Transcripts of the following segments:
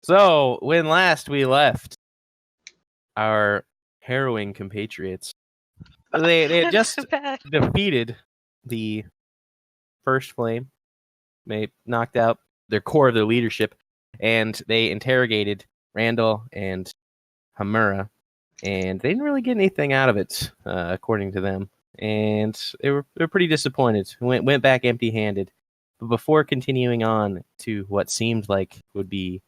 So, when last we left our harrowing compatriots, they had just defeated the first flame. They knocked out their core of their leadership, and they interrogated Randall and Hamura, and they didn't really get anything out of it, according to them. And they were pretty disappointed. Went back empty-handed. But before continuing on to what seemed like would be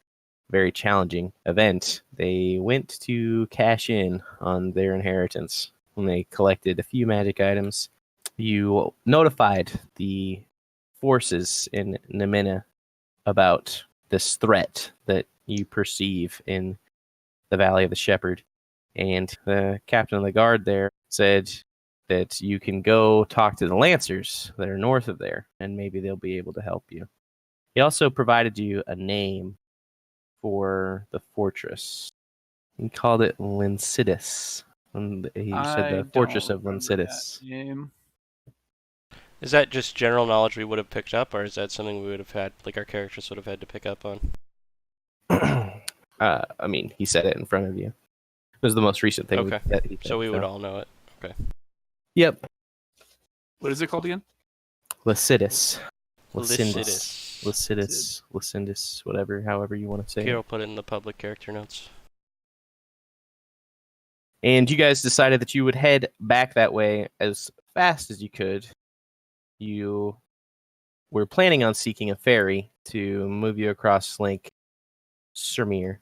very challenging event, they went to cash in on their inheritance. When they collected a few magic items, you notified the forces in Nemina about this threat that you perceive in the Valley of the Shepherd. And the captain of the guard there said that you can go talk to the Lancers that are north of there, and maybe they'll be able to help you. He also provided you a name for the fortress. He called it Lancidus. And he said the fortress of Lancidus. Is that just general knowledge we would have picked up, or is that something we would have had, like our characters would have had to pick up on? I mean, he said it in front of you. It was the most recent thing. Okay. That he said, so we would all know it. Okay. Yep. What is it called again? Lacidus. Lacidus. Lacidus, whatever, however you want to say Here, I'll it. put it in the public character notes. And you guys decided that you would head back that way as fast as you could. You were planning on seeking a ferry to move you across Lake Surmir,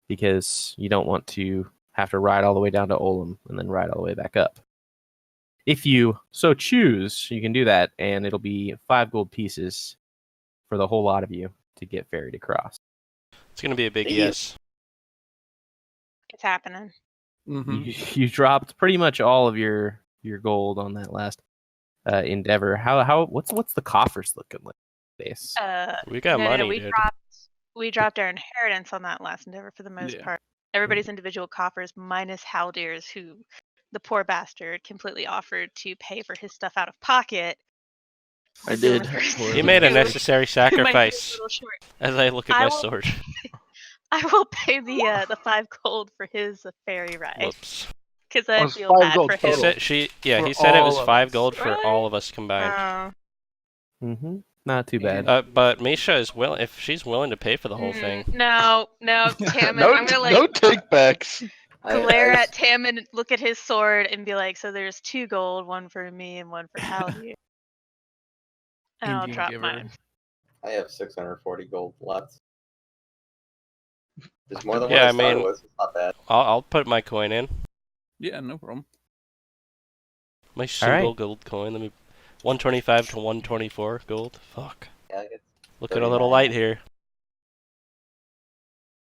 because you don't want to have to ride all the way down to Olam and then ride all the way back up. If you so choose, you can do that, and it'll be 5 gold pieces for the whole lot of you to get ferried across. It's going to be a big yes. It's happening. Mm-hmm. You dropped pretty much all of your gold on that last endeavor. What's the coffers looking like this? We got money, dude. We dropped our inheritance on that last endeavor for the most part. Everybody's individual coffers, minus Haldir's, who the poor bastard completely offered to pay for his stuff out of pocket. I did. He made a necessary sacrifice. As I look at my sword. I will pay the 5 gold for his ferry ride. Whoops. Because I feel bad for him. He said it was 5 gold for all of us combined. Mm-hmm. Not too bad. But Misha is if she's willing to pay for the whole thing. No, Tammin, I'm gonna no takebacks. Glare at Tammin, look at his sword, and be like, "So there's 2 gold, 1 for me and 1 for Haldir." And I'll drop mine. I have 640 gold left. There's more than what I started with. It's not bad. I'll put my coin in. Yeah, no problem. My single gold coin. Let me. 125 to 124 gold. Fuck. Yeah, looking a little light here.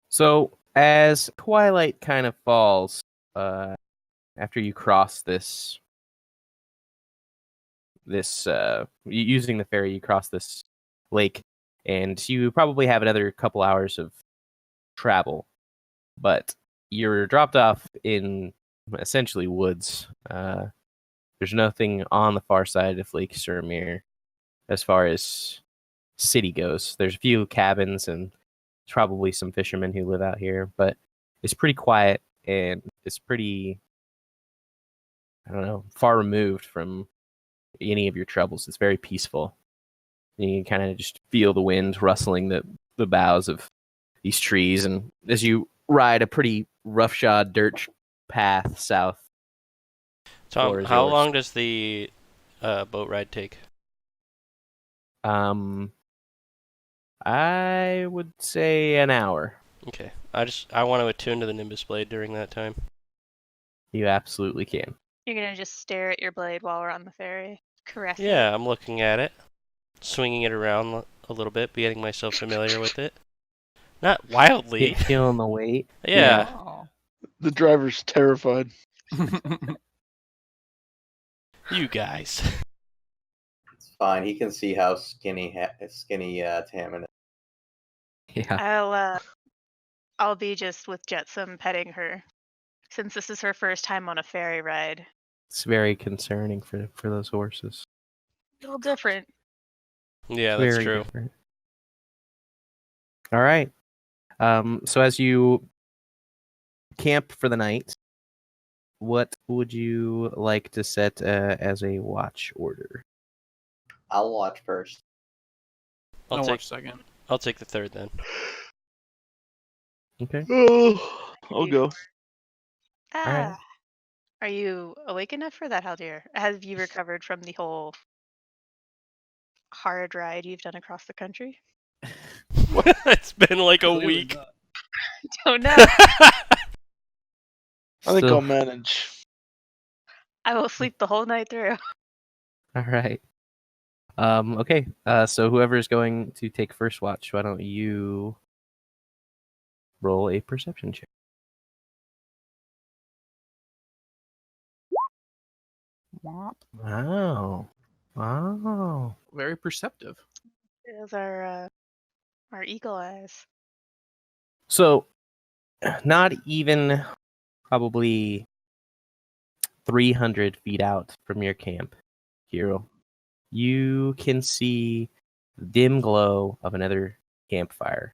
So as twilight kind of falls, after you cross this using the ferry, you cross this lake, and you probably have another couple hours of travel, but you're dropped off in essentially woods. There's nothing on the far side of Lake Surmir as far as city goes. There's a few cabins and probably some fishermen who live out here, but it's pretty quiet and it's pretty, I don't know, far removed from any of your troubles. It's very peaceful. And you can kind of just feel the wind rustling the boughs of these trees, and as you ride a pretty roughshod dirt path south. Tom, how long does the boat ride take? I would say an hour. Okay. I want to attune to the Nimbus Blade during that time. You absolutely can. You're gonna just stare at your blade while we're on the ferry, caress it. Yeah, I'm looking at it, swinging it around a little bit, getting myself familiar with it. Not wildly. Feeling the weight. Yeah. The driver's terrified. You guys. It's fine. He can see how skinny Tammin is. Yeah. I'll be just with Jetsam petting her, since this is her first time on a ferry ride. It's very concerning for those horses. A little different. Yeah, that's very true. Different. All right. So as you camp for the night, what would you like to set as a watch order? I'll watch first. I'll watch second. I'll take the third then. Okay. Oh, I'll go. Ah. Are you awake enough for that, Haldir? Have you recovered from the whole hard ride you've done across the country? It's been like a Clearly week. not. Don't know. I think So- I'll manage. I will sleep the whole night through. All right. Okay. So whoever is going to take first watch, why don't you roll a perception check? Womp. Wow. Very perceptive. Those are our eagle eyes. So, not even probably 300 feet out from your camp, Hero, you can see the dim glow of another campfire.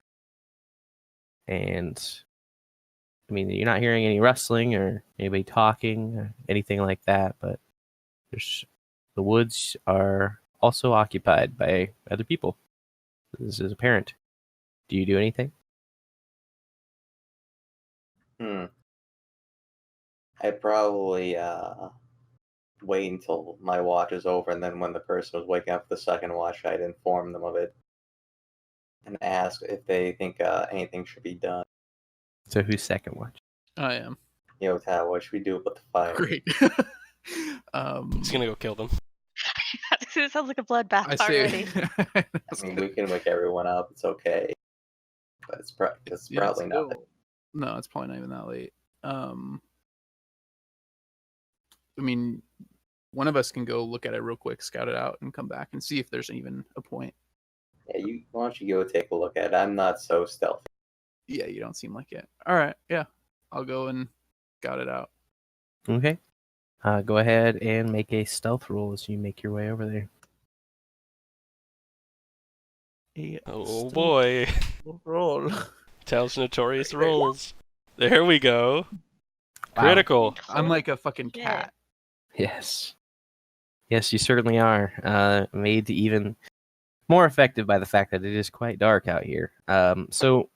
And, I mean, you're not hearing any rustling or anybody talking or anything like that, but the woods are also occupied by other people. This is apparent. Do you do anything? I'd probably wait until my watch is over, and then when the person was waking up for the second watch, I'd inform them of it and ask if they think anything should be done. So who's second watch? I am. Yo, Tal, what should we do with the fire? Great. He's gonna go kill them. It sounds like a bloodbath I say. already. I mean, we can wake everyone up. It's okay. But it's probably not. No, it's probably not even that late. I mean, one of us can go look at it real quick, scout it out, and come back and see if there's even a point. Yeah, why don't you go take a look at it? I'm not so stealthy. Yeah, you don't seem like it. All right, yeah, I'll go and scout it out. Okay. Go ahead and make a stealth roll as you make your way over there. Oh boy. Roll. Tells notorious rolls. There we go. Wow. Critical. I'm like a fucking Yeah. cat. Yes. Yes, you certainly are. Made even more effective by the fact that it is quite dark out here. So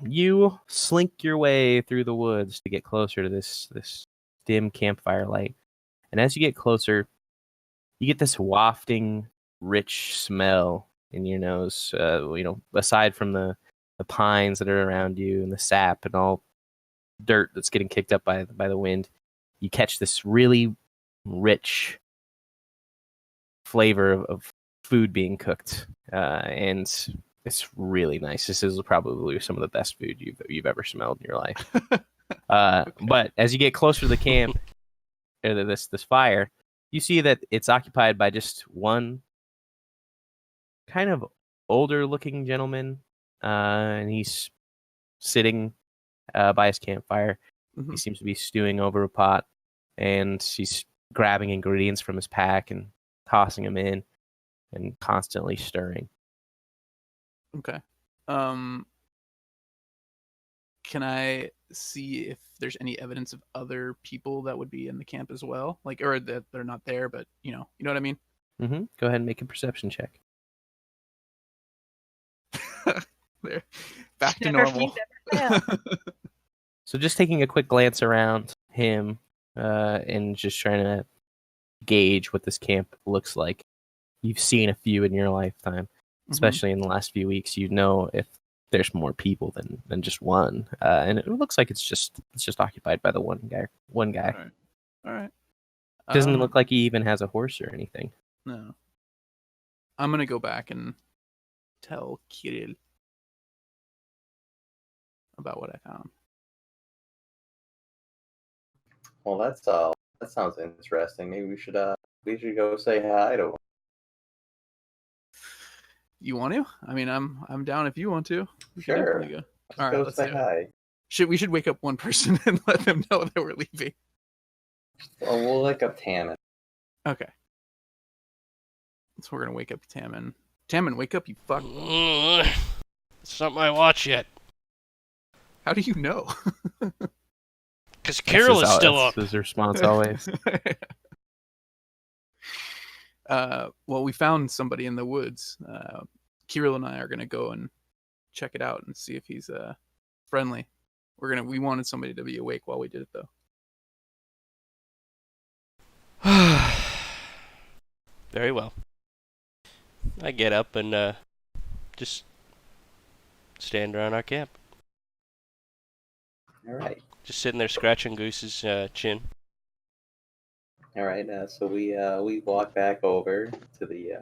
you slink your way through the woods to get closer to this dim campfire light. And as you get closer, you get this wafting, rich smell in your nose. Aside from the pines that are around you and the sap and all dirt that's getting kicked up by the wind, you catch this really rich flavor of food being cooked, and it's really nice. This is probably some of the best food you've ever smelled in your life. Okay. But as you get closer to the camp, or this fire, you see that it's occupied by just one kind of older looking gentleman, and he's sitting by his campfire. He seems to be stewing over a pot, and he's grabbing ingredients from his pack and tossing them in and constantly stirring. Okay. Can I see if there's any evidence of other people that would be in the camp as well? Like, or that they're not there, but you know what I mean? Mm-hmm. Go ahead and make a perception check. There. Back to Never normal. feed, never fail. So just taking a quick glance around him and just trying to gauge what this camp looks like. You've seen a few in your lifetime, especially in the last few weeks. You know if there's more people than just one, and it looks like it's just occupied by the one guy. All right. Doesn't look like he even has a horse or anything. No. I'm gonna go back and tell Kirill about what I found. Well, that sounds interesting. Maybe we should go say hi to him. You want to? I mean, I'm down if you want to. We can Sure. definitely go. Let's All right, go let's say do it. hi. We should wake up one person and let them know that we're leaving. Well, we'll wake up Tammin. Okay. So we're gonna wake up Tammin. Tammin, wake up, you fuck. It's not my watch yet. How do you know? Because Carol is still That's up. his response always. Well, we found somebody in the woods. Kirill and I are gonna go and check it out and see if he's friendly. We wanted somebody to be awake while we did it, though. Very well. I get up and just stand around our camp. All right. Just sitting there scratching Goose's chin. All right. So we walk back over to the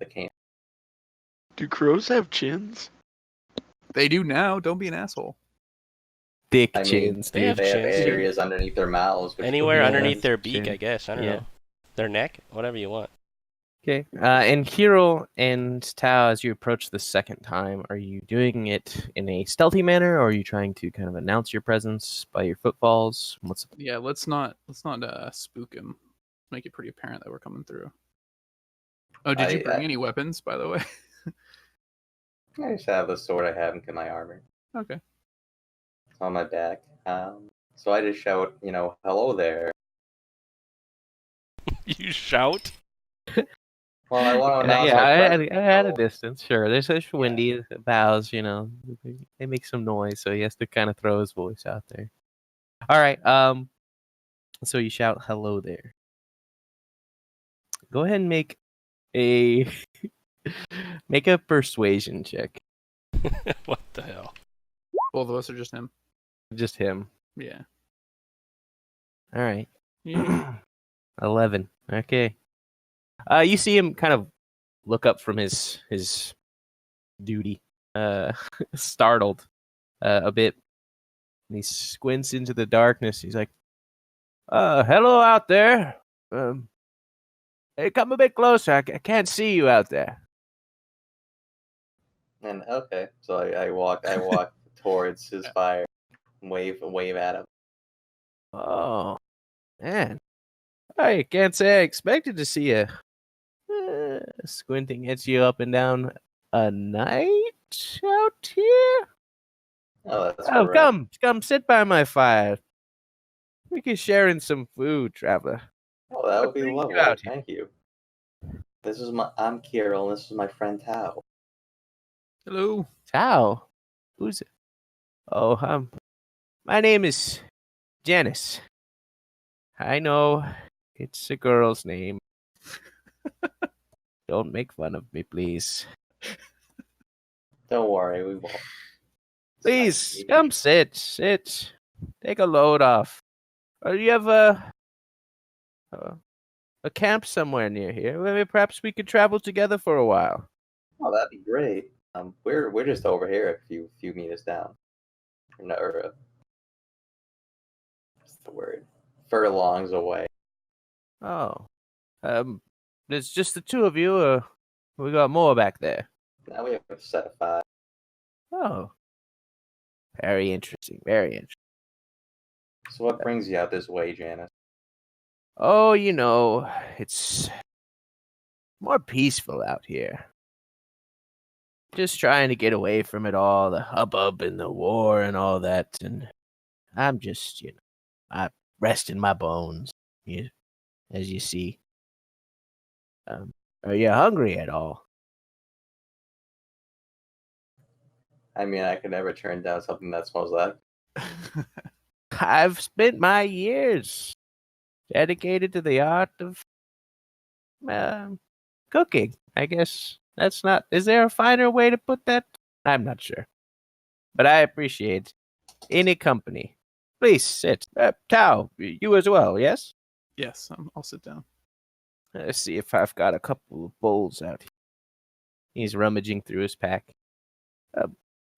camp. Do crows have chins? They do now. Don't be an asshole. Thick I mean, chins, they dude. have They have chins. areas underneath their mouths. Which Anywhere Yeah, underneath their beak, chin. I guess. I don't Yeah. know. Their neck, whatever you want. Okay. And Kirill and Tao, as you approach the second time, are you doing it in a stealthy manner, or are you trying to kind of announce your presence by your footfalls? Yeah, let's not spook him. Make it pretty apparent that we're coming through. Oh, did you bring any weapons, by the way? I just have the sword I have in my armor. Okay. It's on my back. So I just shout, hello there. You shout? Well, I want to announce Yeah, my at presence. a distance, sure. There's such windy boughs, they make some noise, so he has to kind of throw his voice out there. All right. So you shout hello there. Go ahead and make a persuasion check. What the hell? Both of us are just him. Just him. Yeah. All right. Yeah. 11. Okay. You see him kind of look up from his duty, startled a bit. And he squints into the darkness. He's like, hello out there. Hey, come a bit closer. I can't see you out there. And okay, so I walk towards his fire, and wave at him. Oh, man. I can't say I expected to see you. Squinting at you up and down a night out here. Oh, that's Oh, correct. come sit by my fire. We can share in some food, traveler. Oh, that would What be brings you lovely. out here? Thank you. I'm Kirill, and this is my friend Tao. Hello. Tao? Who's it? Oh, my name is Janice. I know it's a girl's name. Don't make fun of me, please. Don't worry, we won't. Please, come sit. Take a load off. Or do you have a camp somewhere near here? Maybe perhaps we could travel together for a while. Oh, that'd be great. We're just over here a few meters down. What's the word? Furlongs away. Oh. It's just the two of you, or we got more back there? Now we have a set of 5. Oh. Very interesting, very interesting. So what brings you out this way, Janice? Oh, it's more peaceful out here. Just trying to get away from it all, the hubbub and the war and all that, and I'm just, I'm resting my bones, as you see. Are you hungry at all? I mean, I could never turn down something that smells like. I've spent my years dedicated to the art of cooking. I guess that's not. Is there a finer way to put that? I'm not sure. But I appreciate any company. Please sit. Tao, you as well, yes? Yes, I'll sit down. Let's see if I've got a couple of bowls out here. He's rummaging through his pack.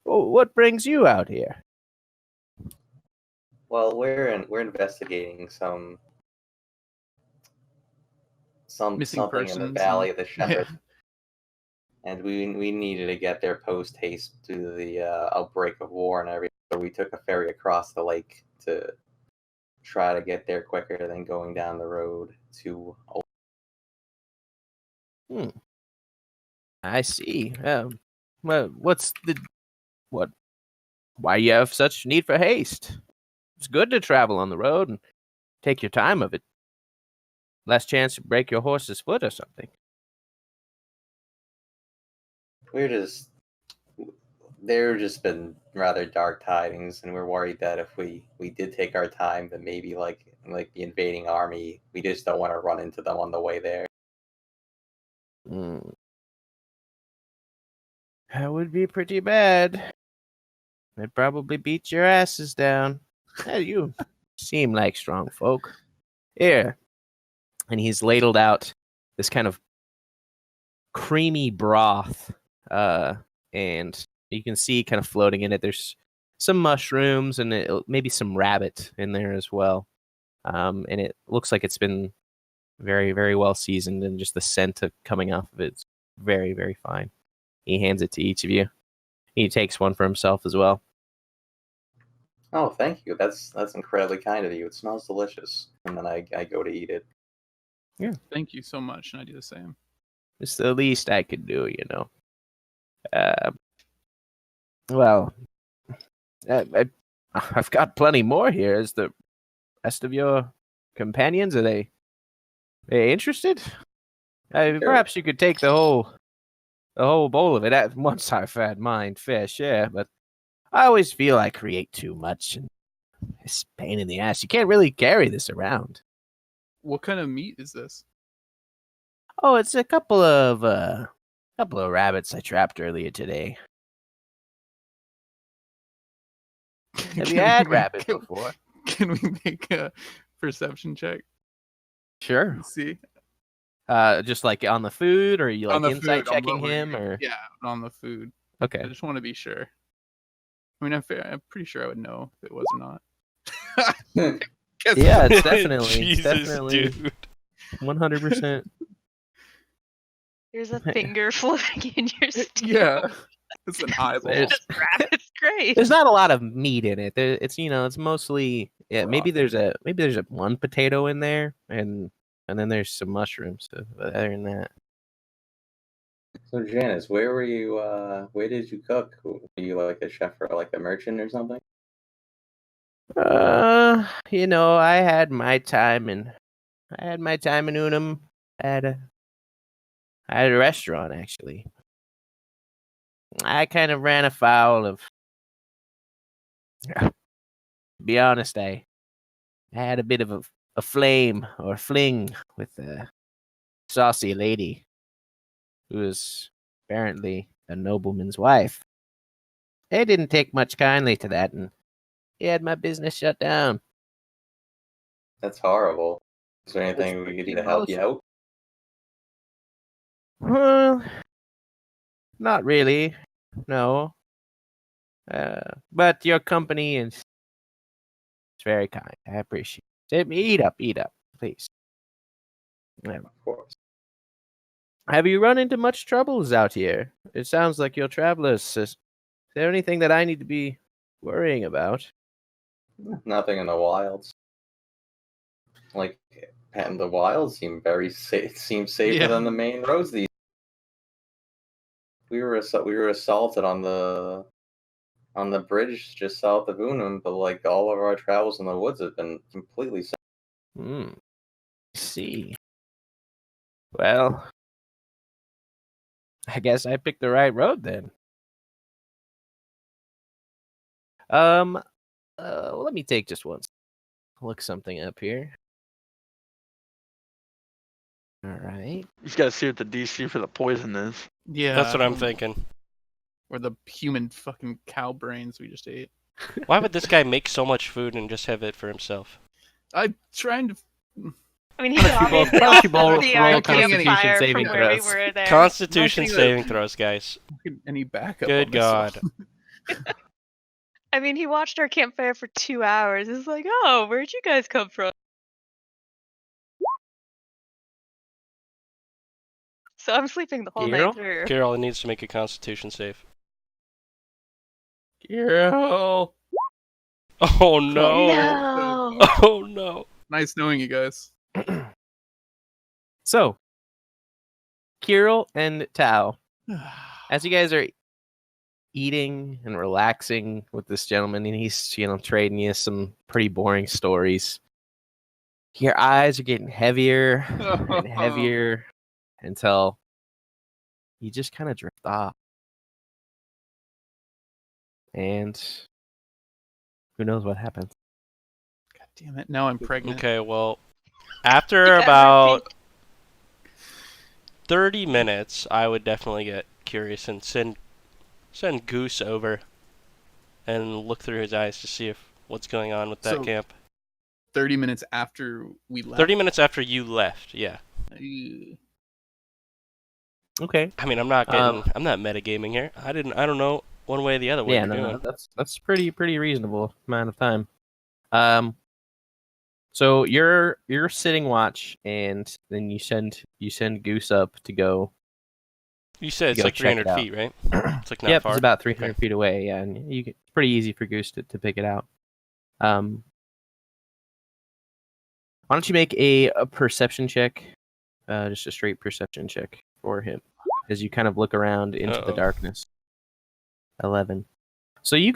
What brings you out here? Well, we're investigating some Missing something in persons the Valley of the yeah. Shepherd, and we needed to get there post haste due to the outbreak of war and everything. So we took a ferry across the lake to try to get there quicker than going down the road to. I see. What why you have such need for haste. It's good to travel on the road and take your time of it. Less chance to break your horse's foot or something. There just been rather dark tidings, and we're worried that if we did take our time, then maybe like the invading army, we just don't want to run into them on the way there. That would be pretty bad. They'd probably beat your asses down. Hey, you seem like strong folk. Here. And he's ladled out this kind of creamy broth. And you can see kind of floating in it, there's some mushrooms and maybe some rabbit in there as well. And it looks like it's been very, very well seasoned, and just the scent coming off of it's very, very fine. He hands it to each of you. He takes one for himself as well. Oh, thank you. That's incredibly kind of you. It smells delicious. And then I go to eat it. Yeah. Thank you so much, and I do the same. It's the least I could do, you know. Well, I've got plenty more here. Is the rest of your companions, are they interested? Sure. Perhaps you could take the whole bowl of it at once. I've had mine fair share, but I always feel I create too much, and it's a pain in the ass. You can't really carry this around. What kind of meat is this? Oh, it's a couple of rabbits I trapped earlier today. Have you had rabbit before? Can we make a perception check? Sure. Let's see. Just like on the food, or are you On like the insight food, on checking what we're him, or Yeah, on the food. okay? I just want to be sure. I mean, I'm pretty sure I would know if it was or not. Yeah, it's definitely, Jesus, dude. 100%. There's a finger floating in your stew. Yeah, it's an eyeball. There's- Rabbit's great. There's not a lot of meat in it. It's mostly maybe there's a one potato in there, and then there's some mushrooms. So other than that, So Janice, where were you? Where did you cook? Were you like a chef or like a merchant or something? I had my time in Unum. I had a restaurant actually. I kind of ran afoul of. To be honest, I had a bit of a flame or fling with a saucy lady who was apparently a nobleman's wife. They didn't take much kindly to that, and he had my business shut down. That's horrible. Is there anything we could do to help you out? Well, not really, no. But your company is very kind. I appreciate it. Eat up, please. Of course. Have you run into much troubles out here? It sounds like you're travelers. Is there anything that I need to be worrying about? Nothing in the wilds. Like, and the wilds seem very safe. Seem safer than the main roads. We were assaulted on the bridge just south of Unum, but like all of our travels in the woods have been completely safe. I see. Well, I guess I picked the right road then. Let me take just one. Look something up here. All right. You just gotta see what the DC for the poison is. Yeah, That's what I'm thinking. Or the human fucking cow brains we just ate. Why would this guy make so much food and just have it for himself? I'm trying to. I mean, he Why don't you obviously both roll the our Constitution campfire saving from where we throws? were there. Constitution Nothing saving throws, guys. Any backup? Good on this God. one. I mean, he watched our campfire for 2 hours. It's like, oh, where'd you guys come from? So I'm sleeping the whole Hero? night through. Carol needs to make a Constitution save. Girl. Oh no! No. Oh no! Nice knowing you guys. So, Kirill and Tao, as you guys are eating and relaxing with this gentleman, and he's trading you some pretty boring stories. Your eyes are getting heavier and heavier until you just kind of drift off. And who knows what happens. God damn it! Now I'm pregnant. Okay, well, after about 30 minutes, I would definitely get curious and send Goose over and look through his eyes to see what's going on with that camp. 30 minutes after we left. 30 minutes after you left, yeah. Okay. I mean, I'm not metagaming here. I don't know one way or the other what you're doing. That's pretty reasonable amount of time. So you're sitting watch, and then you send Goose up to go. You said it's like 300 feet, right? It's like not far. It's about 300 feet away. Yeah, and it's pretty easy for Goose to pick it out. Why don't you make a perception check? Just a straight perception check for him as you kind of look around into the darkness. 11. So you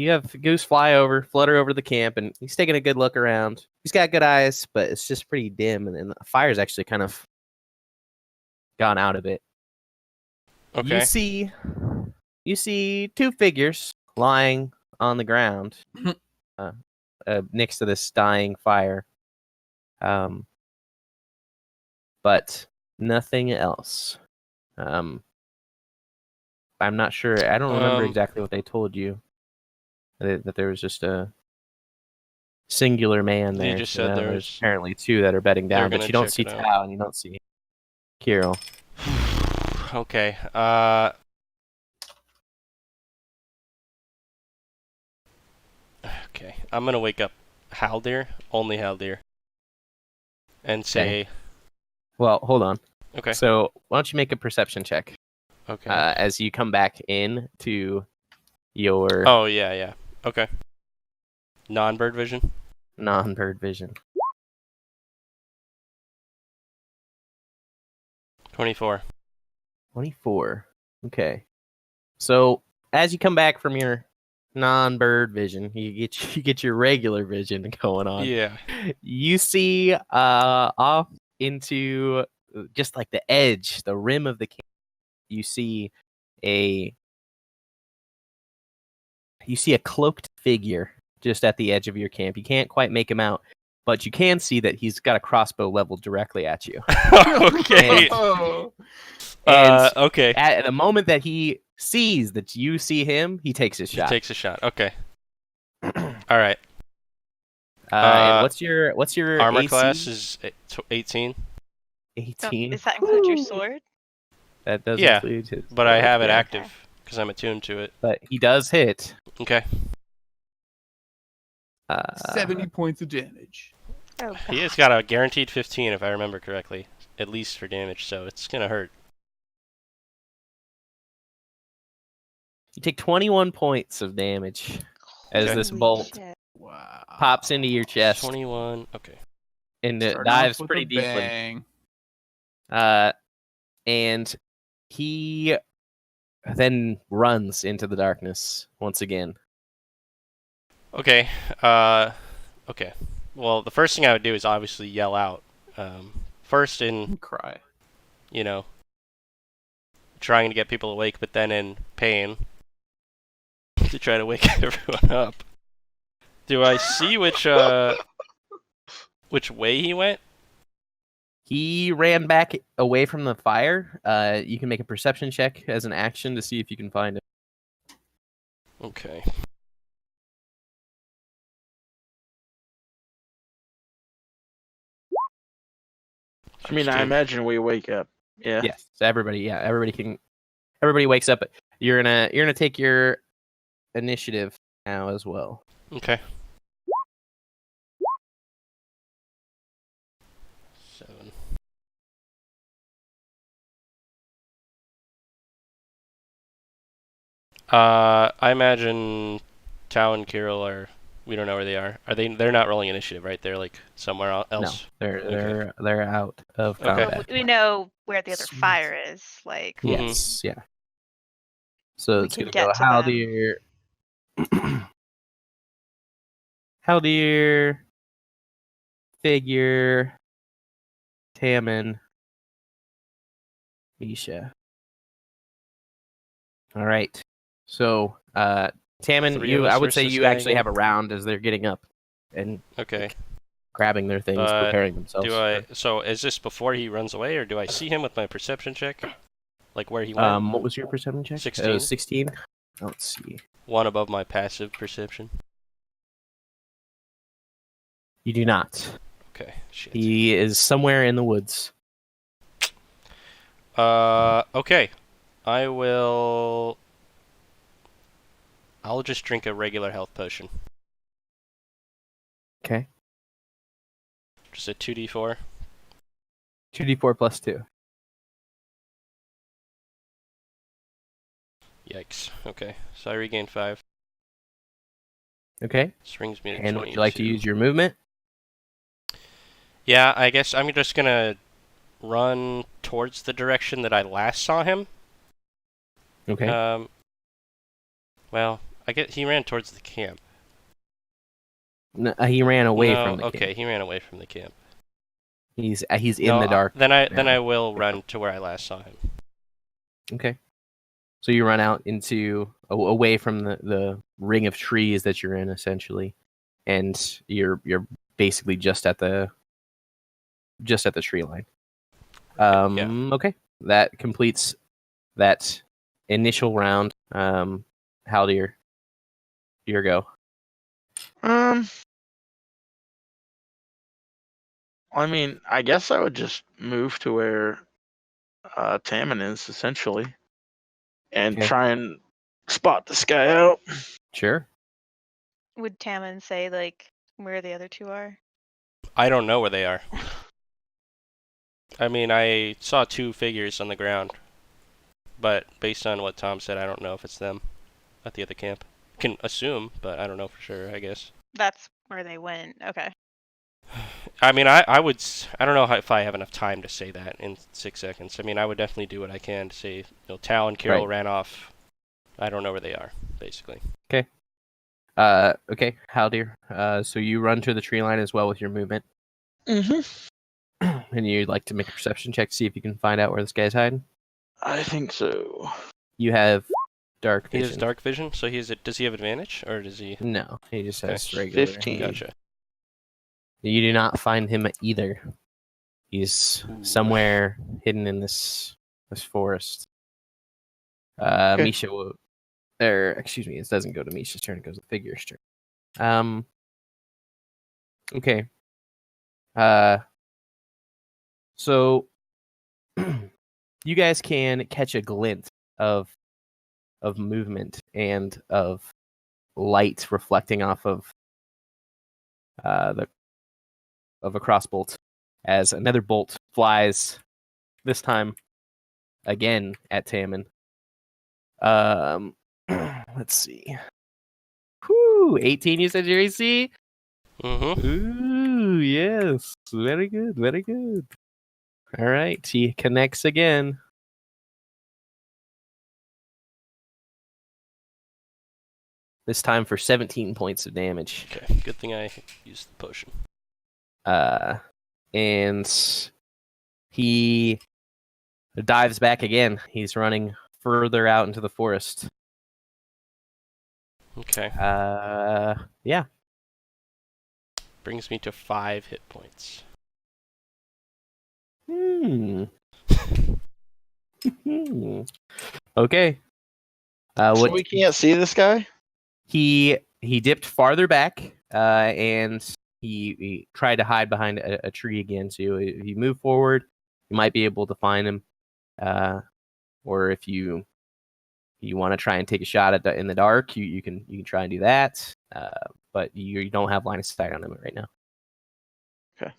have Goose flutter over the camp, and he's taking a good look around. He's got good eyes, but it's just pretty dim, and the fire's actually kind of gone out a bit. Okay. You see two figures lying on the ground next to this dying fire. But nothing else. I'm not sure. I don't remember exactly what they told you. That there was just a singular man there. You just said there's apparently two that are bedding down, but you don't see Tao and you don't see Kirill. Okay. Okay. I'm gonna wake up Haldir, only Haldir, and say. Okay. Well, hold on. Okay. So why don't you make a perception check? Okay. As you come back in to your. Oh yeah. Okay. Non-bird vision. Non-bird vision. 24. 24. Okay. So as you come back from your non-bird vision, you get your regular vision going on. Yeah. You see off into just like the edge, the rim of the camp. You see a cloaked figure just at the edge of your camp. You can't quite make him out, but you can see that he's got a crossbow leveled directly at you. Okay. Okay. At the moment that he sees that you see him, he takes his shot. He takes a shot. Okay. All right. And what's your armor AC? class is 18. 18. Does that include your sword? That does include his. But I have it active because I'm attuned to it. But he does hit. Okay. 70 points of damage. Oh, He has got a guaranteed 15 if I remember correctly, at least for damage, so it's gonna hurt. You take 21 points of damage as this bolt pops into your chest. 21. Okay. And it dives pretty deeply. And he then runs into the darkness once again. Okay. Okay. Well, the first thing I would do is obviously yell out. First in cry. Trying to get people awake, but then in pain to try to wake everyone up. Do I see which way he went? He ran back away from the fire. You can make a perception check as an action to see if you can find it. Okay. I mean, I imagine we wake up. Yeah. Yes. So everybody wakes up. You're gonna take your initiative now as well. Okay. 7. I imagine Tao and Kirill are. We don't know where they are. Are they? They're not rolling initiative, right? They're like somewhere else. No, they're out of combat. We know where the other fire is. Like yes, yeah. So We it's can going to go get to them. Haldir, Figure, Tammin, Misha. All right. So, Tammin, Three of us I would say versus you guy actually again? have a round as they're getting up and Okay. grabbing their things, But preparing themselves. So is this before he runs away, or do I see him with my perception check? Like where he went? What was your perception check? 16. 16. Let's see. One above my passive perception. You do not. Okay, shit. He is somewhere in the woods. Okay. I'll just drink a regular health potion. Okay. Just a 2d4. 2d4 plus 2. Yikes. Okay, so I regain 5. Okay. This brings me to And 22. would you like to use your movement? Yeah, I guess I'm just gonna run towards the direction that I last saw him. Okay. Well, I guess he ran towards the camp. No, he ran away No, from the okay, camp. he ran away from the camp. He's in the dark. Then now. I will run to where I last saw him. Okay. So you run out into away from the ring of trees that you're in, essentially, and you're basically just at the tree line. Yeah. Okay, that completes that initial round. Haldir, your go. I mean, I guess I would just move to where Tammin is, essentially, and Okay. try and spot this guy out. Sure. Would Tammin say, like, where the other two are? I don't know where they are. I mean, I saw 2 figures on the ground, but based on what Tom said, I don't know if it's them at the other camp. Can assume, but I don't know for sure, I guess. That's where they went. Okay. I mean, I don't know if I have enough time to say that in 6 seconds. I mean, I would definitely do what I can to say, Tal and Carol ran off. I don't know where they are, basically. Okay. Okay, Haldir. So you run to the tree line as well with your movement, and you'd like to make a perception check to see if you can find out where this guy's hiding. I think so. You have dark He vision. has dark vision, so does he have advantage, or does he? No, he just has Okay. regular. 15. Gotcha. You do not find him either. He's somewhere hidden in this forest. Okay. Misha will, excuse me, it doesn't go to Misha's turn. It goes to Figure's turn. Okay. So you guys can catch a glint of movement and of light reflecting off of a crossbolt as another bolt flies, this time again at Tammin. Let's see. Whoo, 18 you said your AC? Mm-hmm. Ooh, yes. Very good, very good. All right, he connects again. This time for 17 points of damage. Okay, good thing I used the potion. And he dives back again. He's running further out into the forest. Okay. Yeah. Brings me to 5 hit points. Okay. So we can't see this guy? He dipped farther back, and he tried to hide behind a tree again. So if you move forward, you might be able to find him. Or if you want to try and take a shot at in the dark, you can try and do that. But you don't have line of sight on him right now. Okay.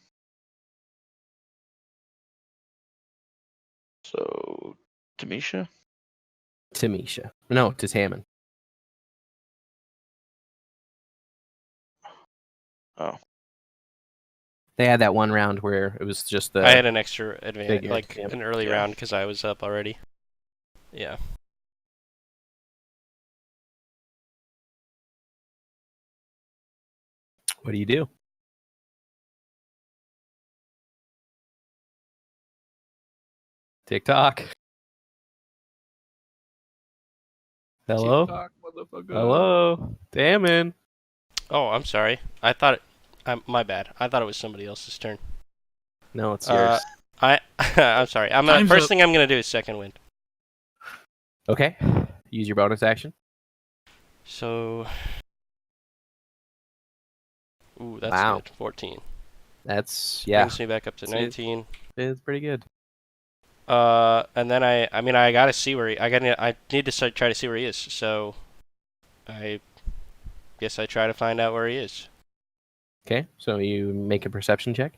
So, Tamisha? No, to Tammin. Oh. They had that one round where it was just the. I had an extra advantage, figure, like yeah. an early round, because I was up already. Yeah. What do you do? TikTok. Hello? TikTok, motherfucker. Hello? Damon. Oh, I'm sorry. I thought my bad. I thought it was somebody else's turn. No, it's yours. I'm sorry. Time's First up. thing I'm gonna do is second wind. Okay. Use your bonus action. So, ooh, that's Wow. good. 14. That's, yeah. Brings me back up to Sweet. 19. It's pretty good. And then I gotta see where I need to try to see where he is. So, I guess I try to find out where he is. Okay, so you make a perception check.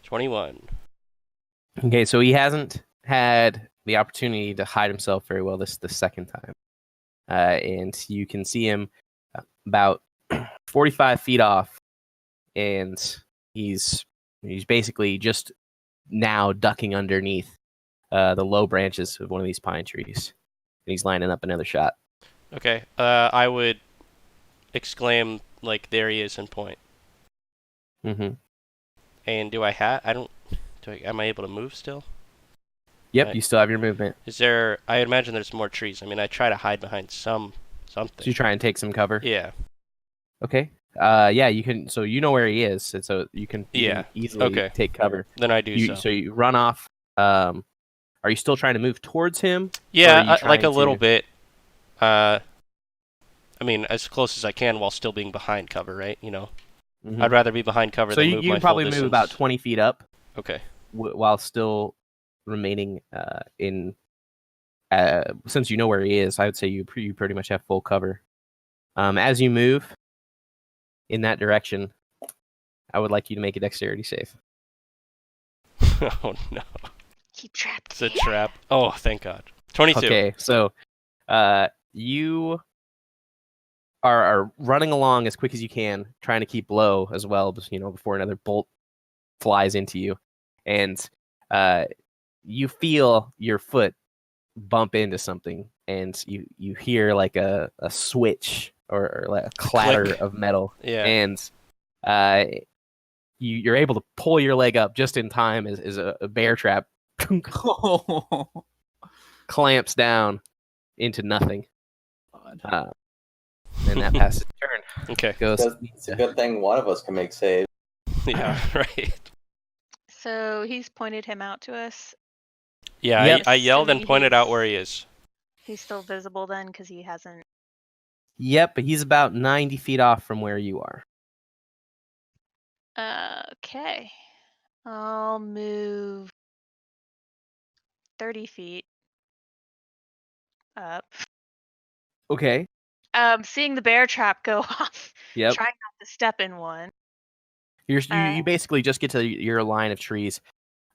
21. Okay, so he hasn't had the opportunity to hide himself very well this the second time. And you can see him about 45 feet off, and he's basically just now ducking underneath the low branches of one of these pine trees. And he's lining up another shot. Okay. I would exclaim, like, there he is, and point. Mm-hmm. And am I able to move still? Yep, Right. you still have your movement. I imagine there's more trees. I mean, I try to hide behind something. So you try and take some cover? Yeah. Okay. Yeah, you can. So you know where he is, and so you can easily take cover. Then I do So you run off. Are you still trying to move towards him? Yeah, Or are you like a trying little to- bit. I mean, as close as I can while still being behind cover, right? You know, Mhm. I'd rather be behind cover So than you move can my probably full move distance. about 20 feet up Okay. while still remaining in. Since you know where he is, I would say you pretty much have full cover. As you move in that direction, I would like you to make a dexterity save. Oh no, He trapped it's a me. trap. Oh, thank God. 22. Okay, so you are running along as quick as you can, trying to keep low as well, just, before another bolt flies into you, and you feel your foot bump into something, and you hear like a switch or like a clatter Click. of metal, Yeah. and you're able to pull your leg up just in time as a bear trap clamps down into nothing. And that passes turn. Okay. Goes. It's a good thing one of us can make saves. Yeah. Right. So he's pointed him out to us. Yeah. Yep. I yelled and Assuming pointed out he's- where he is. He's still visible then because he hasn't. Yep, but he's about 90 feet off from where you are. Okay. I'll move 30 feet up. Okay. Seeing the bear trap go off. Yep. Trying not to step in one. You basically just get to your line of trees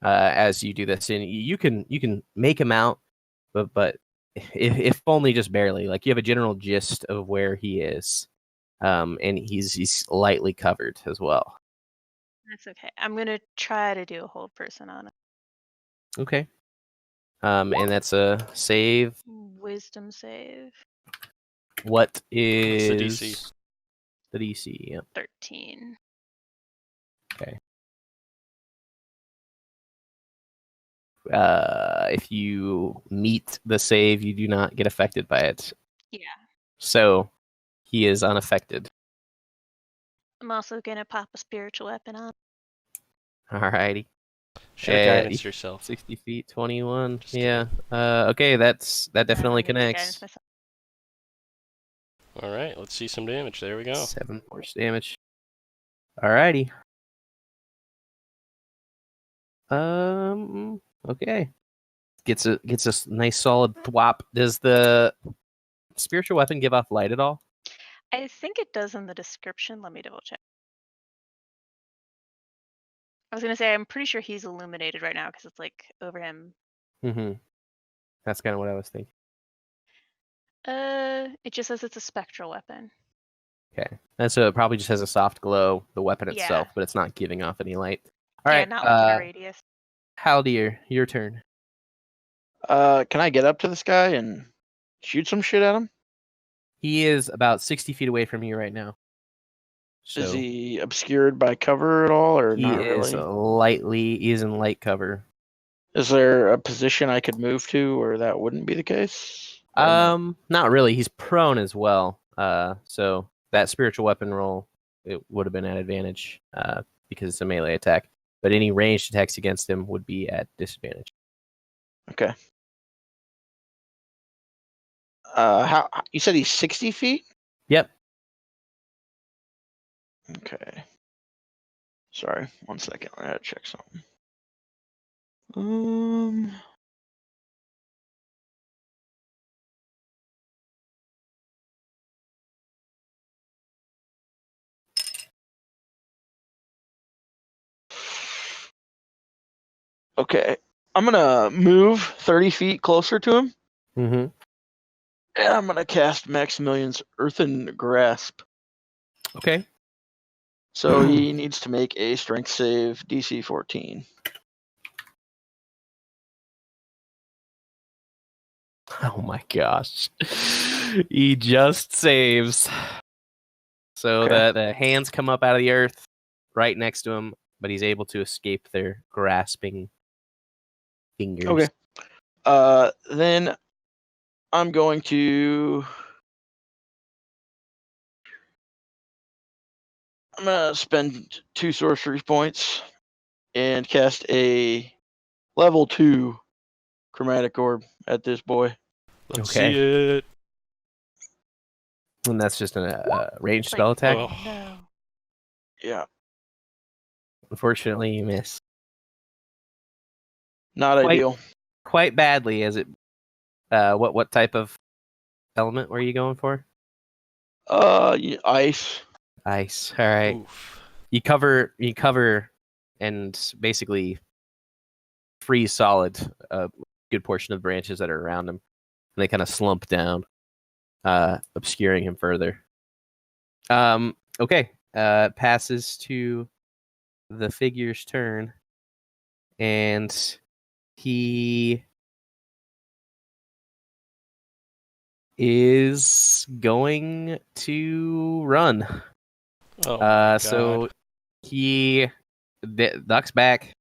as you do this, and you can make him out, but if only just barely. Like, you have a general gist of where he is, and he's lightly covered as well. That's okay. I'm gonna try to do a hold person on it. Okay. And that's a save. Wisdom save. What is the DC? The DC, yeah. 13. Okay. If you meet the save, you do not get affected by it. Yeah. So he is unaffected. I'm also gonna pop a spiritual weapon on. Alrighty. Should have guidance yourself. 60 feet, 21. Just yeah. Okay, that definitely I'm gonna guidance connects. myself. All right. Let's see some damage. There we go. 7 force damage. Alrighty. Okay. Gets a nice solid thwop. Does the spiritual weapon give off light at all? I think it does in the description. Let me double check. I was gonna say I'm pretty sure he's illuminated right now because it's like over him. Mm-hmm. That's kind of what I was thinking. It just says it's a spectral weapon. Okay. And so it probably just has a soft glow, the weapon Yeah. itself, but it's not giving off any light. All Yeah, right. not within a radius. Haldir, your turn. Can I get up to this guy and shoot some shit at him? He is about 60 feet away from you right now. So is he obscured by cover at all, or he not is really? he is in light cover. Is there a position I could move to where that wouldn't be the case? Not really. He's prone as well. So that spiritual weapon roll, it would have been at advantage, because it's a melee attack. But any ranged attacks against him would be at disadvantage. Okay. How you said he's 60 feet? Yep. Okay. Sorry, 1 second. I gotta check something. Okay. I'm gonna move 30 feet closer to him, Mm-hmm. and I'm gonna cast Maximilian's Earthen Grasp. Okay. So he needs to make a strength save, DC 14. Oh my gosh. He just saves. So Okay. the hands come up out of the earth right next to him, but he's able to escape their grasping fingers. Okay. Then I'm going to. I'm gonna spend 2 sorcery points and cast a level 2 chromatic orb at this boy. Let's Okay. see it. And that's just a ranged It's spell like, attack. Oh. No. Yeah, Unfortunately, you miss. not Quite- ideal. Quite badly, as it. What type of element were you going for? Ice. Ice. All right. Oof. You cover, and basically freeze solid a good portion of the branches that are around him. And they kind of slump down, obscuring him further. Okay. Passes to the figure's turn, and he is going to run. Oh my God. So he ducks back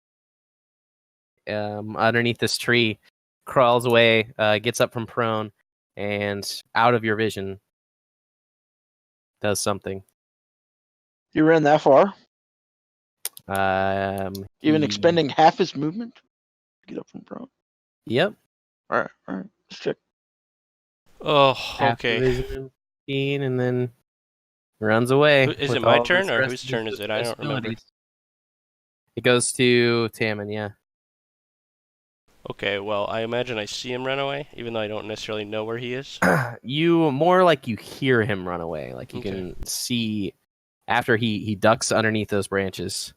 underneath this tree, crawls away, gets up from prone, and out of your vision does something. You ran that far, even he- expending half his movement to get up from prone. Yep. All right. Let's check. Oh, Half the okay. vision, and then runs away. Is with it my all of turn his or rest whose of turn his is it? I don't remember. abilities. It goes to Tammin, yeah. Okay, well, I imagine I see him run away, even though I don't necessarily know where he is. You more like you hear him run away. Like you Okay. can see after he ducks underneath those branches,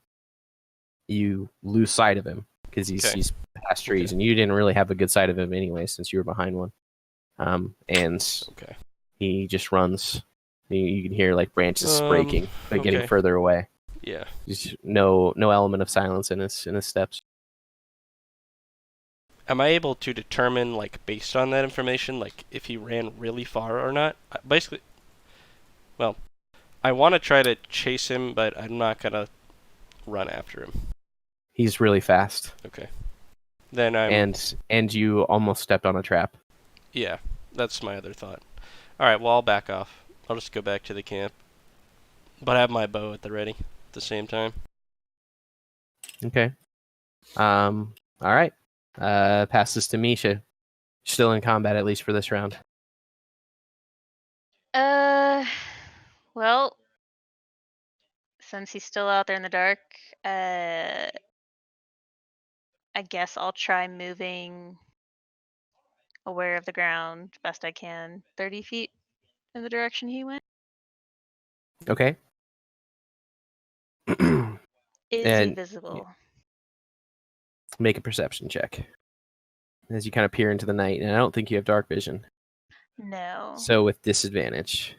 you lose sight of him because he's past trees, and you didn't really have a good sight of him anyway since you were behind one. And Okay. he just runs. You can hear like branches breaking, but getting okay. further away. Yeah. There's no element of silence in his steps. Am I able to determine, like, based on that information, like, if he ran really far or not? Basically, well, I want to try to chase him, but I'm not going to run after him. He's really fast. Okay. Then I'm... And you almost stepped on a trap. Yeah, that's my other thought. Alright, well, I'll back off. I'll just go back to the camp. But I have my bow at the ready at the same time. Okay. All right. Pass this to Misha. Still in combat, at least for this round. Well, since he's still out there in the dark, I guess I'll try moving aware of the ground best I can, 30 feet in the direction he went. Okay. Is he And- visible? Make a perception check. As you kind of peer into the night, and I don't think you have dark vision. No. So with disadvantage.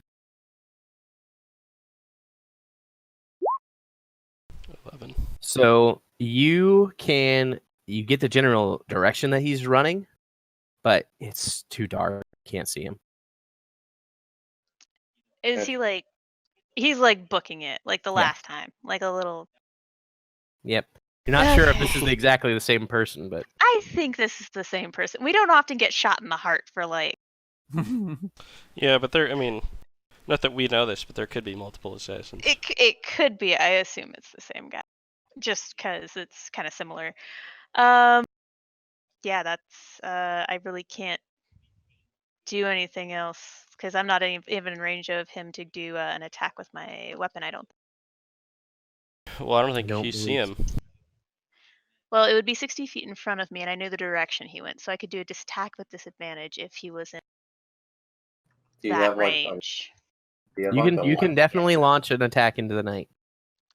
11. So you get the general direction that he's running, but it's too dark. Can't see him. Is he like He's like booking it, like the Yeah. last time, like a little. Yep. You're not sure if this is Okay. exactly the same person, but I think this is the same person. We don't often get shot in the heart for like. Yeah, but I mean, not that we know this, but there could be multiple assassins. It could be. I assume it's the same guy, just because it's kind of similar. Yeah, that's. I really can't do anything else because I'm not even in range of him to do an attack with my weapon. I don't. Well, I don't think don't you see believe him. Well, it would be 60 feet in front of me, and I knew the direction he went, so I could do a attack with disadvantage if he was in Do you that have like range. you can definitely launch an attack into the night.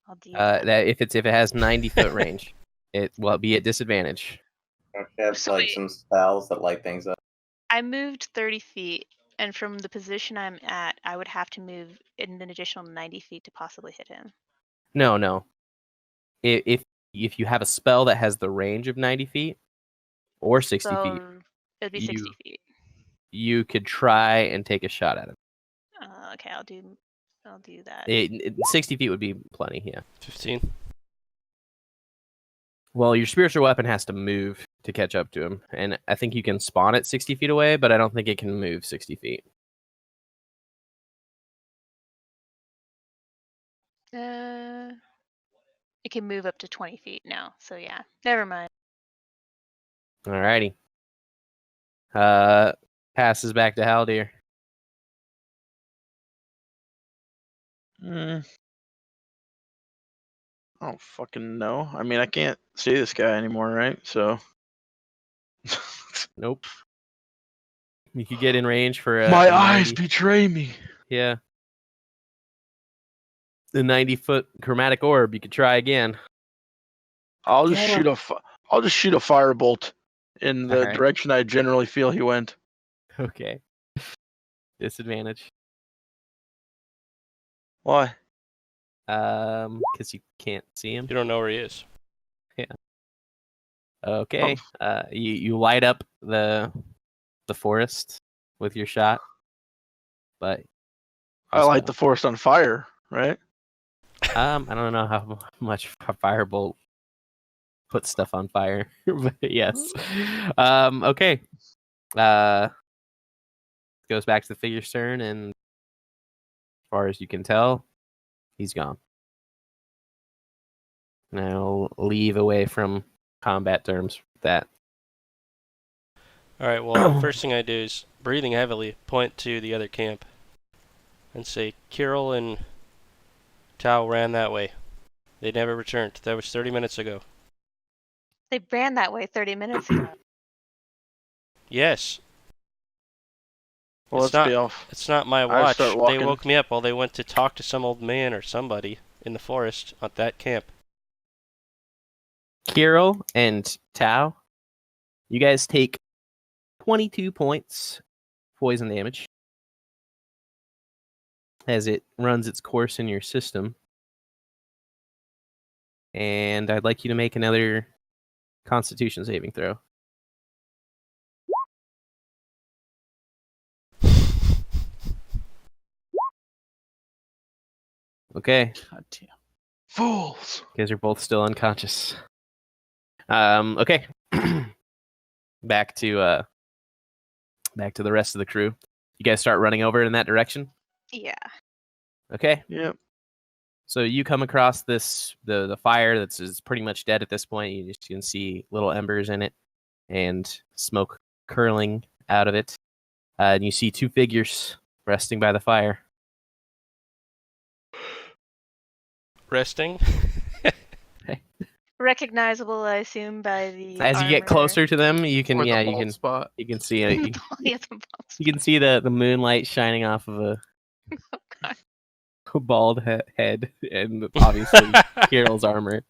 I'll do that. That if it has 90-foot range, it will be at disadvantage. have So like wait. some spells that light things up? I moved 30 feet, and from the position I'm at, I would have to move in an additional 90 feet to possibly hit him. No. If you have a spell that has the range of 90 feet or 60 So feet, it would be 60 feet. you could try and take a shot at him. Okay, I'll do that. 60 feet would be plenty, yeah. 15. Well, your spiritual weapon has to move to catch up to him, and I think you can spawn it 60 feet away, but I don't think it can move 60 feet. It can move up to 20 feet now, so yeah. Never mind. Alrighty. Passes back to Haldir. I don't fucking know. I mean, I can't see this guy anymore, right? So. Nope. You could get in range for My a eyes 90, betray me. yeah. The 90-foot chromatic orb. You could try again. I'll just shoot a firebolt in the Alright. direction I generally feel he went. Okay. Disadvantage. Why? Because you can't see him. You don't know where he is. Okay. You light up the forest with your shot, but I light the forest on fire, right? I don't know how much a firebolt puts stuff on fire, but yes. Okay. Goes back to the figure's turn, and as far as you can tell, he's gone. And I'll leave away from combat terms with that. Alright, well, first thing I do is, breathing heavily, point to the other camp and say, Kirill and Tao ran that way. They never returned. That was 30 minutes ago. They ran that way 30 minutes ago. Yes. Well, It's let's be off. It's not my I watch. start They walking. woke me up while they went to talk to some old man or somebody in the forest at that camp. Kirill and Tao, you guys take 22 points poison damage as it runs its course in your system. And I'd like you to make another Constitution saving throw. Okay, God damn. Fools. you guys are both still unconscious. Okay. Back to the rest of the crew. You guys start running over in that direction? Yeah. Okay. Yep. So you come across the fire that's pretty much dead at this point. You can see little embers in it and smoke curling out of it. And you see two figures resting by the fire. Resting? Recognizable, I assume, by the As you get armor. closer to them, you can Or the you bald can spot. you can see it. Yeah, the bald You can see the moonlight shining off of a God. bald head and obviously Kirill's armor.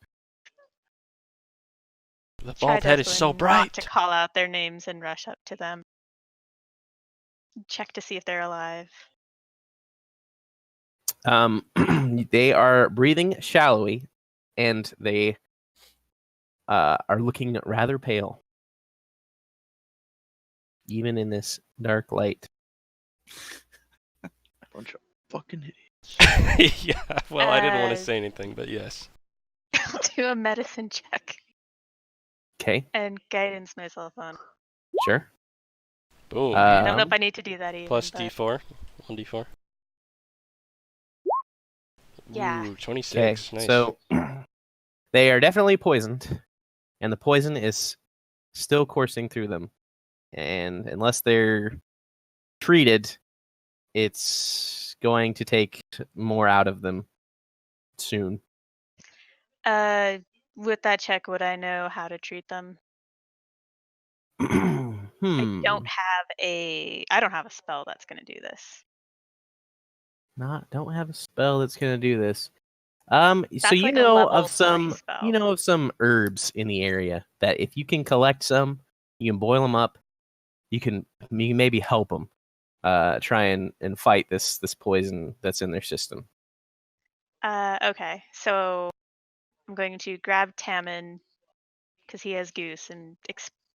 The Try bald head is so desperately not bright. to call out their names and rush up to them. Check to see if they're alive. They are breathing shallowly, and they are looking rather pale, even in this dark light. Bunch of fucking idiots. Yeah, well, I didn't want to Uh, say anything, but yes. I'll do a medicine check Okay, and guidance myself on. sure. Boom. I don't know if I need to do that even. Plus but D4. 1D4. Yeah. Ooh, Okay, 26. Nice. so they are definitely poisoned, and the poison is still coursing through them. And unless they're treated, it's going to take more out of them soon. With that check, would I know how to treat them? I Hmm. don't have a spell that's gonna do this. Don't have a spell that's gonna do this. So That's like a level 3 spell. you know of some herbs in the area that if you can collect some, you can boil them up. You can maybe help them try and fight this poison that's in their system. Okay, so I'm going to grab Tammin because he has goose and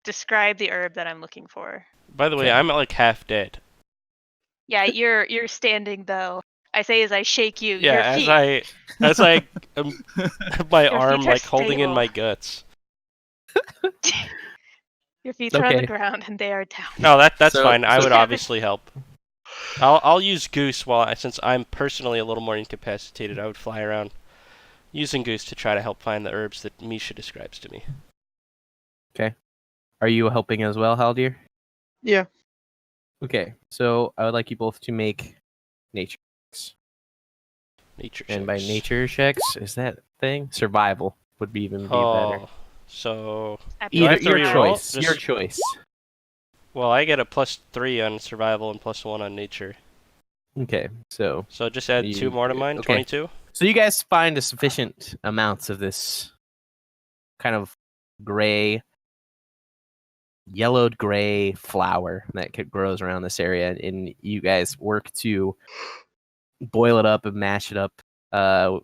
describe the herb that I'm looking for. By the way, Okay. I'm like half dead. Yeah, you're standing though. I say as I shake you. Yeah, your feet, as I my Your arm feet are like holding in stable. my guts. Your feet It's are on the okay. ground and they are down. No, that's So- fine. I so- would obviously help. I'll use Goose since I'm personally a little more incapacitated. I would fly around using Goose to try to help find the herbs that Misha describes to me. Are you helping as well, Haldir? Yeah. Okay, so I would like you both to make nature checks. Nature And by checks. nature checks, is that thing? Survival would be even be better. Oh, so Do I have to Your reroll? choice. Just- Your choice. well, I get a +3 on survival and +1 on nature. Okay, so So just add 2 more to mine. okay. 22. So you guys find a sufficient amounts of this kind of yellowed gray flower that grows around this area, and you guys work to boil it up and mash it up.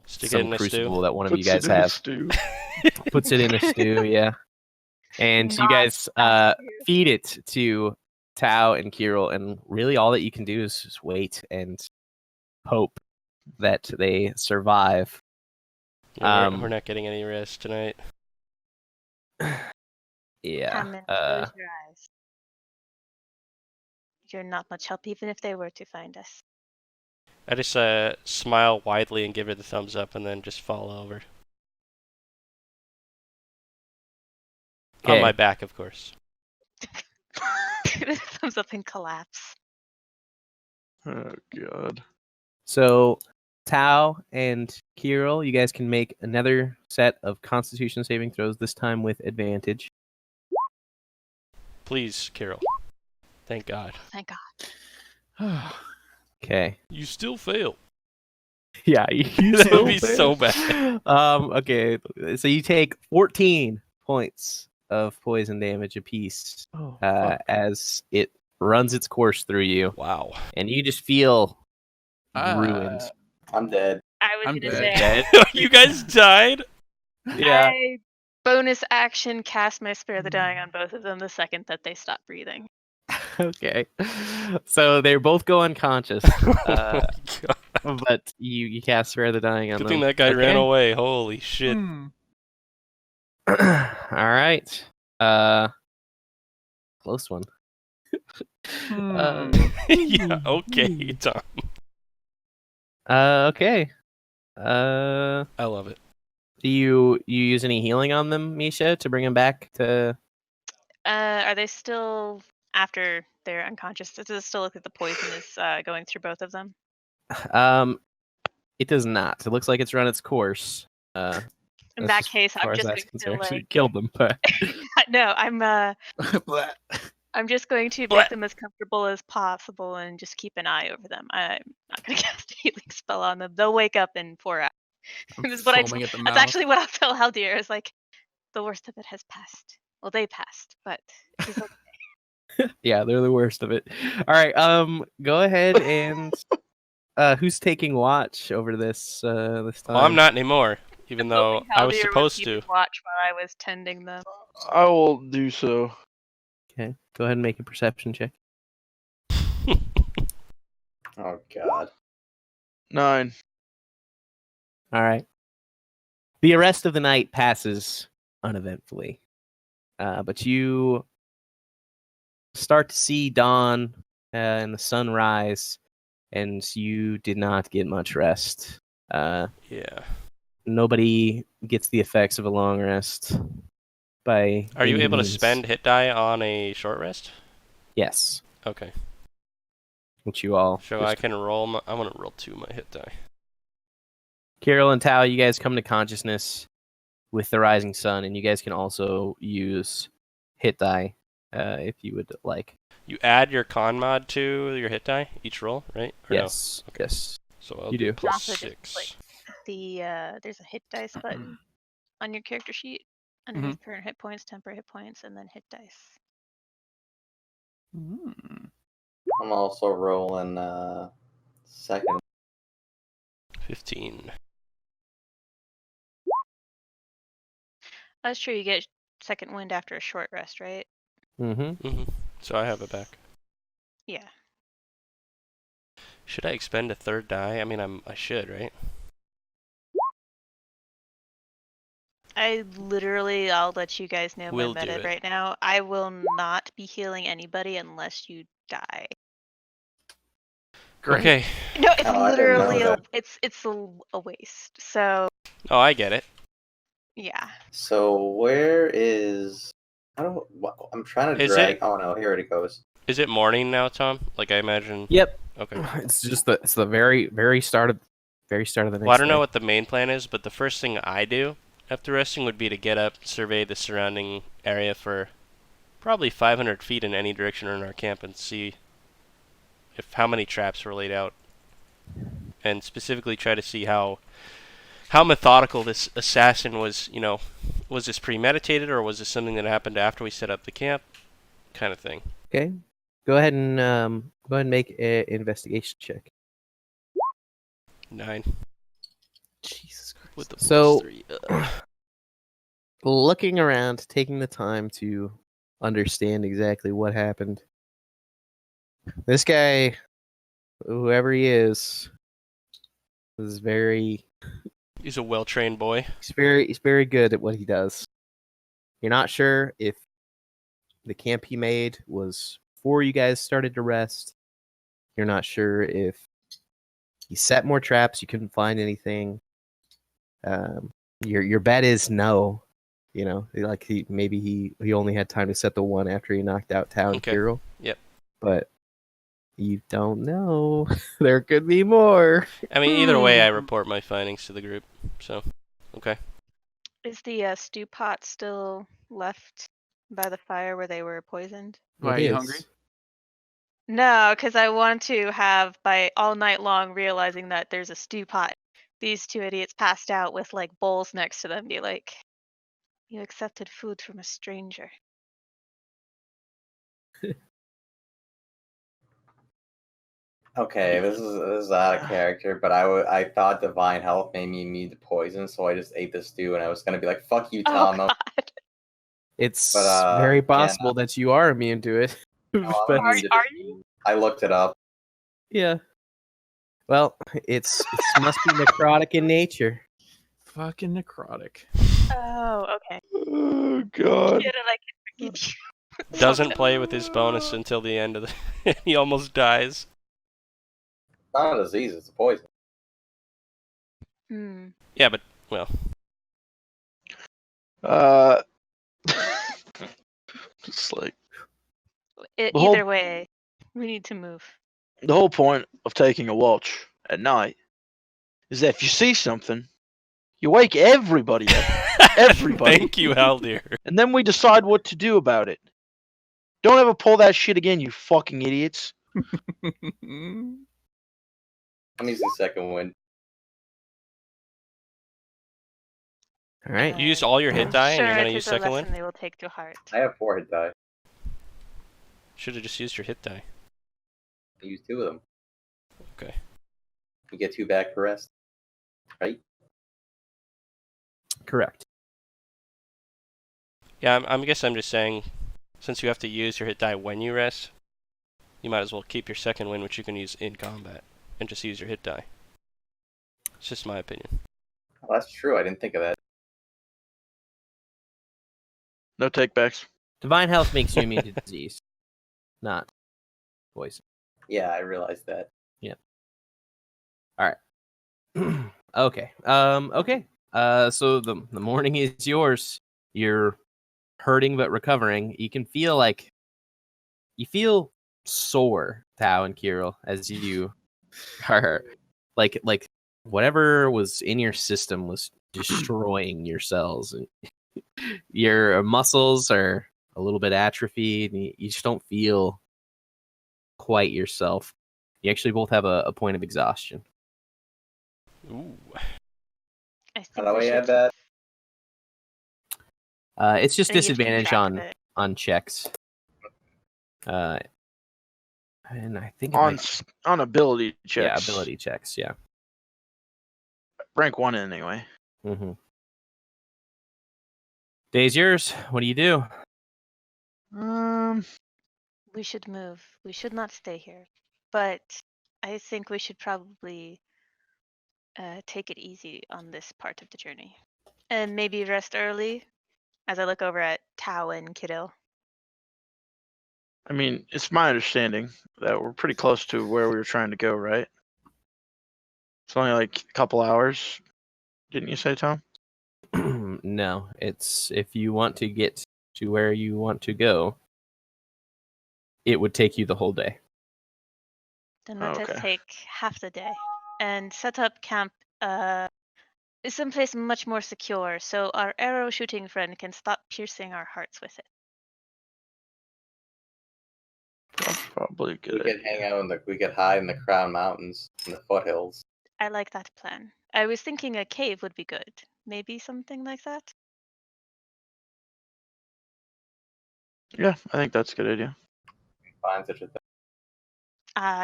Stick it Some in a stew. crucible that one of you Puts it guys in a have stew. puts it in a stew, yeah. And you Not guys that stew. feed it to Tao and Kirill, and really all that you can do is just wait and hope that they survive. Yeah, we're not getting any rest tonight. Yeah. Tammin, close your eyes. You're not much help even if they were to find us. I just smile widely and give her the thumbs up and then just fall over. On Okay. my back, of course. Thumbs up and collapse. Oh god. So Tao and Kirill, you guys can make another set of Constitution saving throws, this time with advantage. Please, Carol. Thank God. Thank God. Okay. You still fail. Yeah, you That still would be so bad. Okay, so you take 14 points of poison damage apiece Oh, fuck. as it runs its course through you, Wow. and you just feel ruined. I'm dead. I was I'm gonna dead. say You guys died? Yeah. I bonus action cast my Spare the Dying on both of them the second that they stop breathing. Okay. So they both go unconscious, Oh my God. but you cast Spare the Dying on Good them. thing that guy ran Okay. away. Holy shit. Hmm. All right. Close one. Hmm. Yeah, okay, Tom. Okay. I love it. Do you use any healing on them, Misha, to bring them back to? Are they still after they're unconscious? Does it still look like the poison is going through both of them? It does not. It looks like it's run its course. In That's that as case, far I'm as just that's going to concerned. like You killed them, but no, I'm Blah. I'm just going to Blech. make them as comfortable as possible and just keep an eye over them. I'm not going to cast a healing spell on them. They'll wake up in 4 hours. I'm This is what I foaming at the That's mouth. actually what I'll tell Haldir. Is like, the worst of it has passed. Well, they passed, but she's okay. yeah, they're the worst of it. All right, go ahead and who's taking watch over this this time? Well, I'm not anymore, even though I was Haldir supposed keeping to. watch while I was tending them. I will do so. Okay, go ahead and make a perception check. Oh god. 9. All right. The rest of the night passes uneventfully, but you start to see dawn and the sun rise, and you did not get much rest. Yeah. Nobody gets the effects of a long rest. Are you able to spend hit die on a short rest? Yes. Okay. Which you all. So I can roll. I want to roll 2 my hit die. Kirill and Tao, you guys come to consciousness with the rising sun, and you guys can also use hit die if you would like. You add your con mod to your hit die each roll, right? Or Yes. No? Okay. Yes. So I'll You do. plus Also just, 6. like, there's a hit dice button on your character sheet underneath current hit points, temporary hit points, and then hit dice. I'm also rolling second. 15. That's true. You get second wind after a short rest, right? Mm-hmm. So I have it back. Yeah. Should I expend a third die? I mean, I should, right? I'll let you guys know We'll my do meta it. right now. I will not be healing anybody unless you die. Great. Okay. No, it's Oh, I didn't know literally that. it's a waste. So Oh, I get it. yeah. So where is? I'm trying to Is drag. it- Oh no, here it goes. Is it morning now, Tom? Like I imagine. Yep. Okay. It's just the very start of the next Well, I don't know day. what the main plan is, but the first thing I do after resting would be to get up, survey the surrounding area for probably 500 feet in any direction in our camp, and see if how many traps were laid out, and specifically try to see how methodical this assassin was. You know, was this premeditated or was this something that happened after we set up the camp, kind of thing. Okay. Go ahead and make an investigation check. 9 Jesus Christ. with the plus So 3. looking around, taking the time to understand exactly what happened. This guy, whoever he is very He's a well-trained boy. he's very good at what he does. You're not sure if the camp he made was before you guys started to rest. You're not sure if he set more traps, you couldn't find anything. Your bet is no. You know, like he only had time to set the one after he knocked out Tao and Okay. Kirill. Yep. But you don't know. There could be more. I mean, either way, I report my findings to the group. So, okay. Is the stew pot still left by the fire where they were poisoned? Why, are It you is. hungry? No, because I want to have by all night long realizing that there's a stew pot. These two idiots passed out with like bowls next to them. Be like, you accepted food from a stranger. Okay, this is out of character, but I thought divine health made me immune to poison, so I just ate the stew, and I was gonna be like, "Fuck you, Oh Tom." God! It's But, very yeah, possible that you are immune to it. No, I'm But- immune to Are this. you? I looked it up. yeah. Well, it must be necrotic in nature. Fucking necrotic. Oh, okay. Oh god. Shit, and I can forgive you. Doesn't play with his bonus until the end of the. He almost dies. It's not a disease; it's a poison. Hmm. Yeah, but well, It's like Either The whole- way, we need to move. the whole point of taking a watch at night is that if you see something, you wake everybody up, Everybody. Thank you, Haldir. and then we decide what to do about it. Don't ever pull that shit again, you fucking idiots. I'm using second wind. All right. You used all your hit die, and you're Sure, gonna it use is a second lesson one. they will take to heart. I have 4 hit die. Should have just used your hit die. I used 2 of them. Okay. You get 2 back for rest, right? Correct. Yeah, I guess I'm just saying, since you have to use your hit die when you rest, you might as well keep your second win, which you can use in combat, and just use your hit die. It's just my opinion. Oh, that's true. I didn't think of that. No takebacks. Divine health makes you immune to disease, not poison. Yeah, I realized that. All right. Okay. Okay. So the morning is yours. You're hurting but recovering. You can feel you feel sore, Tao and Kirill, as you are like whatever was in your system was destroying your cells, and your muscles are a little bit atrophied, and you just don't feel quite yourself. You actually both have a point of exhaustion. Ooh. I How think do we we should. add that? It's just I think you have to keep disadvantage track of it. on checks. And I think it On might, on ability checks. yeah, ability checks, yeah. Rank 1 anyway. Mm-hmm. Day's yours. What do you do? We should move. We should not stay here. But I think we should probably take it easy on this part of the journey. And maybe rest early as I look over at Tao and Kirill. I mean, it's my understanding that we're pretty close to where we were trying to go, right? It's only like a couple hours. Didn't you say, Tom? No, it's if you want to get to where you want to go, it would take you the whole day. Then let us Okay. take half the day and set up camp someplace much more secure so our arrow shooting friend can stop piercing our hearts with it. That's probably We good. could hang out we could hide in the Crown Mountains, in the foothills. I like that plan. I was thinking a cave would be good. Maybe something like that? Yeah, I think that's a good idea. Find such a thing.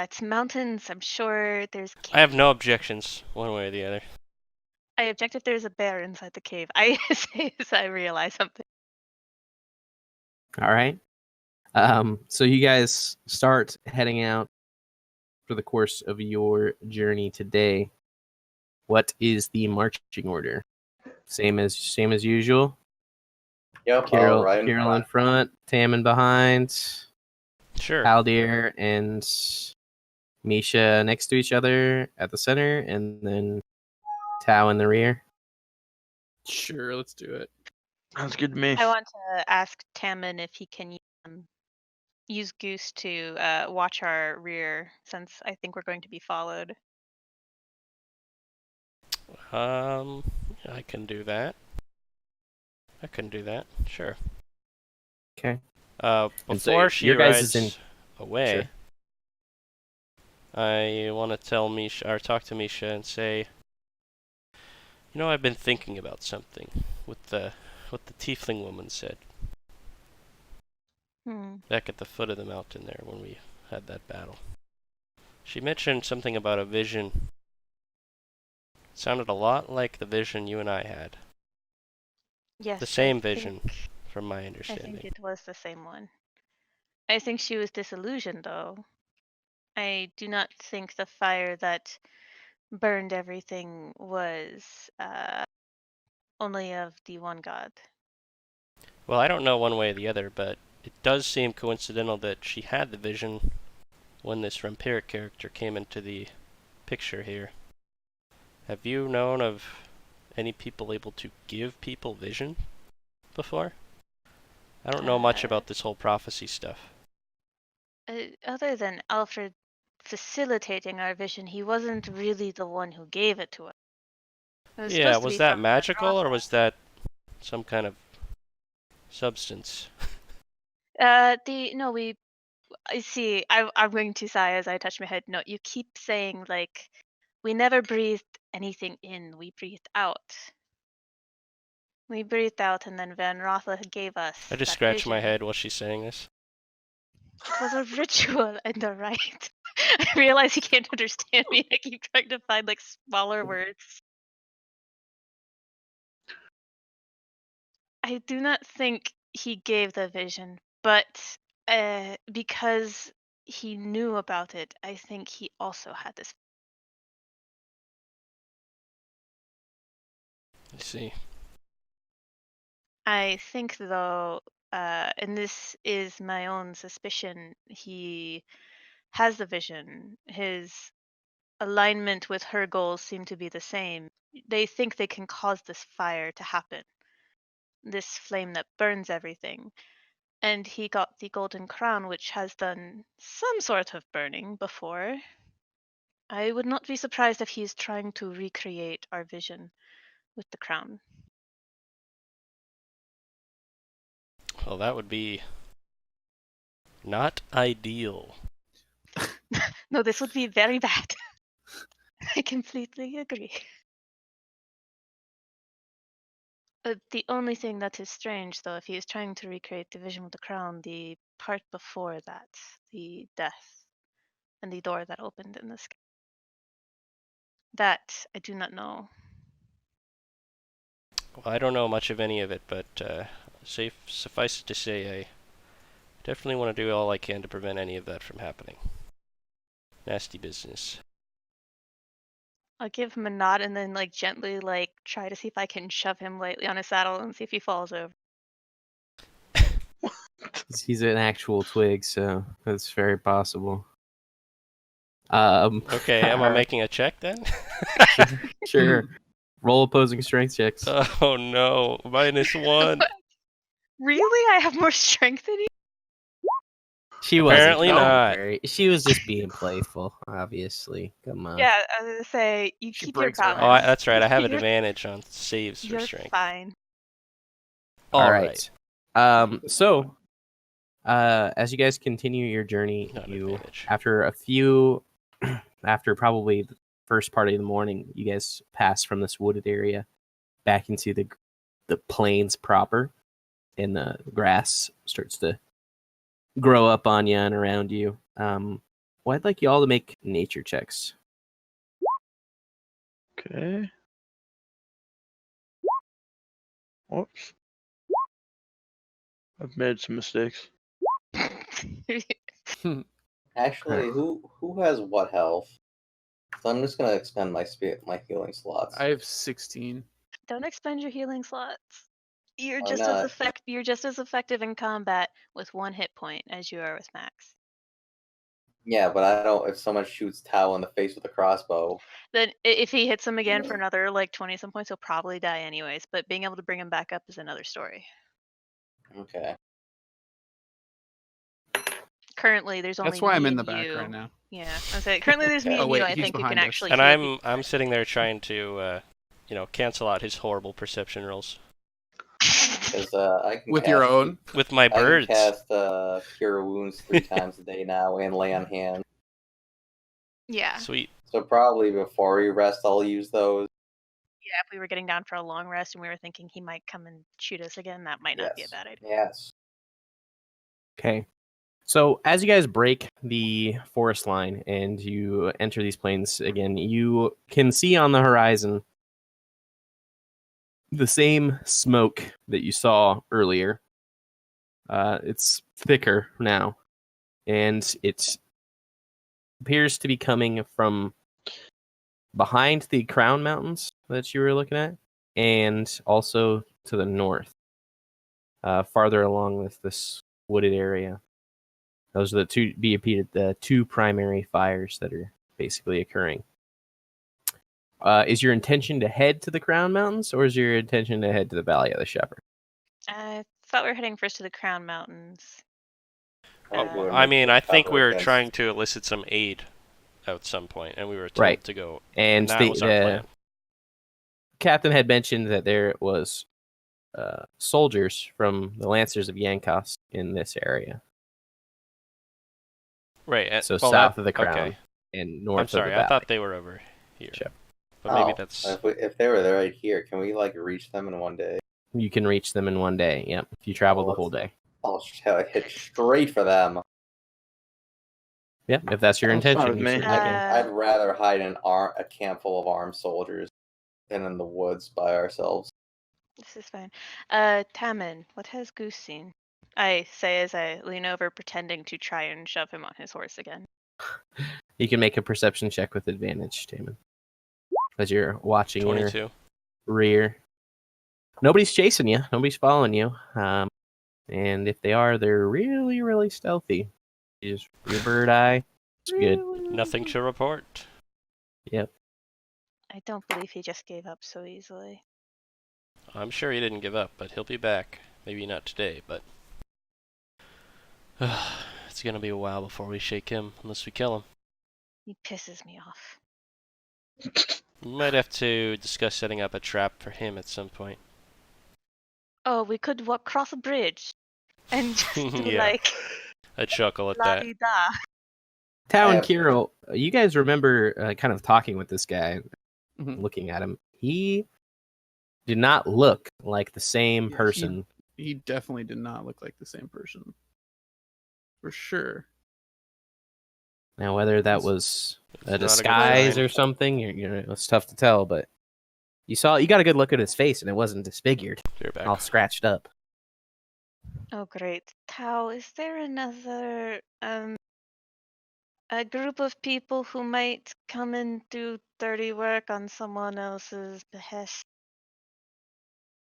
It's mountains. I'm sure there's caves. I have no objections, one way or the other. I object if there's a bear inside the cave. I say as I realize something. All right. So you guys start heading out for the course of your journey today. What is the marching order? Same as usual. Yep, Kirill, right in Kirill in front. front, Tammin behind, Sure. Haldir and Misha next to each other at the center, and then Tao in the rear. Sure, let's do it. Sounds good to me. I want to ask Tammin if he can use Goose to watch our rear, since I think we're going to be followed. I can do that. Sure. Okay. Before And so she your guys' rides is in- away, Sure. I want to tell Misha or talk to Misha and say, you know, I've been thinking about something with what the tiefling woman said back at the foot of the mountain there when we had that battle. She mentioned something about a vision. It sounded a lot like the vision you and I had. Yes. The same I vision, think- from my I understanding. think it was the same one. I think she was disillusioned, though. I do not think the fire that burned everything was only of the one god. Well, I don't know one way or the other, but it does seem coincidental that she had the vision when this vampiric character came into the picture here. Have you known of any people able to give people vision before? I don't know much about this whole prophecy stuff. Other than Alfred facilitating our vision, he wasn't really the one who gave it to us. Yeah, was that magical or was that some kind of substance? I see. I'm going to sigh as I touch my head. No, you keep saying like we never breathed anything in. We breathed out. We breathed out, and then Van Rotha gave us. I just that scratch my vision. head while she's saying this. It was a ritual and the rite. I realize you can't understand me. I keep trying to find like smaller words. I do not think he gave the vision, but because he knew about it, I think he also had this. see. I think, though, and this is my own suspicion, he has the vision. His alignment with her goals seem to be the same. They think they can cause this fire to happen, this flame that burns everything. And he got the golden crown, which has done some sort of burning before. I would not be surprised if he is trying to recreate our vision with the crown. Well, that would be not ideal. No, this would be very bad. I completely agree. The only thing that is strange, though, if he is trying to recreate the vision with the crown, the part before that, the death, and the door that opened in the sky. That I do not know. Well, I don't know much of any of it, but suffice it to say, I definitely want to do all I can to prevent any of that from happening. Nasty business. I'll give him a nod and then gently try to see if I can shove him lightly on his saddle and see if he falls over. He's an actual twig, so that's very possible. Okay, am I alright, making a check then? Sure. Roll opposing strength checks. Oh no, -1. Really? I have more strength than you? She wasn't. Apparently don't not. worry. She was just being playful, obviously. Come on. Yeah, I was gonna say, you She keep your breaks her balance. arm. That's right, I have You're- advantage on saves for You're strength. fine. All right. So, as you guys continue your journey, Not you advantage. after probably the first part of the morning, you guys pass from this wooded area back into the plains proper, and the grass starts to grow up on you and around you. Well, I'd like you all to make nature checks. Okay. Whoops. I've made some mistakes. Actually, who has what health? So I'm just gonna expend my healing slots. I have 16. Don't expend your healing slots. You're Why just not? you're just as effective in combat with 1 hit point as you are with Max. Yeah, but I don't. If someone shoots Tao in the face with a crossbow, Then if he hits him again for another 20 some points, he'll probably die anyways. But being able to bring him back up is another story. okay. Currently, there's only That's why I'm me in the and back you. right now. Yeah, I say currently there's me Oh, and wait, you. I he's think who can behind us. actually. And heal I'm sitting there trying to cancel out his horrible perception rolls Because I can With cast, your own? with my I can birds. cast Cure Wounds 3 times a day now and Lay on Hands. Yeah. Sweet. So probably before we rest, I'll use those. Yeah, if we were getting down for a long rest and we were thinking he might come and shoot us again, that might not be a Yes. bad idea. Yes. Okay. So as you guys break the forest line and you enter these plains again, you can see on the horizon the same smoke that you saw earlier. It's thicker now, and it appears to be coming from behind the Crown Mountains that you were looking at, and also to the north, farther along with this wooded area. Those are the two primary fires that are basically occurring. Is your intention to head to the Crown Mountains, or is your intention to head to the Valley of the Shepherd? I thought we were heading first to the Crown Mountains. We're I mean, I think cover we were against- trying to elicit some aid at some point, and we were told Right. to go. And that was our plan. captain had mentioned that there was soldiers from the Lancers of Yancost in this area. Right. So well, south that- of the Crown okay. and north I'm sorry, of the valley. I thought they were over here. Sure. But maybe Oh, that's. if they were right here, can we reach them in one day? You can reach them in one day. Yep, if you travel the whole day. I'll hit straight for them. Yep, if that's your That's fine intention. with you me. certainly can. I'd rather hide in a camp full of armed soldiers than in the woods by ourselves. This is fine. Tammin, what has Goose seen? I say as I lean over, pretending to try and shove him on his horse again. You can make a perception check with advantage, Damon. As you're watching your 22. rear. nobody's chasing you. Nobody's following you. And if they are, they're really, really stealthy. Just your bird eye. It's good. Nothing to report. Yep. I don't believe he just gave up so easily. I'm sure he didn't give up, but he'll be back. Maybe not today, but it's gonna be a while before we shake him, unless we kill him. He pisses me off. We might have to discuss setting up a trap for him at some point. Oh, we could walk across a bridge and just do Yeah. like I chuckle at la that. di da. Tao and have- Kirill, you guys remember kind of talking with this guy, Mhm. looking at him. He did not look like the same Yeah, person. He definitely did not look like the same person. For sure. Now, whether that It's- was It's a not good disguise sign. or something, it's tough to tell. But you got a good look at his face, and it wasn't disfigured, You're back. all scratched up. Oh, great. Tao, is there another a group of people who might come and do dirty work on someone else's behest?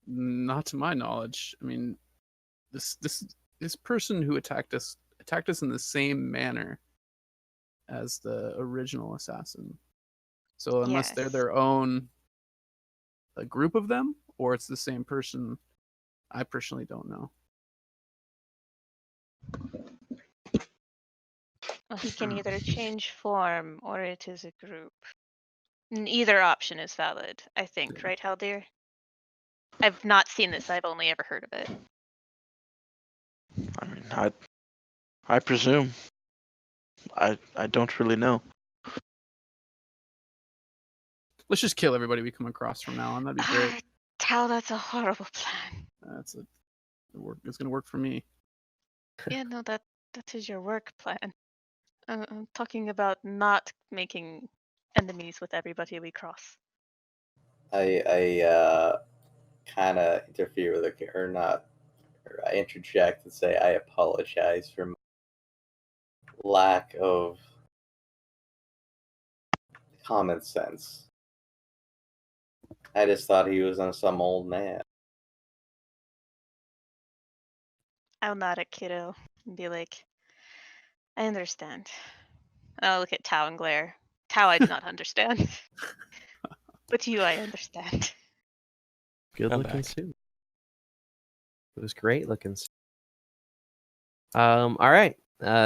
Not to my knowledge. I mean, this person who attacked us in the same manner as the original assassin. So unless they're Yes. their own a group of them, or it's the same person, I personally don't know. Well, he can either change form or it is a group. Either option is valid, I think, right, Haldir? I've not seen this, I've only ever heard of it. I mean, I presume. I don't really know. Let's just kill everybody we come across from now on. That'd be great. Tao, that's a horrible plan. It's gonna work for me. Yeah, no, that is your work plan. I'm talking about not making enemies with everybody we cross. I kind of interfere with the or not, or I interject and say I apologize for my lack of common sense. I just thought he was some old man. I'll nod at Kiddo and be like, I understand. I'll look at Tao and glare. Tao, I do not understand. But you, I understand. Good I'm looking back. suit. It was great looking suit. All right.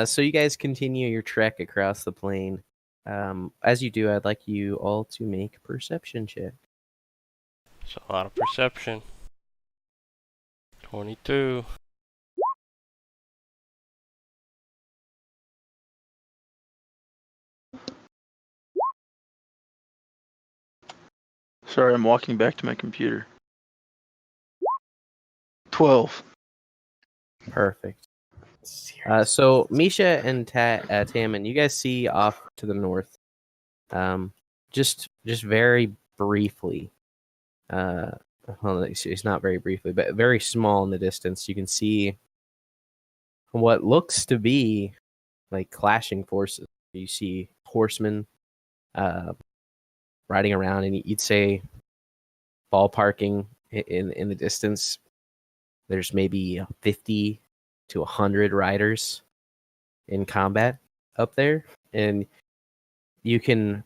So you guys continue your trek across the plain. As you do, I'd like you all to make a perception check. It's a lot of perception. 22. Sorry, I'm walking back to my computer. 12. Perfect. So Misha and Tammin, you guys see off to the north, just very briefly. Well, it's not very briefly, but very small in the distance. You can see what looks to be like clashing forces. You see horsemen riding around, and you'd say ballparking in the distance. There's maybe 50 to 100 riders in combat up there, and you can't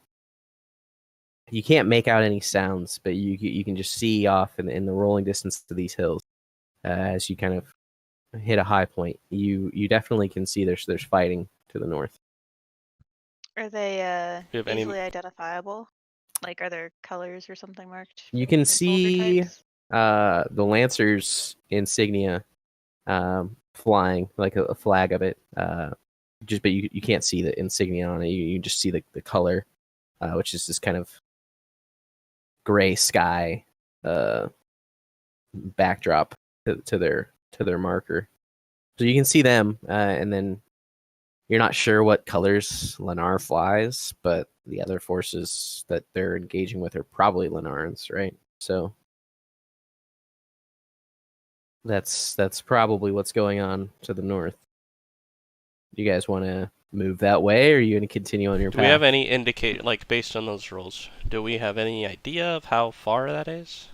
make out any sounds, but you can just see off in the rolling distance to these hills as you kind of hit a high point. You definitely can see there's fighting to the north. Are they Do you have any- easily identifiable? Like, are there colors or something marked? You can or soldier see types? the Lancers insignia flying, like a flag of it. But you can't see the insignia on it. You just see the color, which is this kind of gray sky backdrop to their marker. So you can see them, and then you're not sure what colors Lennar flies, but the other forces that they're engaging with are probably Lennarans, right? So that's probably what's going on to the north. Do you guys want to move that way, or are you going to continue on your Do path? we have any indicate, like based on those rolls, do we have any idea of how far that is?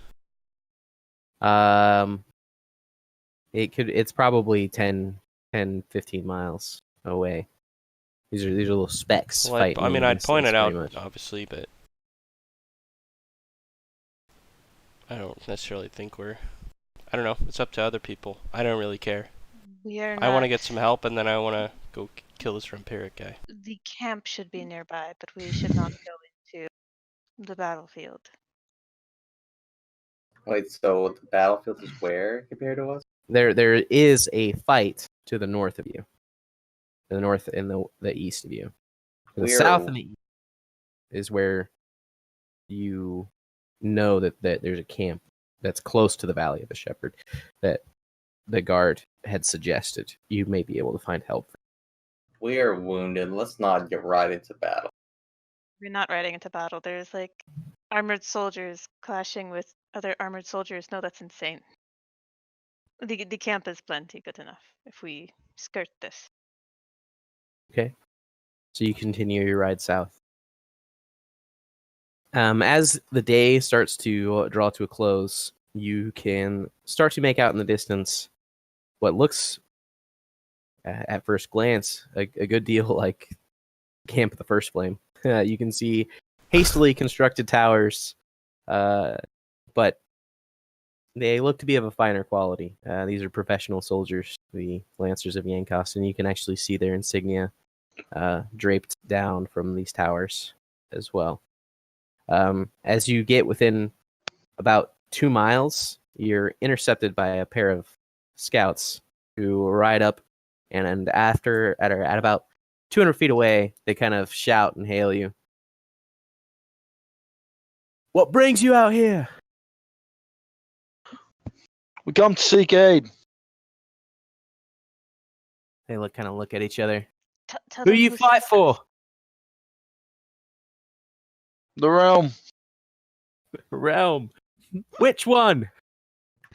It's probably 10, 15 miles away. These are little specks Well, fighting. I mean, in the I'd point distance, it out, pretty much. obviously, but I don't necessarily think we're. I don't know. It's up to other people. I don't really care. We are I want to not- get some help, and then I want to go kill this vampiric guy. The camp should be nearby, but we should not go into the battlefield. Wait, so the battlefield is where compared to us? There is a fight to the north of you. The north and the east of you. To the south and the east is where you know that there's a camp that's close to the Valley of the Shepherd that the guard had suggested you may be able to find help. We are wounded. Let's not get right into battle. We're not riding into battle. There's like armored soldiers clashing with other armored soldiers. No, that's insane. The camp is plenty good enough if we skirt this. Okay. So you continue your ride south. As the day starts to draw to a close, you can start to make out in the distance what looks, at first glance, a good deal like Camp of the First Flame. You can see hastily constructed towers, but they look to be of a finer quality. These are professional soldiers, the Lancers of Yancost, and you can actually see their insignia draped down from these towers as well. As you get within about 2 miles, you're intercepted by a pair of scouts who ride up, and after at about 200 feet away, they kind of shout and hail you. What brings you out here? We come to seek aid. They look at each other. Tell Who them you fight sent for? us. The realm. Realm. Which one?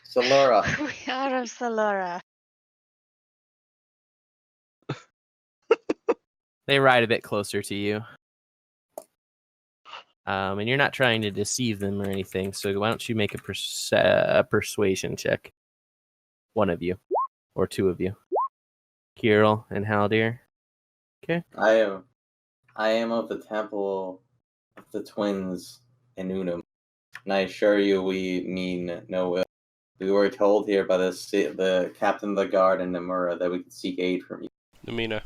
Solora. We are of Solora. They ride a bit closer to you. And you're not trying to deceive them or anything, so why don't you make a persuasion check? One of you. Or two of you. Kirill and Haldir. Okay. I am of the Temple of the Twins in Unum, and I assure you we mean no ill. We were told here by the captain of the guard in Namura that we could seek aid from you. Namina.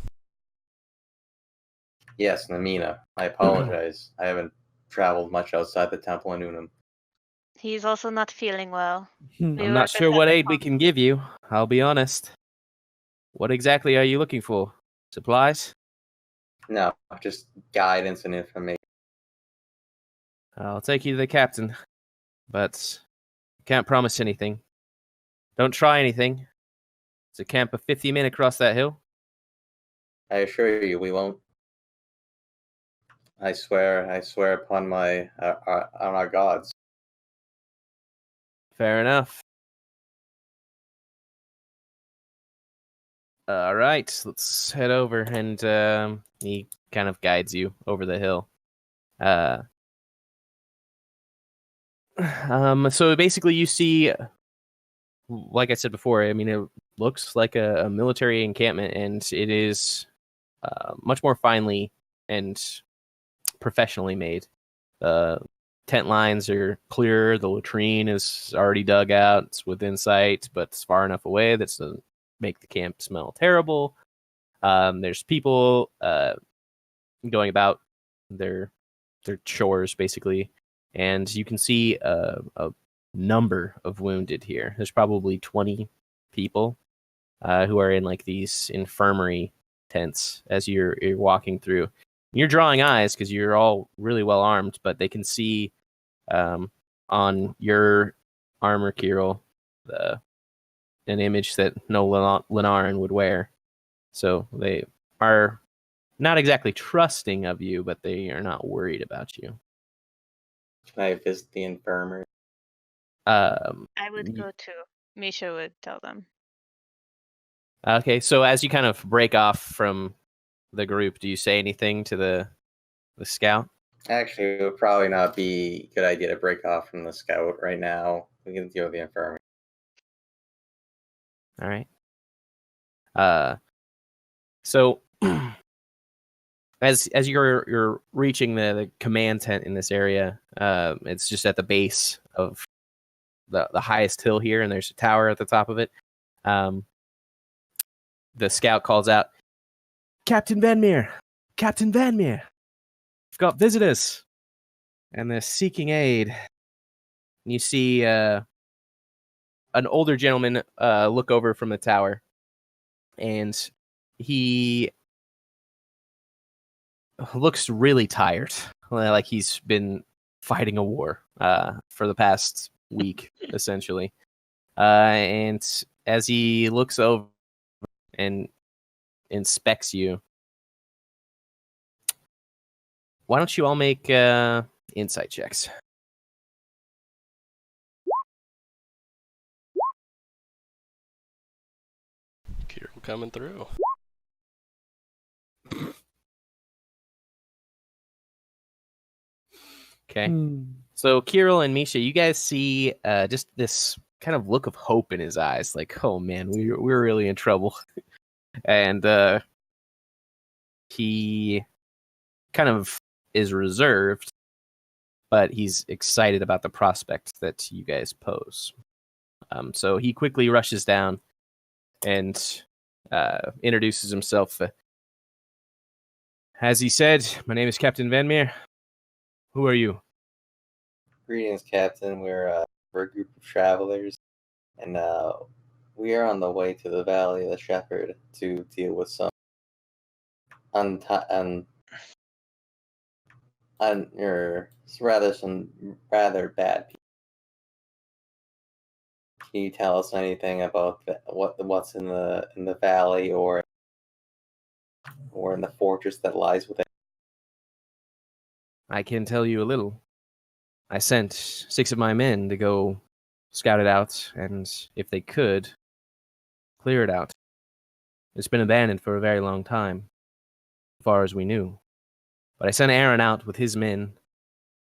Yes, Namina. I apologize. I haven't traveled much outside the temple in Unum. He's also not feeling well. I'm not sure what aid we can give you, I'll be honest. What exactly are you looking for? Supplies? No, just guidance and information. I'll take you to the captain, but can't promise anything. Don't try anything. It's a camp of 50 men across that hill. I assure you we won't. I swear upon on our gods. Fair enough. All right, let's head over, and he kind of guides you over the hill. So basically, you see, like I said before, I mean, it looks like a military encampment, and it is much more finely and professionally made. The tent lines are clear. The latrine is already dug out. It's within sight, but it's far enough away that doesn't make the camp smell terrible. There's people going about their chores, basically, and you can see a number of wounded here. There's probably 20 people who are in like these infirmary tents as you're walking through. You're drawing eyes because you're all really well armed, but they can see on your armor, Kirill, an image that no Lenaran would wear. So they are not exactly trusting of you, but they are not worried about you. Can I visit the infirmary? I would go too. Misha would tell them. Okay, so as you kind of break off from the group, do you say anything to the scout? Actually, it would probably not be a good idea to break off from the scout right now. We can deal with the infirmary. All right. So as you're reaching the command tent in this area, it's just at the base of the highest hill here, and there's a tower at the top of it. The scout calls out, Captain Vanmere! Captain Vanmere! We've got visitors! And they're seeking aid. And you see an older gentleman look over from the tower, and he looks really tired, like he's been fighting a war for the past week, essentially. And as he looks over and inspects you, why don't you all make insight checks? Kieran coming through. Okay. So Kirill and Misha, you guys see just this kind of look of hope in his eyes, like, oh man, we're really in trouble. And he kind of is reserved, but he's excited about the prospect that you guys pose. So he quickly rushes down and introduces himself. As he said, my name is Captain Vanmere. Who are you? Greetings, Captain. We're a group of travelers, and we are on the way to the Valley of the Shepherd to deal with some rather bad people. Can you tell us anything about what's in the valley or in the fortress that lies within? I can tell you a little. I sent 6 of my men to go scout it out, and if they could, clear it out. It's been abandoned for a very long time, as far as we knew. But I sent Aaron out with his men,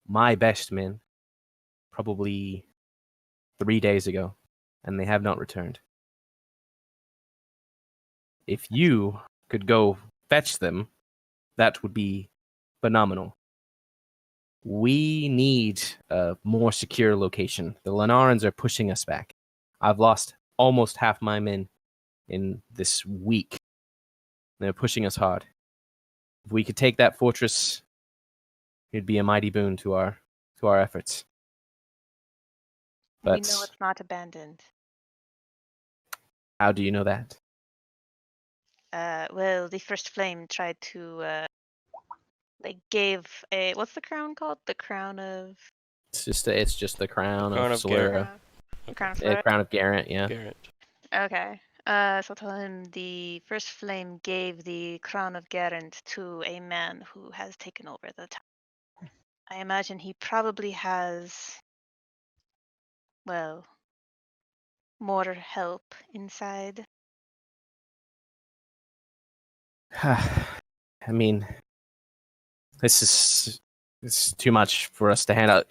my best men, probably 3 days ago, and they have not returned. If you could go fetch them, that would be phenomenal. We need a more secure location. The Lenarans are pushing us back. I've lost almost half my men in this week. They're pushing us hard. If we could take that fortress, it'd be a mighty boon to our efforts. We But know it's not abandoned. how do you know that? Well, the first flame tried to. They gave a what's the crown called? The crown of. It's just the crown Crown of of Garrett. Solera. The crown of Yeah, Solera? crown of Garrett, yeah. Garrett. Okay. So tell him the first flame gave the crown of Garant to a man who has taken over the town. I imagine he probably has, well, more help inside. I mean, this is too much for us to handle.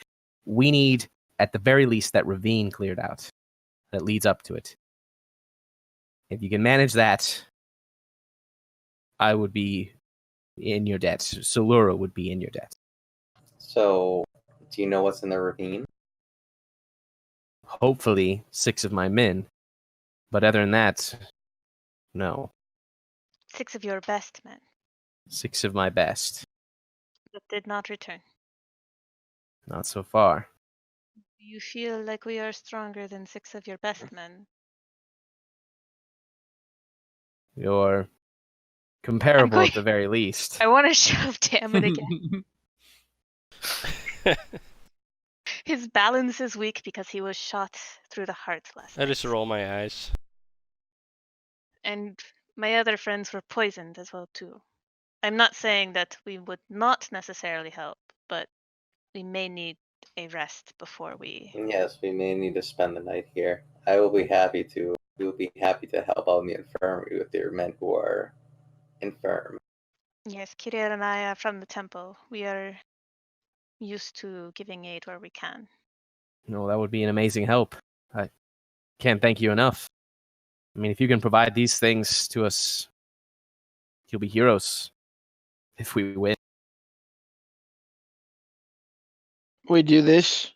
We need, at the very least, that ravine cleared out that leads up to it. If you can manage that, I would be in your debt. Solura would be in your debt. So, do you know what's in the ravine? Hopefully, 6 of my men. But other than that, no. 6 of your best men 6 of my best. that did not return. Not so far. Do you feel like we are stronger than 6 of your best men? You're comparable at the very least. I want to shove Damon again. His balance is weak because he was shot through the heart last I night. just roll my eyes. And my other friends were poisoned as well too. I'm not saying that we would not necessarily help, but we may need a rest before we. Yes, we may need to spend the night here. I will be happy to. We will be happy to help out in the infirmary with your men who are infirm. Yes, Kirill and I are from the temple. We are used to giving aid where we can. No, that would be an amazing help. I can't thank you enough. I mean, if you can provide these things to us, you'll be heroes if we win. We do this.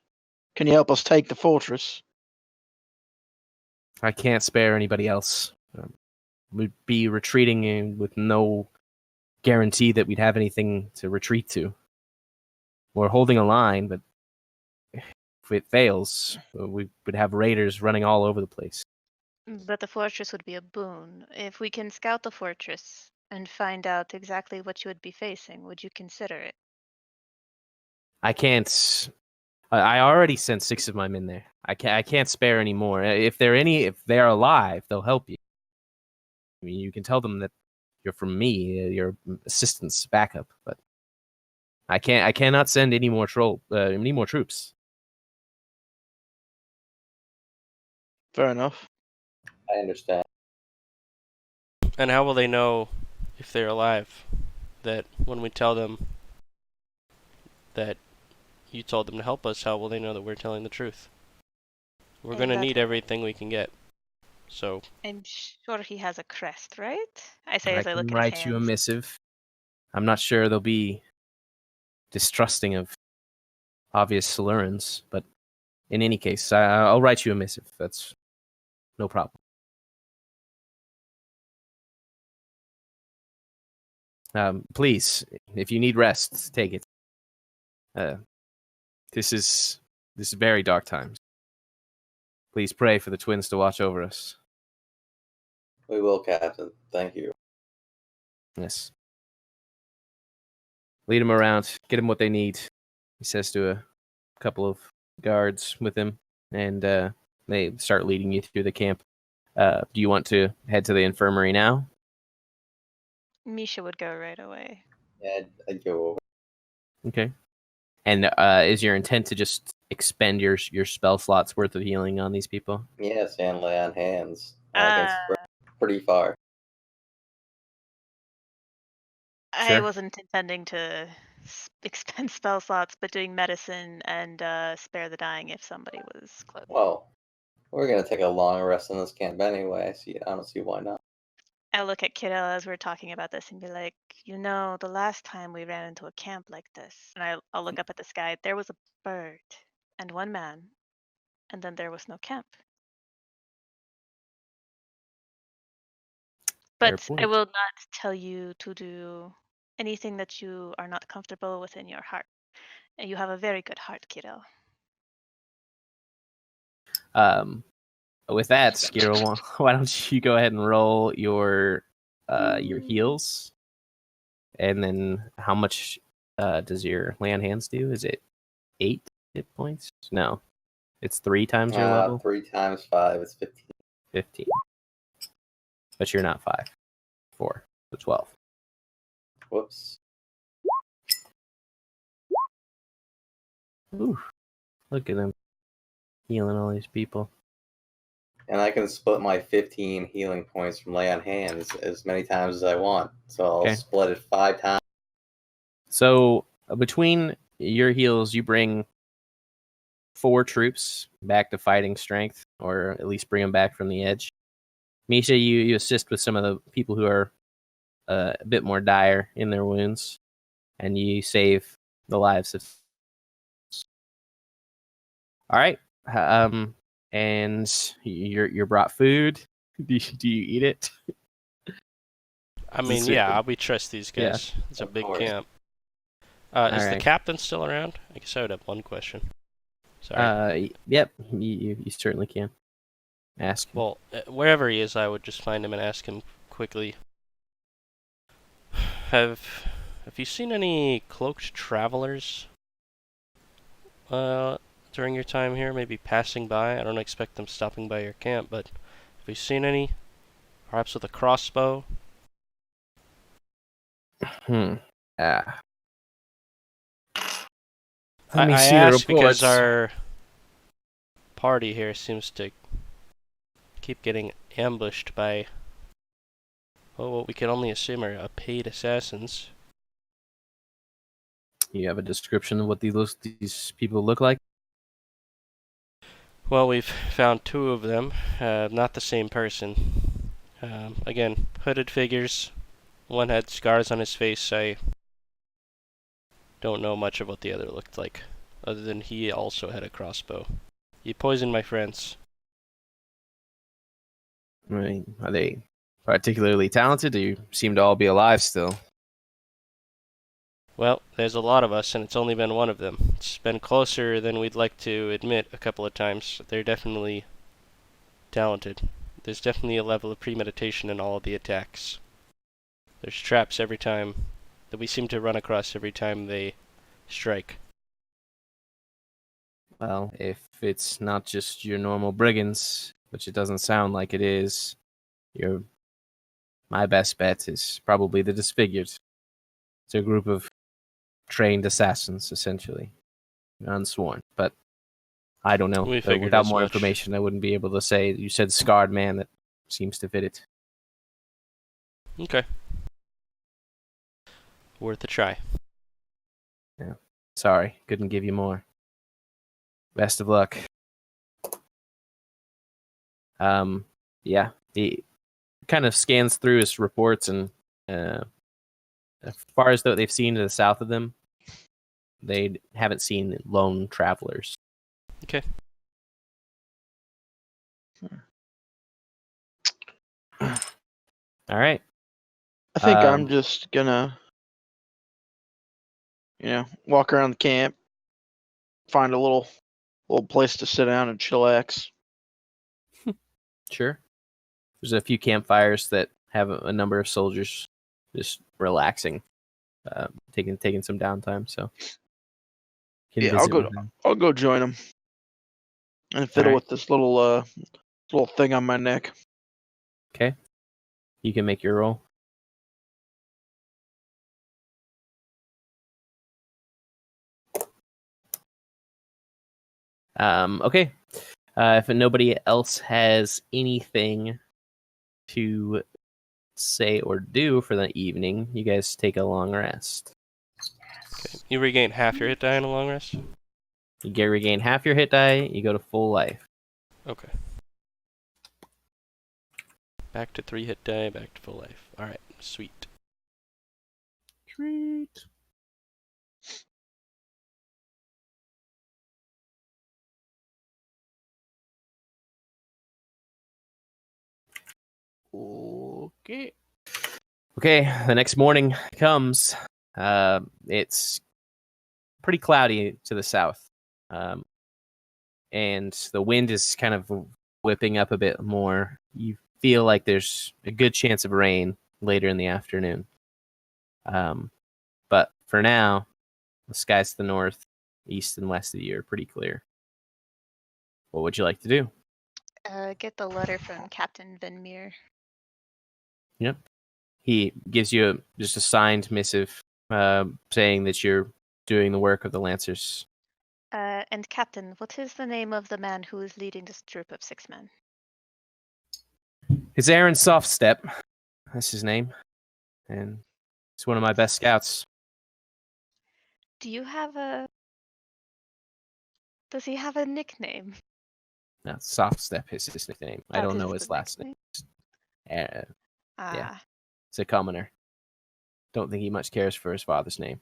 Can you help us take the fortress? I can't spare anybody else. We'd be retreating with no guarantee that we'd have anything to retreat to. We're holding a line, but if it fails, we would have raiders running all over the place. But the fortress would be a boon. If we can scout the fortress and find out exactly what you would be facing, would you consider it? I can't. I already sent 6 of my men there. I can't spare any more. If they're alive, they'll help you. I mean, you can tell them that you're from me, your assistance, backup. But I cannot send any more troops. Fair enough. I understand. And how will they know if they're alive? That when we tell them that you told them to help us, how will they know that we're telling the truth? We're going to need everything we can get. So I'm sure he has a crest, right? I say I as I look can at his write you a hands. missive. I'm not sure they'll be distrusting of obvious Silurans, but in any case, I'll write you a missive. That's no problem. Please, if you need rest, take it. This is very dark times. Please pray for the twins to watch over us. We will, Captain. Thank you. Yes. Lead them around. Get them what they need. He says to a couple of guards with him, and they start leading you through the camp. Do you want to head to the infirmary now? Misha would go right away. Yeah, I'd go over. Okay. And is your intent to just expend your spell slots worth of healing on these people? Yes, and lay on hands. I can spread pretty far. I Sure. wasn't intending to expend spell slots, but doing medicine and spare the dying if somebody was close. Well, we're gonna take a long rest in this camp anyway. I don't see why not. I look at Kiddo as we're talking about this and be like, the last time we ran into a camp like this, and I'll look up at the sky, there was a bird and one man, and then there was no camp. Fair But I point. will not tell you to do anything that you are not comfortable within your heart. And you have a very good heart, kiddo. With that, Skiro, why don't you go ahead and roll your heals, and then how much does your lay on hands do? Is it 8 hit points? No, it's 3 times your level. 3 times 5 is 15. 15. But you're not 5. 4. So 12. Whoops. Ooh, look at them healing all these people. And I can split my 15 healing points from lay on hands as many times as I want. So I'll split it 5 times. So between your heals, you bring 4 troops back to fighting strength, or at least bring them back from the edge. Misha, you assist with some of the people who are a bit more dire in their wounds, and you save the lives of. All right, and you're brought food. Do you eat it? I mean, yeah, we trust these guys. Yeah. It's a big camp. Is the captain still around? I guess I would have one question. Sorry. Yep, you certainly can. Ask him. Well, wherever he is, I would just find him and ask him quickly. Have you seen any cloaked travelers during your time here? Maybe passing by? I don't expect them stopping by your camp, but have you seen any? Perhaps with a crossbow? I ask because our party here seems to keep getting ambushed by what we can only assume are paid assassins. You have a description of what these people look like? Well, we've found 2 of them, not the same person. Again, hooded figures. One had scars on his face. I don't know much of what the other looked like, other than he also had a crossbow. He poisoned my friends. I mean, are they particularly talented? Do you seem to all be alive still? Well, there's a lot of us, and it's only been one of them. It's been closer than we'd like to admit a couple of times. They're definitely talented. There's definitely a level of premeditation in all of the attacks. There's traps every time that we seem to run across every time they strike. Well, if it's not just your normal brigands, which it doesn't sound like it is, my best bet is probably the disfigured. It's a group of trained assassins, essentially. Unsworn, but I don't know. We figured Without as more much. information, I wouldn't be able to say. You said scarred man, that seems to fit it. Okay. Worth a try. Yeah. Sorry, couldn't give you more. Best of luck. Yeah, he kind of scans through his reports, and as far as they've seen to the south of them, they haven't seen lone travelers. Okay. All right. I think I'm just gonna, walk around the camp, find a little place to sit down and chillax. Sure. There's a few campfires that have a number of soldiers just relaxing, taking some downtime. So Yeah, I'll go join them and fiddle with this little thing on my neck. Okay. You can make your roll. Okay. If nobody else has anything to say or do for the evening, you guys take a long rest. Okay. You regain half your hit die in a long rest? You regain half your hit die, you go to full life. Okay. Back to 3 hit die, back to full life. Alright, sweet. Treat. Okay. Okay, the next morning comes. It's pretty cloudy to the south. And the wind is kind of whipping up a bit more. You feel like there's a good chance of rain later in the afternoon. But for now, the skies to the north, east, and west of you are pretty clear. What would you like to do? Get the letter from Captain Venmere. Yep. He gives you just a signed missive saying that you're doing the work of the Lancers. And Captain, what is the name of the man who is leading this troop of 6 men? It's Aaron Softstep. That's his name. And he's one of my best scouts. Do you have a... Does he have a nickname? No, Softstep is his nickname. I don't know his last name. Yeah, it's a commoner. Don't think he much cares for his father's name.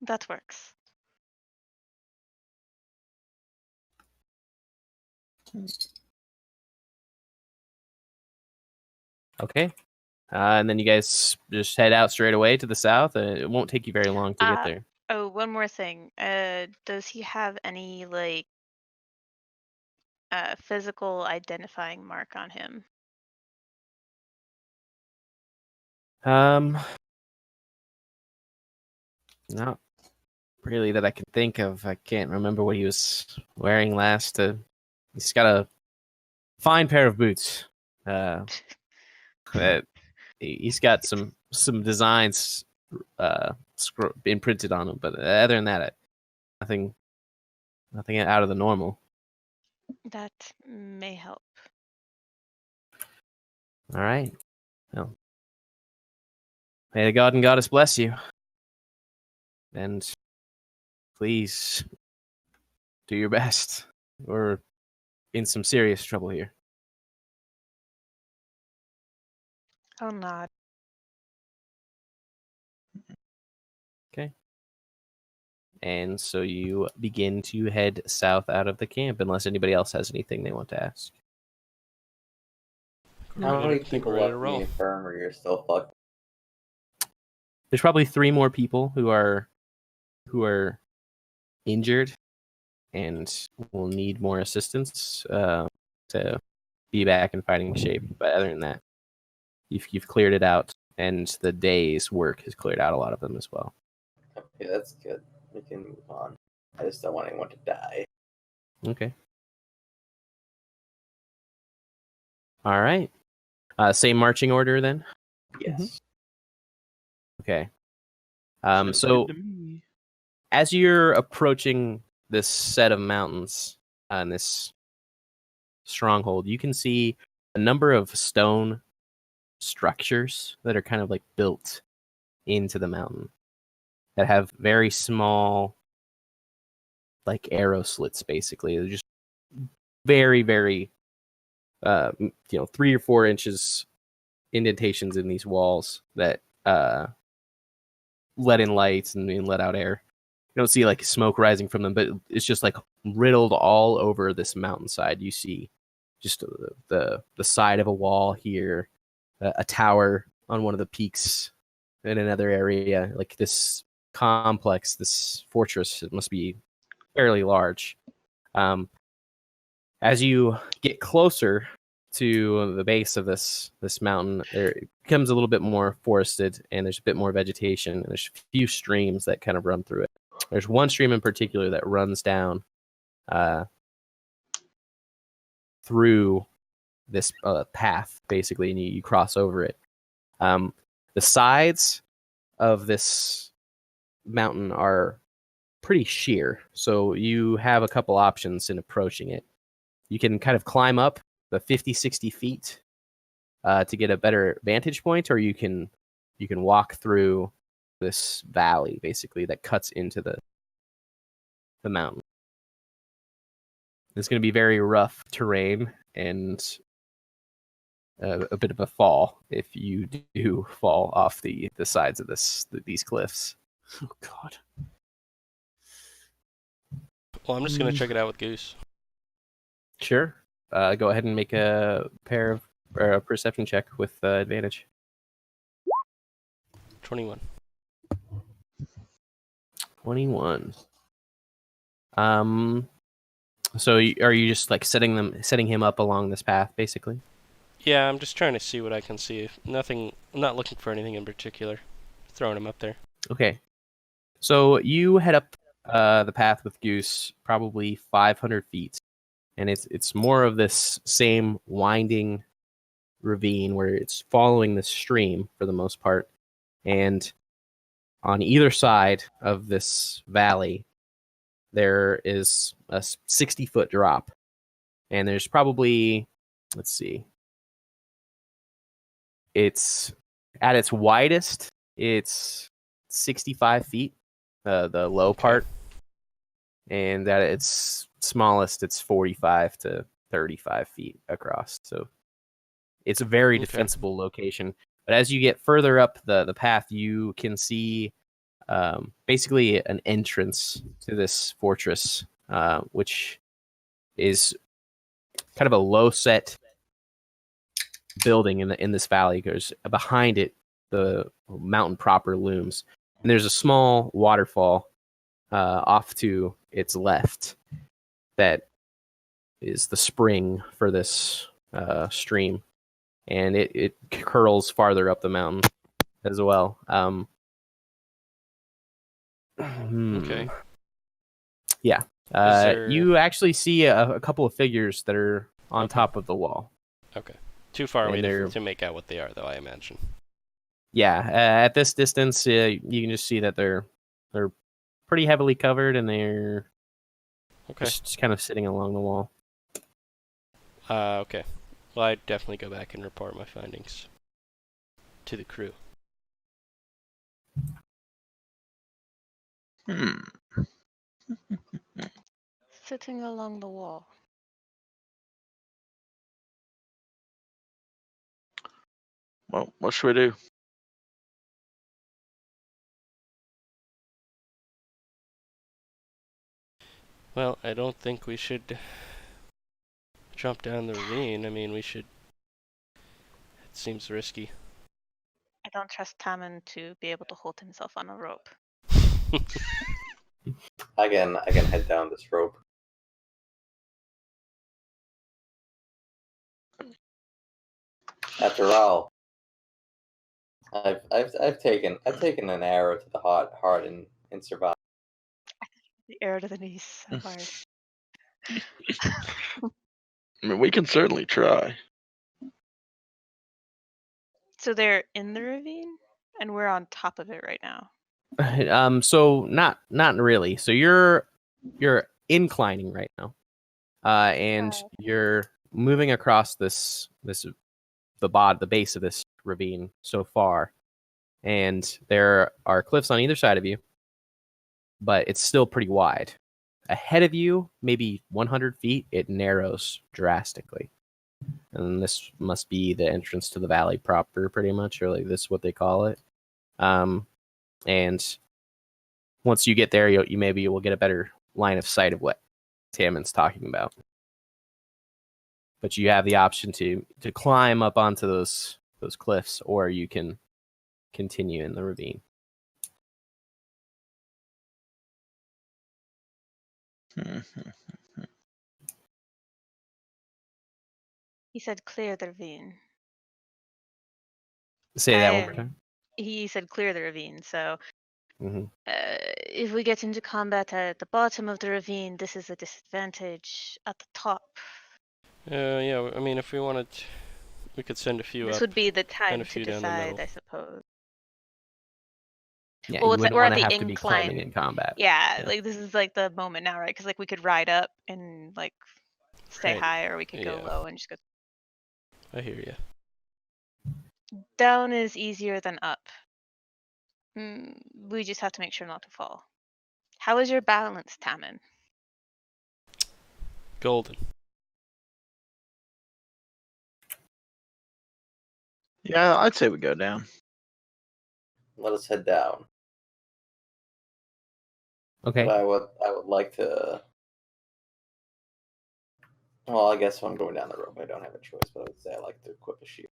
That works. Okay. And then you guys just head out straight away to the south. It won't take you very long to get there. Oh, one more thing. Does he have any, like, physical identifying mark on him? Not really that I can think of. I can't remember what he was wearing last. He's got a fine pair of boots. He's got some designs imprinted on him, but other than that, nothing out of the normal. That may help. All right. Well, may the God and Goddess bless you. And please do your best. We're in some serious trouble here. I'll nod. Okay. And so you begin to head south out of the camp, unless anybody else has anything they want to ask. How many I think people we're ready left to in roll. the infirmary are still fucked? There's probably 3 more people who are injured and will need more assistance to be back in fighting shape. But other than that, you've cleared it out, and the day's work has cleared out a lot of them as well. Okay, that's good. We can move on. I just don't want anyone to die. Okay. All right. Same marching order then. Yes. Okay. Sounds So good to me. as you're approaching this set of mountains and this stronghold, you can see a number of stone structures that are kind of like built into the mountain that have very small, like arrow slits. Basically, they're just very, very, 3 or 4 inches indentations in these walls that let in lights and let out air. You don't see like smoke rising from them, but it's just like riddled all over this mountainside. You see just the side of a wall here, a tower on one of the peaks in another area. Like this complex, this fortress, it must be fairly large. As you get closer to the base of this mountain, it becomes a little bit more forested, and there's a bit more vegetation, and there's a few streams that kind of run through it. There's one stream in particular that runs down through this path, basically, and you cross over it. The sides of this mountain are pretty sheer, so you have a couple options in approaching it. You can kind of climb up the 50, 60 feet to get a better vantage point, or you can walk through this valley, basically, that cuts into the mountain. It's going to be very rough terrain and a bit of a fall if you do fall off the sides of these cliffs. Oh God. Well, I'm just gonna check it out with Goose. Sure. Go ahead and make a perception check with advantage. 21. 21. So are you just like setting him up along this path, basically? Yeah, I'm just trying to see what I can see. Nothing. I'm not looking for anything in particular. Throwing him up there. Okay. So you head up the path with Goose, probably 500 feet, and it's more of this same winding ravine where it's following the stream for the most part, and on either side of this valley there is a 60-foot drop, and there's probably, let's see, it's at its widest, it's 65 feet, the low part, and at its smallest, it's 45 to 35 feet across. So it's a very defensible location. But as you get further up the path, you can see basically an entrance to this fortress, which is kind of a low set building in this valley. Because behind it, the mountain proper looms, and there's a small waterfall off to its left that is the spring for this stream, and it curls farther up the mountain as well. Okay. Yeah. You actually see a couple of figures that are on top of the wall. Okay. Too far away And to make out what they are, though, I imagine. Yeah. At this distance, you can just see that they're pretty heavily covered, and they're just kind of sitting along the wall. Okay. Well, I'd definitely go back and report my findings to the crew. Sitting along the wall. Well, what should we do? Well, I don't think we should jump down the ravine. I mean, we should. It seems risky. I don't trust Tamon to be able to hold himself on a rope. I can head down this rope. After all, I've taken an arrow to the heart and survived. The arrow to the knees so hard. I mean, we can certainly try. So they're in the ravine, and we're on top of it right now. So not really. So you're inclining right now, and you're moving across the base of this ravine so far, and there are cliffs on either side of you, but it's still pretty wide. Ahead of you, maybe 100 feet, it narrows drastically. And this must be the entrance to the valley proper, pretty much, or like this is what they call it. And once you get there, you maybe will get a better line of sight of what Tamon's talking about. But you have the option to climb up onto those cliffs, or you can continue in the ravine. He said clear the ravine. Say that one more time. He said clear the ravine, so Mm-hmm. if we get into combat at the bottom of the ravine, this is a disadvantage at the top. Yeah, I mean, if we wanted, we could send a few This up. would be the time and a to few down the decide, middle. I suppose. Yeah, Well, you it's like wouldn't we're at want to the have to be climbing incline. in combat. Yeah, Yeah. like this is like the moment now, right? Because like we could ride up and like stay Right. high, or we could go Yeah. low and just go. I hear you. Down is easier than up. We just have to make sure not to fall. How is your balance, Tamon? Golden. Yeah, I'd say we go down. Let us head down. Okay. But I would like to. Well, I guess when I'm going down the rope, I don't have a choice. But I would say I like to equip a shield.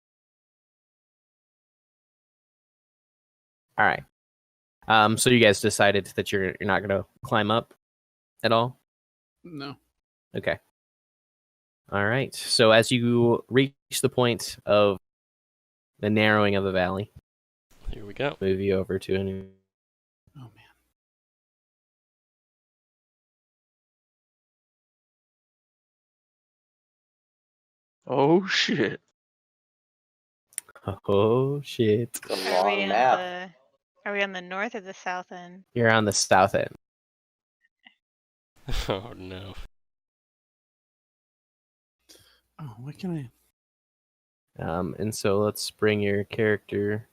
All right. So you guys decided that you're not going to climb up at all? No. Okay. All right. So as you reach the point of the narrowing of the valley, Here we go. move you over to a new. Oh man. Oh shit. Oh shit! It's a Are we long on map. Are we on the north or the south end? You're on the south end. Oh no. Oh, what can I? And so let's bring your character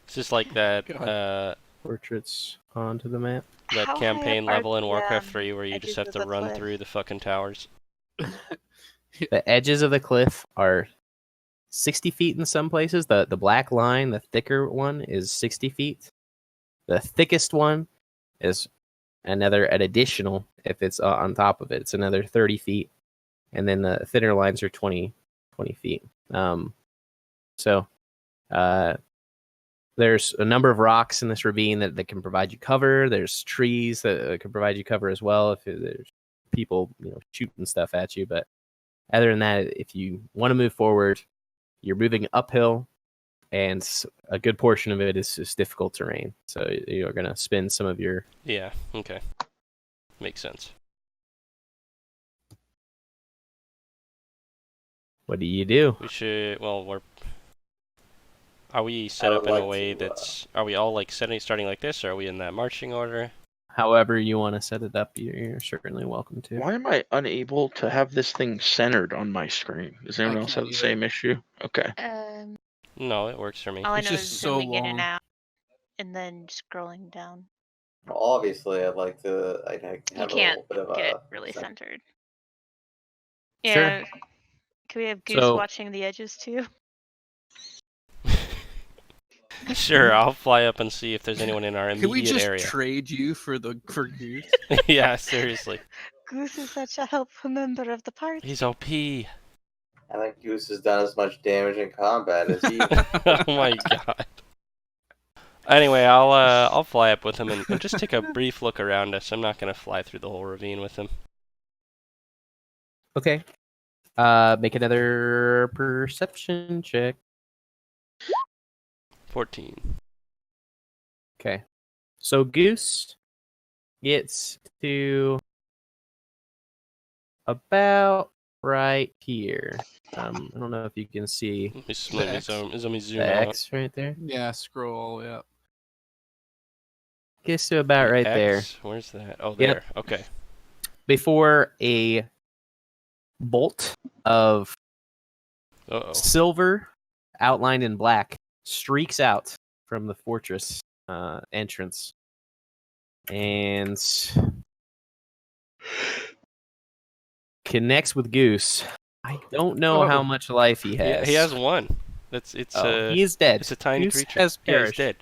It's just like that God. portraits onto the map. that How high campaign up are level in the, Warcraft 3 where you edges just have of to the run cliff? through the fucking towers. The edges of the cliff are 60 feet in some places. The black line, the thicker one, is 60 feet. The thickest one is an additional, if it's on top of it, it's another 30 feet. And then the thinner lines are 20 feet. So there's a number of rocks in this ravine that can provide you cover. There's trees that can provide you cover as well if there's people shooting stuff at you. But other than that, if you want to move forward, you're moving uphill, and a good portion of it is difficult terrain. So you're going to spend some of your... Yeah, okay. Makes sense. What do you do? We should, well, are we set I up would in a like way to, that's, are we all like starting like this, or are we in that marching order? However you want to set it up, you're certainly welcome to. Why am I unable to have this thing centered on my screen? Does anyone else have can't the either. same issue? Okay. No, it works for me. All I It's know just is so zooming in and long. out, and then scrolling down. Well, obviously, I'd like to. I'd have You a can't little bit of get it a really cen- centered. Sure. Yeah. Can we have Goose So- watching the edges too? Sure, I'll fly up and see if there's anyone in our Can we immediate just area. trade you for Goose? Yeah, seriously. Goose is such a helpful member of the party. He's OP. I think Goose has done as much damage in combat as he. Oh my god. Anyway, I'll fly up with him and just take a brief look around us. I'm not gonna fly through the whole ravine with him. Okay. Make another perception check. 14. Okay. So Goose gets to about right here. I don't know if you can see Let me zoom the out. X right there. Yeah, scroll. Yeah. Gets to about The right there. X? Where's that? Oh, Yep. there. Okay. Before a bolt of Uh-oh. silver outlined in black streaks out from the fortress entrance and connects with Goose. I don't know how much life he has. He has one. He is dead. It's a tiny Goose creature. has Yeah, he's perished. dead.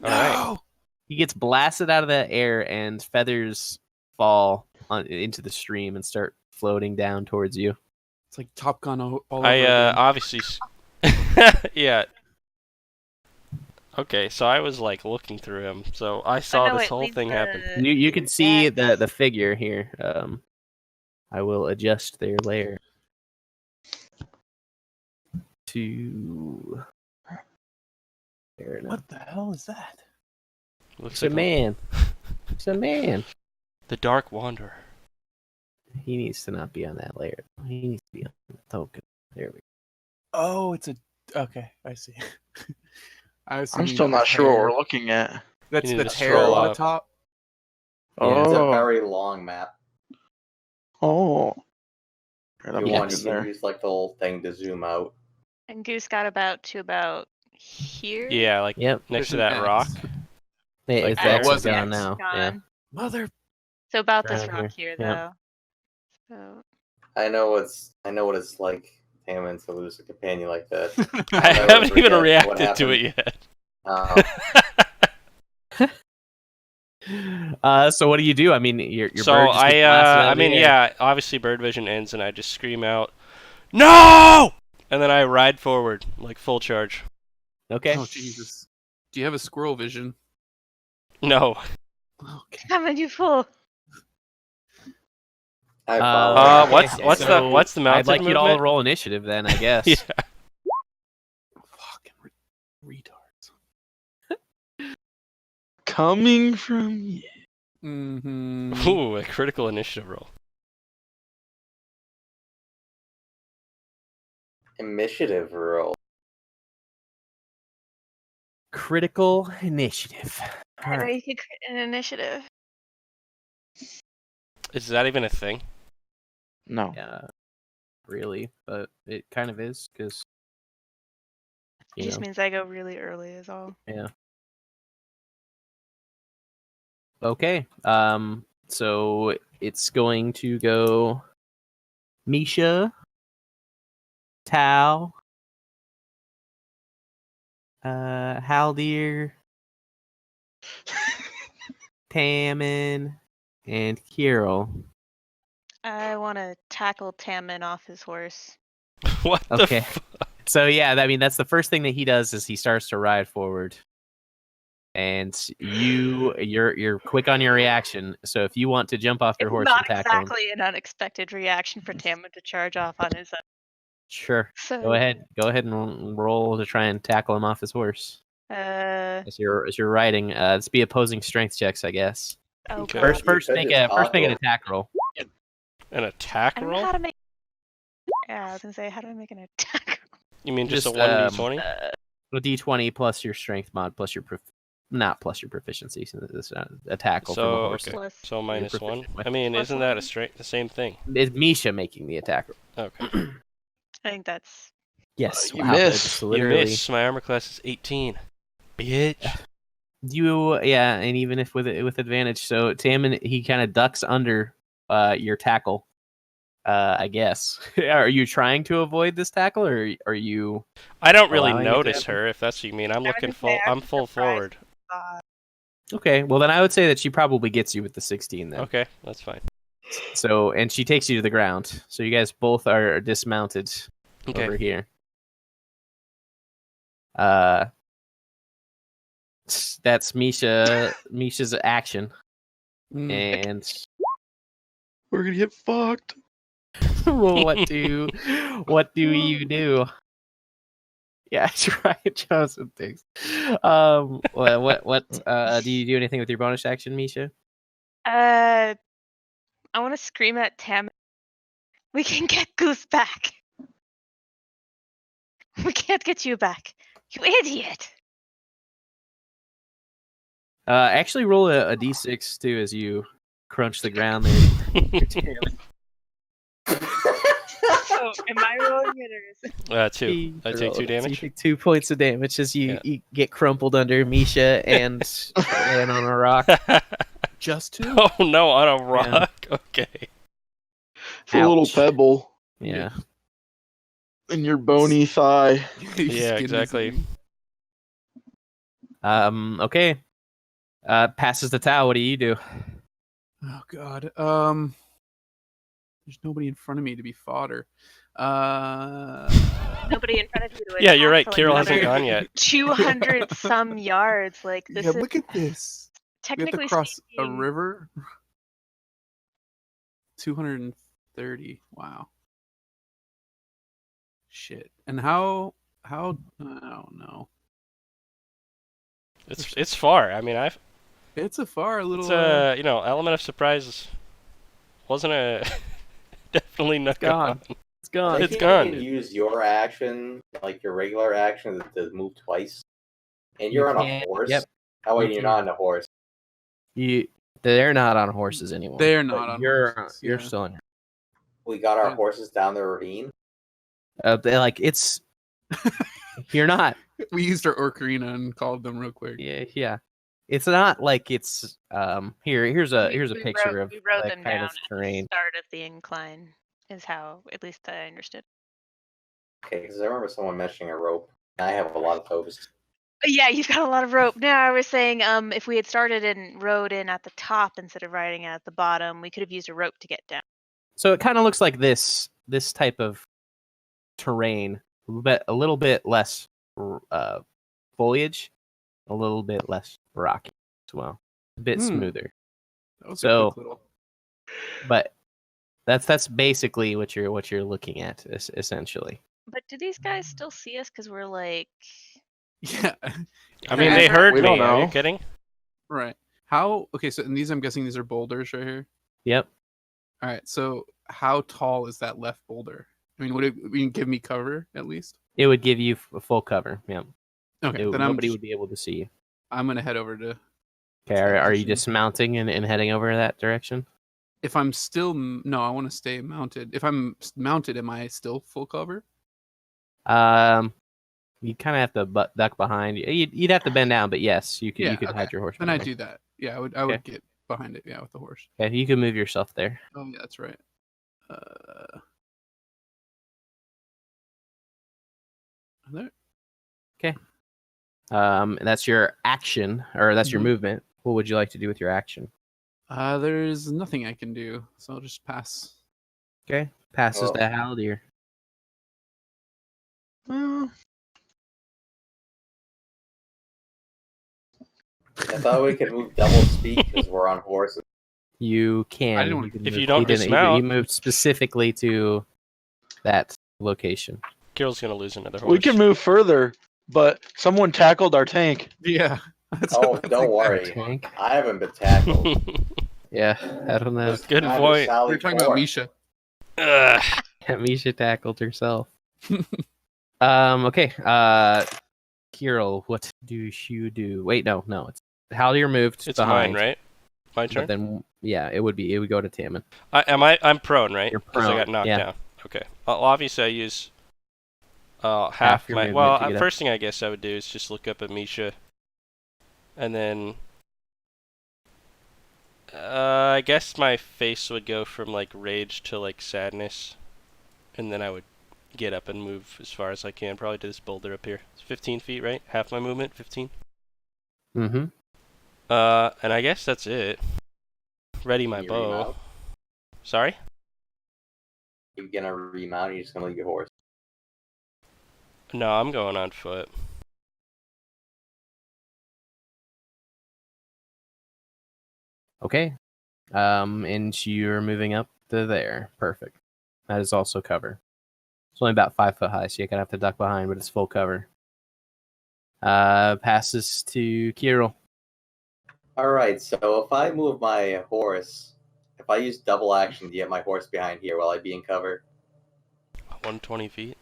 No. All right. He gets blasted out of the air and feathers fall into the stream and start floating down towards you. It's like Top Gun all over I again. obviously yeah. Okay, so I was like looking through him, so I saw this whole thing happen. You can see the figure here. I will adjust their layer to there now. What the hell is that? Looks It's a like man. It's a man. the Dark Wanderer. He needs to not be on that layer. He needs to be on the token. There we go. Oh, it's a. Okay, I see. I'm still not sure what we're looking at. That's You need the to tail scroll on the up. top. Yeah, It's a Oh. very long map. Oh. If Let you me want, get you in there. can use like the whole thing to zoom out. And Goose got about here. Yeah, like Yep. next to There's that an rock. X. It's there. X Was is the gone X now. Yeah. Mother. So about this Around rock here, here. though. So I know what it's like, Tammin, to lose a companion like that. I never haven't even forget what reacted to it yet. So what do you do? I mean, your So bird just gets blasted out I of the mean, air. yeah, obviously bird vision ends and I just scream out, "No!" And then I ride forward like full charge. Okay. Oh Jesus! Do you have a squirrel vision? No. Okay. Haven't you fool? I Uh, follow. What's so what's the mounted I'd like you to all movement? roll initiative then, I guess. Yeah. Fucking retards. Coming from you. Mm-hmm. Ooh, a critical initiative roll. Initiative roll. Critical initiative. I All know right. you could crit an initiative. Is that even a thing? No. Yeah, really, but it kind of is because It just means I go really early, is all. Okay. So it's going to go Misha, Tao, Haldir, Tammin, and Kirill. I want to tackle Tammin off his horse. What Okay. the fuck? So yeah, I mean that's the first thing that he does is he starts to ride forward, and you're quick on your reaction. So if you want to jump off your It's horse not and tackle him, exactly an unexpected reaction for Tammin to charge off on his own. sure, So, go ahead and roll to try and tackle him off his horse. As you're riding, let's be opposing strength checks, I guess. oh Okay. god. First make an Tackle. attack roll. An attack I don't know roll? how to make. Yeah, I was gonna say, how do I make an attack? You mean just a Just, 1d20? A d20 plus your strength mod plus your not plus your proficiency. So this a tackle from a So, horse. okay. Plus, So minus proficient 1. with. I mean, Plus isn't that one. a straight the same thing? It's Misha making the attack roll. Okay. I think that's. Yes, You wow, miss. that's You literally. miss. My armor class is 18. Bitch. And even if with advantage. So Tammin, he kind of ducks under your tackle, I guess. Are you trying to avoid this tackle, or are you? I don't really allowing it to notice happen? her, if that's what you mean. I'm I was looking gonna say, I'm I'm full surprised. forward. Okay, well then I would say that she probably gets you with the 16 then. Okay, that's fine. So, and she takes you to the ground. So you guys both are dismounted Okay. over here. That's Misha's action. And We're gonna get fucked. well, what do you do? Yeah, try Johnson thinks. What do you do anything with your bonus action, Misha? I want to scream at Tam. We can get Goose back. We can't get you back. You idiot. Actually roll a d6 too as you crunch the ground there. Oh, am I rolling it or is it? 2. I take 2 So damage. you take 2 points of damage as you get crumpled under Misha and land on a rock. Just 2? Oh no, on a rock. Okay. It's a little Ouch. pebble Yeah. in your bony thigh. Your Yeah, skin is exactly. eating. Okay. Passes the towel. What do you do? Oh god. There's nobody in front of me to be fodder. Nobody in front of you. To Yeah, you're right. attack for, Kirill like, hasn't another gone yet. 200 some yards. Like this yeah, is look at this. We have to technically cross a speaking, river. 230. Wow. Shit. And how I don't know. It's far. I mean, It's a far little it's element of surprise wasn't a definitely not gone. It's gone. I It's think gone, You can dude. use your action, like your regular action, to move twice. And you're on a can. horse. Yep. Oh, wait, You you're can. not on a horse. They're not on horses anymore. They're not but on you're horses, you're yeah. still on. We got our Yeah. horses down the ravine. They're like it's. You're not. We used our ocarina and called them real quick. Yeah. It's not like it's here's a we picture wrote, of we wrote the them kind down of terrain. at the start of the incline. Is how at least I understood. Okay, because I remember someone mentioning a rope. I have a lot of those. Yeah, you've got a lot of rope. No, I was saying, if we had started and rode in at the top instead of riding at the bottom, we could have used a rope to get down. So it kind of looks like this type of terrain, but a little bit less foliage, a little bit less rocky as well, a bit smoother. That was So- a quick little. But that's basically what you're looking at essentially. But do these guys still see us? Because we're like, Yeah. I mean, they heard We me. don't Are you know. kidding? Right. How? Okay. So, and I'm guessing these are boulders right here. Yep. All right. So, how tall is that left boulder? I mean, would it give me cover at least? It would give you full cover. Yeah. Okay. Then Nobody would be able to see you. I'm gonna head over to. Okay. Are you position. dismounting and heading over that direction? If I'm still no, I want to stay mounted. If I'm mounted, am I still full cover? You kind of have to duck behind. You'd have to bend down, but yes, you could. Yeah, You could hide okay. your horse. Then behind I there. do that. Yeah, I would get behind it. Yeah, with the horse. Okay, you can move yourself there. Oh yeah, that's right. There. That's your action, or that's your Mhm. movement. What would you like to do with your action? There's nothing I can do, so I'll just pass. Okay, passes Oh. to Haldir. I thought we could move double speed because we're on horses. You can. I didn't want- can If move- you don't he didn't- he- dismount- he moved specifically to that location. Kirill's gonna lose another horse. We can move further, but someone tackled our tank. Yeah. That's Oh, what I was don't like, worry. Tank. I haven't been tackled. Yeah, I don't know. Good Neither point. Sally We're talking Ford. about Misha. Ugh. Misha tackled herself. Okay. Kirill, what do you do? Wait, no. It's Haldir moved It's behind. mine, right? My But turn. then, yeah, it would go to Tammin. I'm prone, right? You're Because I got prone, knocked yeah. down. Okay. Well, obviously I use half Half your my. movement Well, to get up. first thing I guess I would do is just look up at Misha, and then I guess my face would go from like rage to like sadness, and then I would get up and move as far as I can, probably to this boulder up here. It's 15 feet, right? Half my movement, 15. Mm-hmm. And I guess that's it. Ready my You bow. remount? Sorry? You gonna remount? Or you just gonna leave your horse? No, I'm going on foot. Okay. And you're moving up to there. Perfect. That is also cover. It's only about 5 foot high, so you're gonna have to duck behind, but it's full cover. Passes to Kirill. All right. So if I move my horse, if I use double action to get my horse behind here, will I be in cover? 120 feet.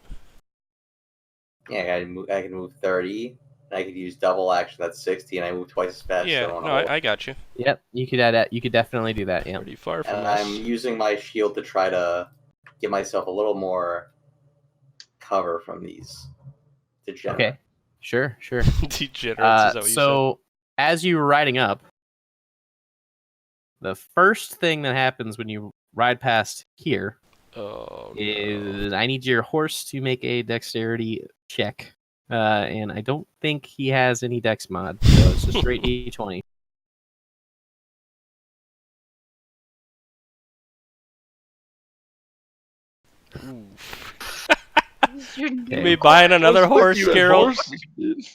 Yeah, I can move 30. And I could use double action. That's 60, and I move twice as fast. Yeah, so no, I got you. Yep, you could add that. You could definitely do that. Yeah. Pretty far from And us. I'm using my shield to try to give myself a little more cover from these degenerates. Okay. Sure. Degenerates, is that what you So as you were riding up, the first thing that happens when you ride past here said? Oh, is I need your horse to make a dexterity check. And I don't think he has any dex mod, so it's a straight D20. no. Your You Okay. be buying another What's with horse, you and Carol. horses, dude?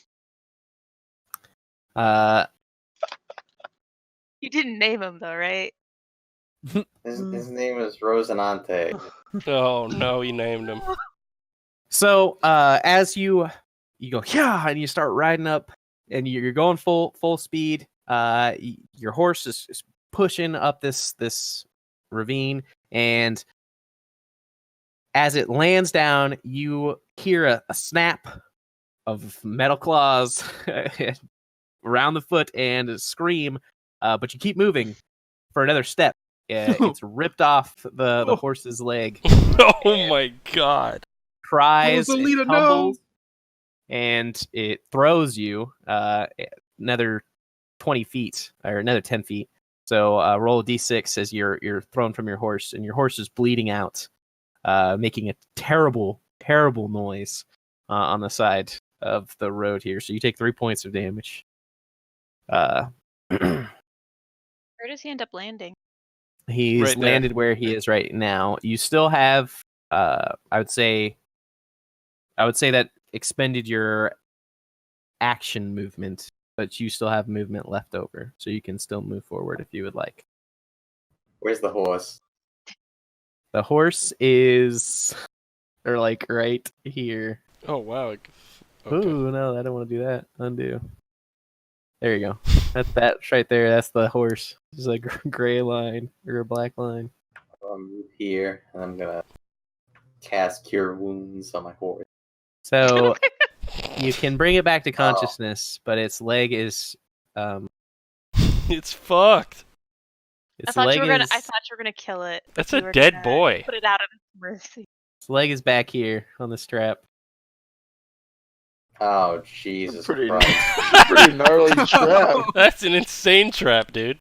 You didn't name him though, right? His name is Rosinante. Oh no, you named him. So as you go, yeah, and you start riding up, and you're going full speed. Your horse is pushing up this ravine, and as it lands down, you hear a snap of metal claws around the foot and a scream, but you keep moving for another step. It's ripped off the horse's leg, Oh my god. cries, Rosalita, and tumbles, and it throws you another 20 feet or another 10 feet. So roll a d6 as you're thrown from your horse, and your horse is bleeding out, making a terrible noise on the side of the road here. So you take 3 points of damage. Where does he end up landing? He's Right there. landed where he is right now. You still have, I would say that expended your action movement, but you still have movement left over, so you can still move forward if you would like. Where's the horse? The horse is, or like right here. Oh wow. Okay. Ooh, no, I don't want to do that. Undo. There you go. That's right there. That's the horse. It's a gray line or a black line. I'll move here, and I'm gonna cast Cure Wounds on my horse. So you can bring it back to consciousness, but its leg is It's fucked. its I thought leg you were gonna. is I thought you were gonna kill it. That's You a were dead gonna boy. Put it out of its mercy. its leg is back here on the strap. Oh, Jesus Pretty, Christ. pretty gnarly trap. That's an insane trap, dude.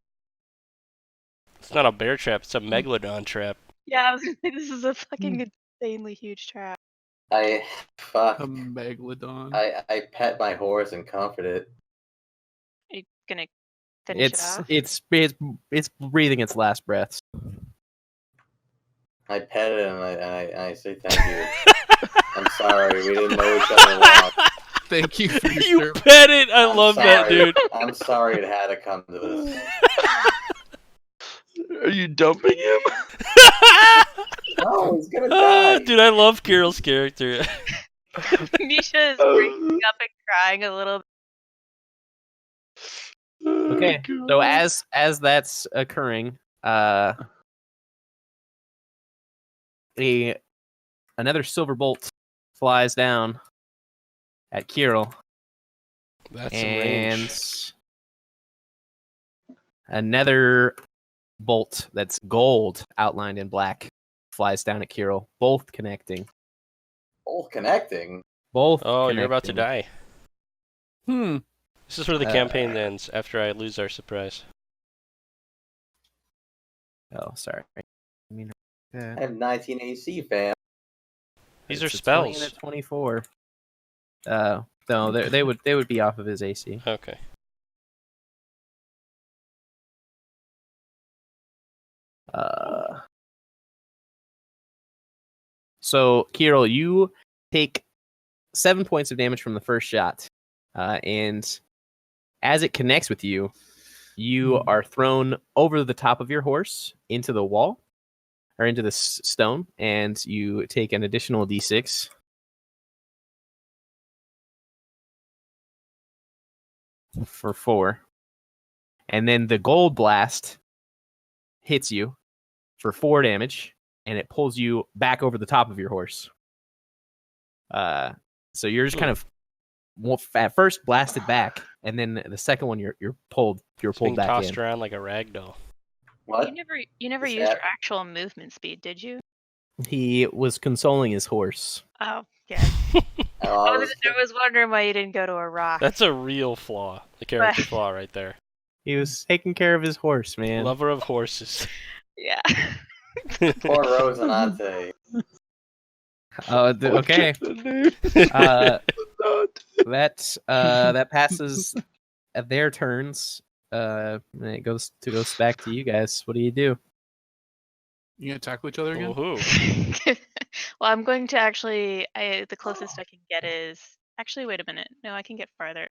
It's not a bear trap, it's a megalodon trap. Yeah, I was gonna say this is a fucking insanely huge trap. Fuck. A megalodon. I pet my horse and comfort it. Are you gonna finish it off? It's breathing its last breaths. I pet it and I say thank you. I'm sorry, we didn't know each other long. Thank you for your You service. bet it! I I'm love that, sorry. dude. I'm sorry it had to come to this. Are you dumping him? No, he's gonna die. Dude, I love Carol's character. Misha is breaking up and crying a little bit. Okay, so as that's occurring, another silver bolt flies down at Kirill, That's some and range. another bolt that's gold outlined in black flies down at Kirill, both connecting. Both connecting. Both. Oh, you're about to connecting. die. Hmm. This is where the campaign ends, after I lose our surprise. Oh, sorry. I mean, I have 19 AC, fam. These are it's a 20 and spells. a 24. No, they would be off of his AC. Okay. So Kirill, you take 7 points of damage from the first shot, and as it connects with you, you are thrown over the top of your horse into the wall, or into the stone, and you take an additional d6. For 4. And then the gold blast hits you for 4 damage, and it pulls you back over the top of your horse. So you're just kind of at first blasted back, and then the second one you're pulled It's being back tossed in. around like a rag doll. What? You never Is used your that- actual movement speed, did you? He was consoling his horse. Oh, yeah. Oh, I was wondering why you didn't go to a rock. That's a real flaw. The character flaw right there. He was taking care of his horse, man. Lover of horses. Yeah. Poor Rosinante. Okay. That passes at their turns. And it goes back to you guys. What do you do? You gonna tackle each other again? Woohoo. Well, I'm going to actually. The closest I can get is. Actually, wait a minute. No, I can get farther.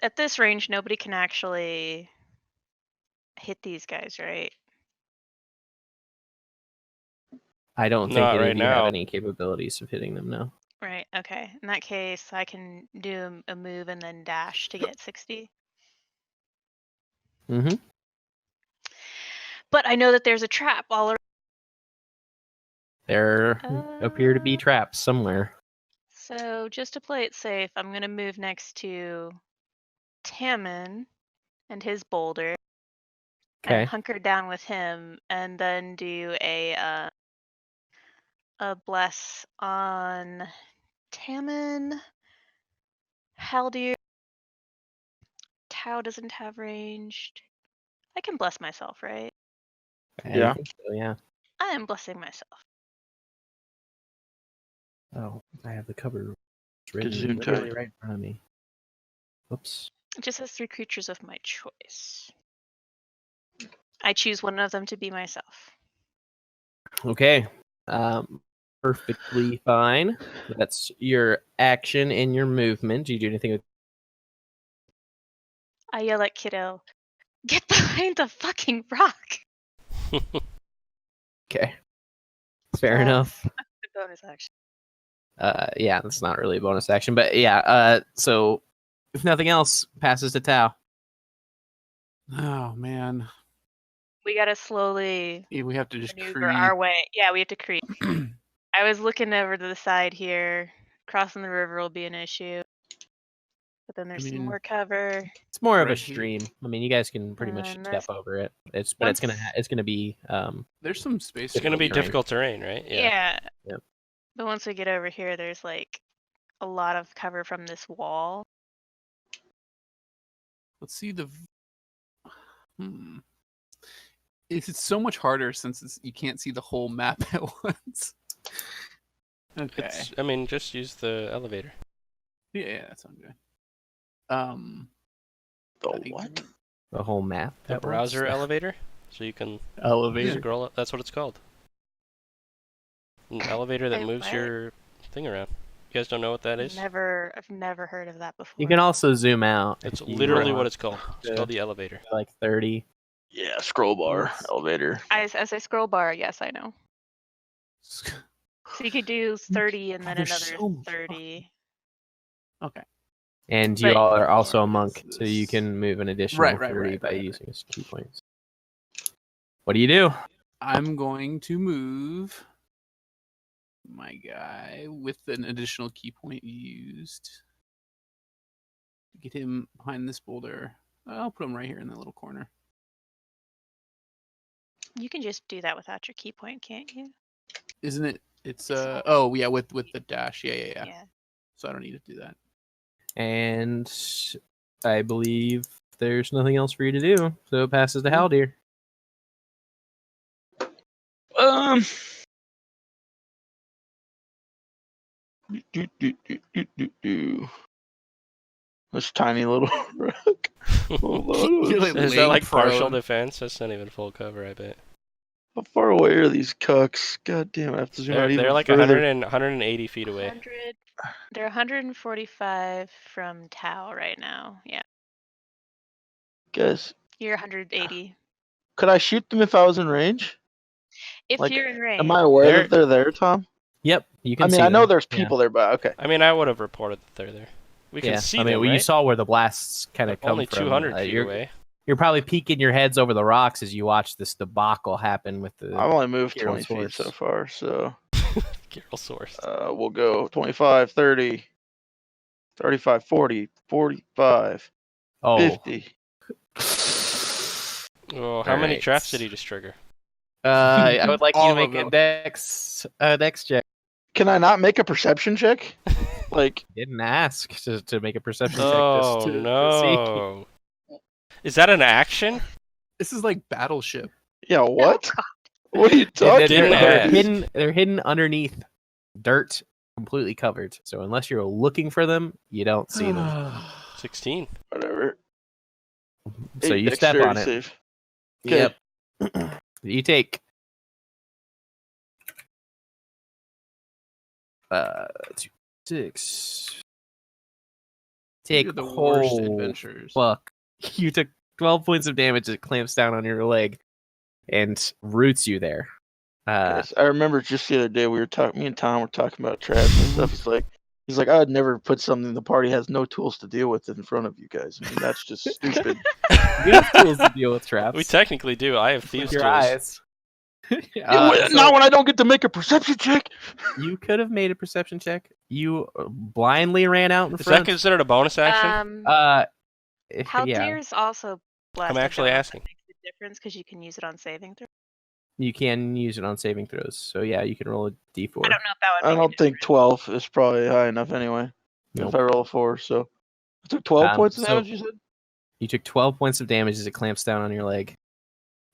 At this range, nobody can actually hit these guys, right? I don't think Not any right of you have now. any capabilities of hitting them now. Right. Okay. In that case, I can do a move and then dash to get 60. Mm-hmm. But I know that there's a trap all around. There appear to be traps somewhere. So just to play it safe, I'm gonna move next to Tammin and his boulder. Okay. And hunker down with him, and then do a bless on Tammin. Haldir. Tau doesn't have ranged. I can bless myself, right? Yeah. I think so, yeah. I am blessing myself. Oh, I have the cover written Gesundheit. literally right in front of me. Whoops. It just has 3 creatures of my choice. I choose one of them to be myself. Okay. Perfectly fine. That's your action and your movement. Do you do anything with I yell at Kiddo, "Get behind the fucking rock!" Okay. Fair enough. The bonus action. Yeah, that's not really a bonus action, but yeah, so if nothing else, passes to Tau. Oh man, We gotta slowly yeah, we have to just maneuver creep. our way. Yeah, we have to creep. I was looking over to the side here. Crossing the river will be an issue. But then there's some mean, more cover. It's more of a Right here. stream. I mean, you guys can pretty much And step there's- over it. It's Once- gonna be There's some space. It's going to be terrain. difficult terrain, right? Yeah. Yep. But once we get over here, there's like a lot of cover from this wall. Let's see the. It's so much harder since you can't see the whole map at once. Okay. I mean, just use the elevator. Yeah, that sounds good. The I think- what? the whole map. The at browser once. elevator? So you can elevator. scroll up. That's what it's called. An elevator that Wait, moves what? your thing around. You guys don't know what that is? I've never heard of that before. You can also zoom out. It's if you literally what want it's called. It's Yeah. called the elevator. like 30. Yeah, scroll bar, Yes. elevator. As I scroll bar, yes, I know. So you could do 30 and then there's another so much 30. Okay. And you But- all are also a What monk, is so you this? can move an additional Right, 30 by right. using his key points. What do you do? I'm going to move my guy with an additional key point used. Get him behind this boulder. I'll put him right here in that little corner. You can just do that without your key point, can't you? Isn't it? It's It's- oh yeah, with the dash. Yeah. So I don't need to do that. And I believe there's nothing else for you to do, so it passes to Haldir. This tiny little rook. Hold on. You're like Is that laying like partial prone. defense? That's not even full cover, I bet. How far away are these cucks? God damn, I have to zoom out even They're like further. 180 feet away. 100. They're 145 from Tau right now. Yeah, Guys, you're 180. could I shoot them if I was in range? If Like, you're in range. am I aware They're- that they're there, Tom? Yep, you can I mean, see I know them. there's Yeah. people there, but okay. I mean, I would have reported that they're there. We can Yeah, see I mean, them, you right? saw where the blasts kind of come Only from. 200 feet you're, away. You're probably peeking your heads over the rocks as you watch this debacle happen with the. I've only moved Hero's 20 feet horse. so far, so Carol source. we'll go 25, 30, 35, 40, 45, Oh, 50. Oh, how many Alright. traps did he just trigger? I would like you All to of make a them. dex check. Can I not make a perception check? Like, Didn't ask to make a perception check. Oh Just to see. no! Is that an action? This is like Battleship. yeah, Oh, what? God. What are you And talking Didn't about? ask. they're hidden underneath dirt, completely covered. So unless you're looking for them, you don't see them. 16. Whatever. So Eight you step on dexterity it. save. Okay. Yep. You take 2, 6. Take You're the worst oh, adventurers. fuck. You took 12 points of damage. It clamps down on your leg and roots you there. Yes, I remember just the other day we were talking. Me and Tom were talking about traps and stuff. He's like, I'd never put something the party has no tools to deal with in front of you guys. I mean, that's just stupid. You have tools to deal with traps. We technically do. I have With thieves' your tools. eyes. Not when I don't get to make a perception check. You could have made a perception check. You blindly ran out in Is that front. considered a bonus action? Yeah. Haltier's also blessed. I'm actually asking. That makes a difference because you can use it on saving throw. You can use it on saving throws. So yeah, you can roll a d4. I don't know if that would. I make a don't think difference. 12 is probably high enough anyway. Nope. If I roll a 4, so I took 12 points of so- damage. You said? You took 12 points of damage as it clamps down on your leg.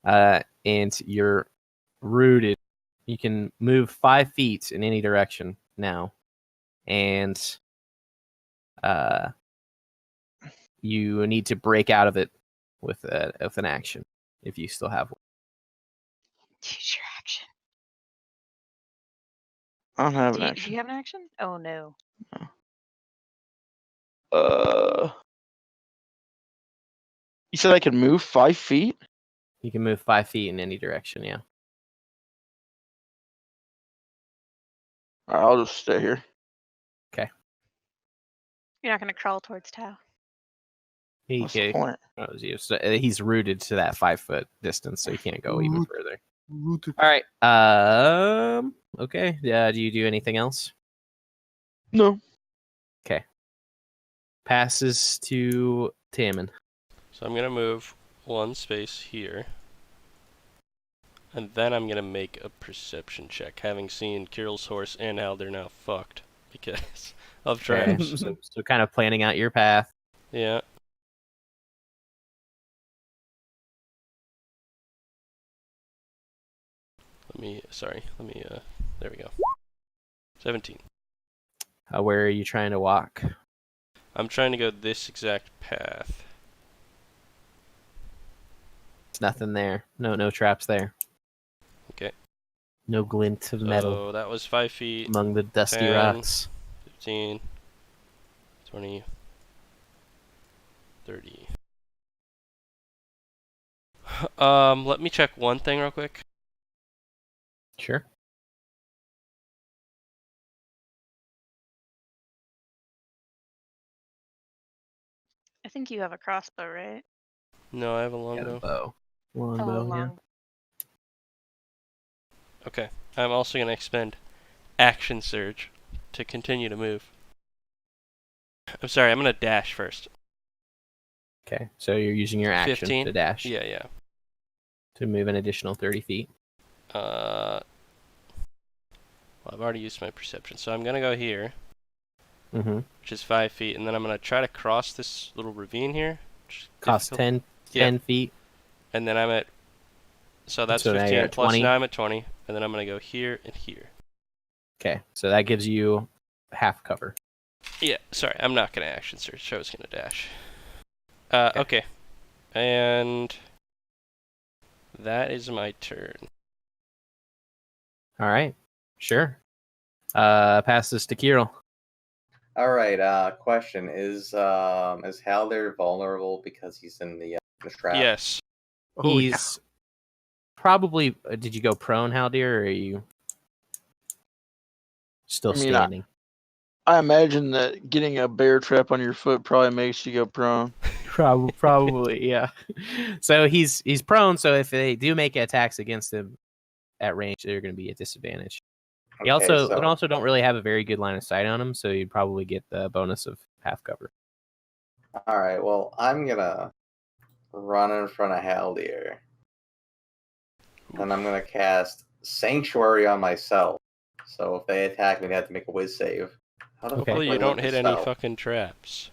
And you're rooted. You can move 5 feet in any direction now. And you need to break out of it with an action if you still have one. Use your action. I don't have an Do you action. have an action? Oh no. You said I could move 5 feet? You can move 5 feet in any direction, yeah. Alright, I'll just stay here. You're not going to crawl towards Tau. What's the point? So he's rooted to that 5 foot distance, so he can't go even further. All right. Okay. Do you do anything else? No. Okay. Passes to Tammin. So I'm going to move 1 space here. And then I'm going to make a perception check, having seen Kirill's horse and how they're now fucked because of Okay, traps. so kind of planning out your path. Yeah. There we go. 17. Where are you trying to walk? I'm trying to go this exact path. There's nothing there. No traps there. Okay. No glint of metal So that was 5 feet, among the dusty 10. rocks. 15, 20, 30. Let me check one thing real quick. Sure. I think you have a crossbow, right? No, I have a longbow. Bow. Oh, Longbow, yeah. long. Okay. I'm also going to expend Action Surge to continue to move. I'm sorry, I'm going to dash first. Okay, so you're using your action 15? to dash Yeah. to move an additional 30 feet. Well, I've already used my perception, so I'm going to go here, Mm-hmm. which is 5 feet, and then I'm going to try to cross this little ravine here. which is Cost difficult. 10 feet. And then I'm at... So that's So now you're 15 at plus 20? now I'm at 20. and then I'm gonna go here and here. Okay, so that gives you half cover. Yeah, sorry, I'm not gonna action search. I was gonna dash. Okay. And that is my turn. All right, sure. Pass this to Kirill. All right. Question: Is Haldir vulnerable because he's in the trap? Yes. Oh, yeah. He's probably. Did you go prone, Haldir, or are you still I mean, standing? I imagine that getting a bear trap on your foot probably makes you go prone. Probably, yeah. So he's prone. So if they do make attacks against him at range, they're going to be at disadvantage. He also don't really have a very good line of sight on him, so you'd probably get the bonus of half cover. All right. Well, I'm gonna run in front of Haldir, and I'm gonna cast Sanctuary on myself. So if they attack me, they have to make a whiz save. How the fuck Hopefully do I you don't link hit this any spell? fucking traps.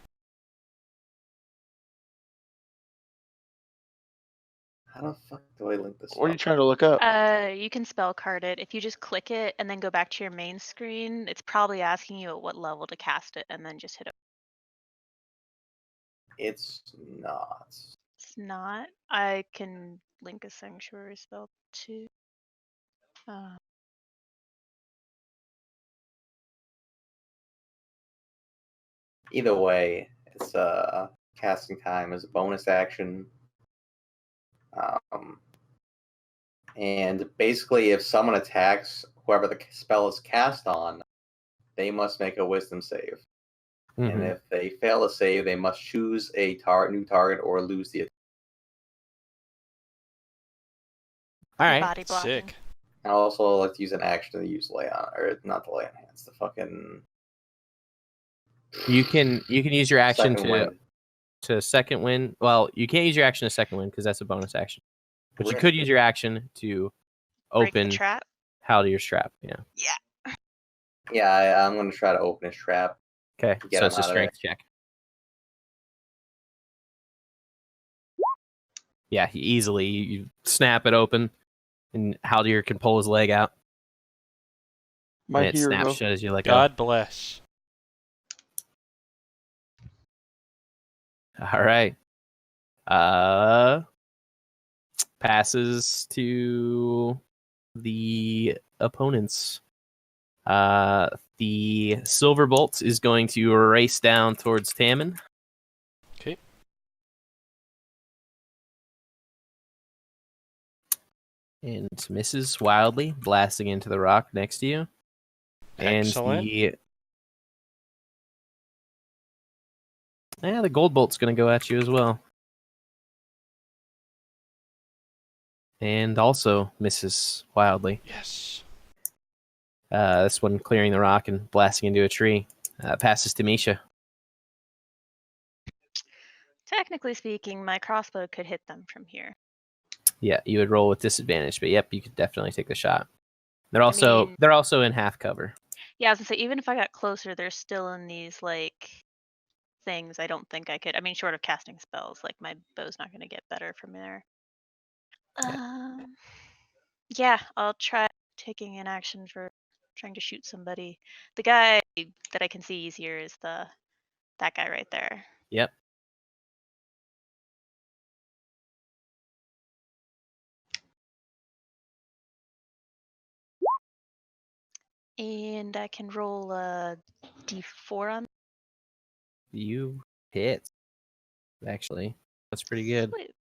How the fuck do I link this? What are you trying to look up? You can spell card it. If you just click it and then go back to your main screen, it's probably asking you at what level to cast it, and then just hit it. It's not. It's not. I can link a sanctuary spell too. Either way, it's casting time is a bonus action. And basically, if someone attacks whoever the spell is cast on, they must make a wisdom save. Mm-hmm. And if they fail to save, they must choose a new target or lose the attack. All right. Body blocking. Sick. I also like to use an action to use lay on, or not the lay on hands, the fucking. You can use your action second wind. to second wind. Well, you can't use your action to second wind because that's a bonus action. But you could use your action to Break the open trap. Haldir's trap. Yeah. Yeah. Yeah, I'm going to try to open his trap. Okay. Get So him it's a out of strength check. Yeah, you snap it open, and Haldir can pull his leg out, My and it hero. snaps shut as you let go. God bless. All right. Passes to the opponents. The Silver Bolt is going to race down towards Tammin. Okay. And misses wildly, blasting into the rock next to you. Excellent. And the Gold Bolt's going to go at you as well. And also misses wildly. Yes. This one clearing the rock and blasting into a tree. Passes to Misha. Technically speaking, my crossbow could hit them from here. Yeah, you would roll with disadvantage, but yep, you could definitely take the shot. They're also in half cover. Yeah, I was gonna say, even if I got closer, they're still in these like things. I don't think I could. I mean, short of casting spells, like my bow's not gonna get better from there. Yeah, I'll try taking an action for trying to shoot somebody. The guy that I can see easier is that guy right there. Yep. And I can roll a d4 on. You hit. Actually, that's pretty good. Sweet.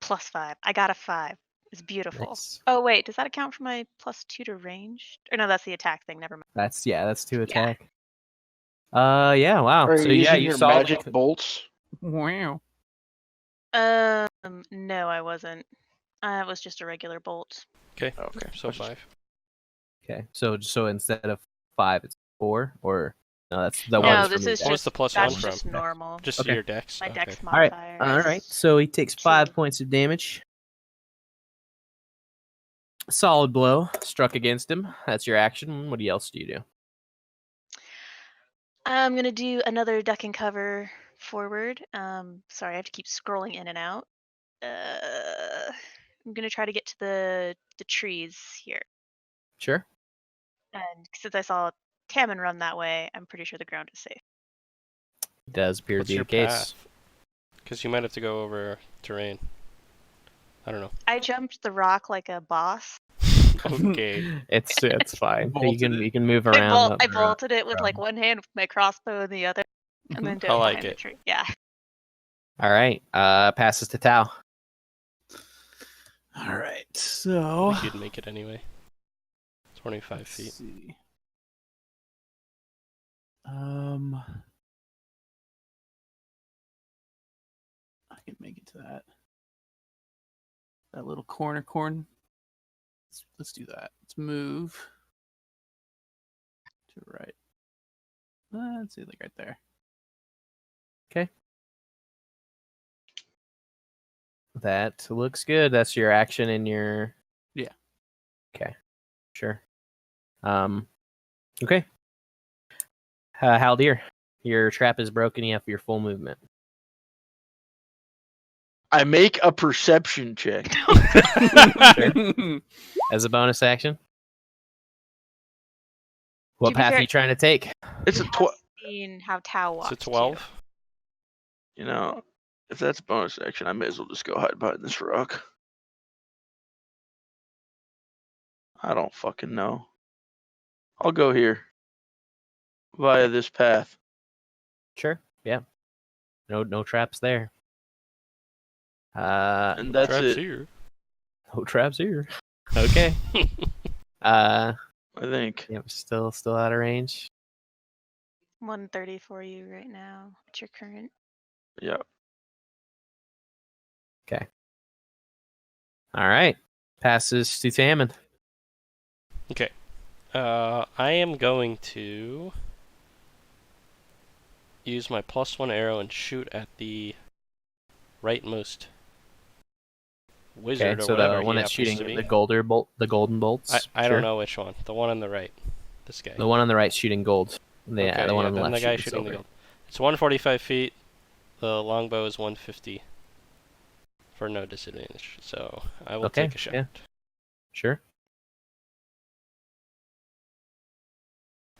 +5. I got a 5. It's beautiful. Nice. Oh wait, does that account for my +2 to range? Or no, that's the attack thing. Never mind. That's to attack. Yeah, wow. Are So you yeah, using you your saw magic bolts? Wow. No, I wasn't. It was just a regular bolt. Okay. Okay. So 5. Okay, so instead of 5, it's 4, or no? That's the No, one. No, this is What was just the +1 that's from? just normal. Just Okay. your dex. My Okay. dex All right. modifier. All right. So he takes 5 2. points of damage. Solid blow struck against him. That's your action. What else do you do? I'm gonna do another duck and cover forward. Sorry, I have to keep scrolling in and out. I'm gonna try to get to the trees here. Sure. And since I saw Tammin run that way, I'm pretty sure the ground is safe. It does appear to What's be your the case. path? Because you might have to go over terrain. I don't know. I jumped the rock like a boss. Okay. It's fine. Vaulted You can move around. I the bolted it with road. like one hand with my crossbow in the other, and then did it like behind the it. tree. Yeah. All right. Passes to Tao. All right. I So think you'd make it anyway. 25 let's feet. see. I can make it to that little corner. Let's do that. Let's move to right. Let's see, like right there. Okay. That looks good. That's your action and your. Yeah. Okay. Sure. Okay. Haldir, your trap is broken. You have your full movement. I make a perception check. As a bonus action. What To be path are fair- you trying to take? It's a I 12. seen how Tao It's walked. a 12. You know, if that's bonus action, I may as well just go hide behind this rock. I don't fucking know. I'll go here via this path. Sure. Yeah. No traps there. And that's Traps it, here. No traps here. Okay. I think. Yep. Still out of range. 130 for you right now. What's your current? Yeah. Okay. All right. Passes to Tammin. Okay. I am going to use my +1 arrow and shoot at the rightmost wizard Okay. or So whatever the one he that's happens shooting to be. the golden bolts. I Sure. don't know which one. The one on the right. This guy. The one on the right shooting gold. The Okay, one yeah, on the then left the guy shooting shooting the silver. gold. It's 145 feet. The longbow is 150 for no disadvantage. So I will Okay, take a shot. yeah. Sure.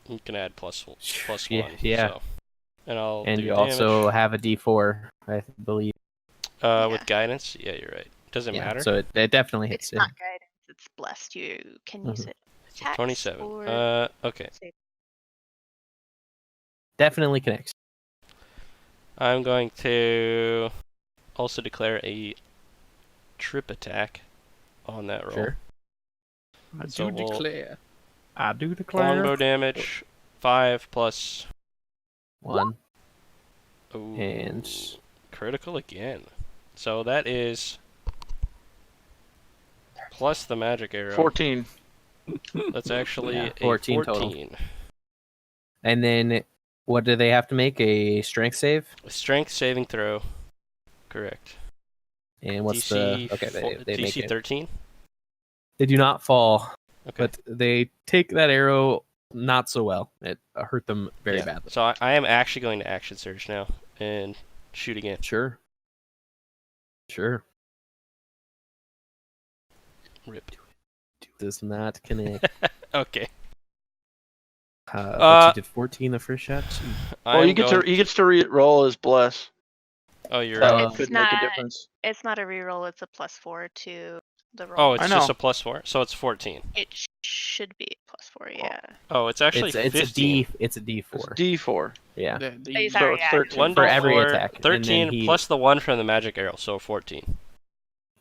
You can add plus Yeah, one. yeah. So. And I'll And do you damage. also have a D4, I believe. With guidance. Yeah, you're right. Doesn't Yeah, matter. so it definitely hits It's it. not guidance. It's blessed. You can use Mhm. it. It's Attacks 27. or Okay. save. Definitely connects. I'm going to also declare a trip attack on that roll. Sure. I So do we'll- declare. I do declare. Longbow damage 5 plus 1. ooh, And- critical again. So that is plus the magic arrow. 14. That's actually Yeah, a 14 14. total. And then what do they have to make? A strength save? Strength saving throw. Correct. And what's DC the... Okay, they make DC it. 13. They do not fall, Okay. but they take that arrow not so well. It hurt them very Yeah. badly. So I am actually going to action surge now and shoot again. Sure. Sure. Rip. Does not connect. Okay. But you did 14 the first shot? Well, I'm he gets going- to re-roll his bless. Oh, you're Uh, right. It could It's make a not- difference. It's not a reroll. It's a +4 to the roll. Oh, it's I just know. a +4, so it's 14. It should be +4. Yeah. Oh, it's actually It's a 15. It's a It's D4. D4. Yeah. Sorry, So it's yeah. 13. 1 For to every 4, attack, and then 13 he- plus the 1 from the magic arrow, so 14.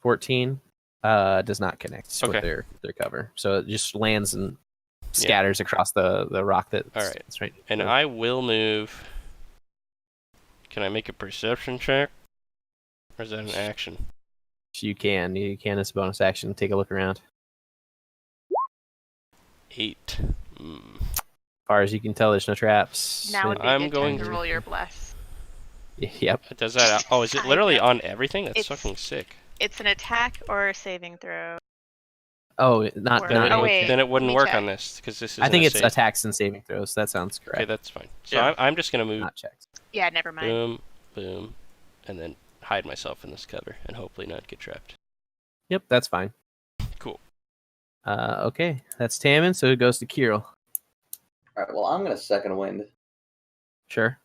14 does not connect Okay. with their cover. So it just lands and scatters across the rock that's All right. that's right. And I will move. Can I make a perception check? Or is that an action? You can as a bonus action take a look around. 8. As far as you can tell, there's no traps. Now would be I'm a good going time to to- roll your bless. Yep. Does that? Oh, is it I literally know. on everything? That's It's- fucking sick. It's an attack or a saving throw. Oh, not Or- Then, not. it, oh, would- wait. then it wouldn't let me work check. on this because this is. I think it's attacks and saving throws. That sounds correct. Okay, that's fine. So Yeah. I'm just gonna move. Not checks. Yeah, never mind. Boom, boom, and then hide myself in this cover and hopefully not get trapped. Yep, that's fine. Cool. Okay, that's Tammin, so it goes to Kirill. All right. Well, I'm gonna second wind. Sure.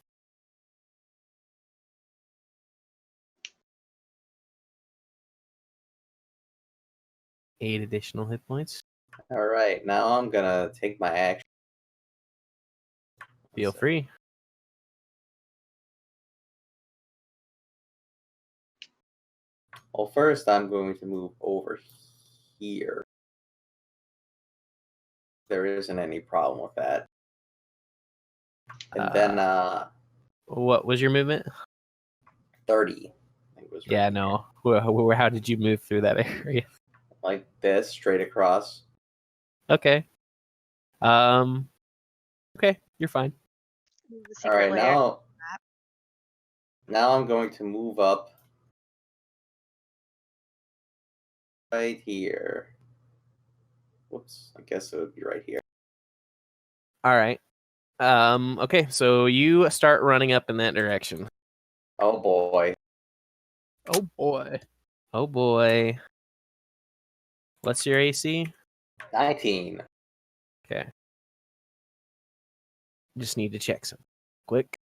Eight additional hit points. All right. Now I'm gonna take my action. Feel free. Well, first I'm going to move over here. There isn't any problem with that. And then What was your movement? 30. I think was right Yeah, here. no. How did you move through that area? Like this, straight across. Okay. Okay, you're fine. The All secret right, lair. now I'm going to move up right here. Whoops, I guess it would be right here. All right. Okay, so you start running up in that direction. Oh boy. Oh boy. Oh boy. What's your AC? 19. Okay. Just need to check some. Quick.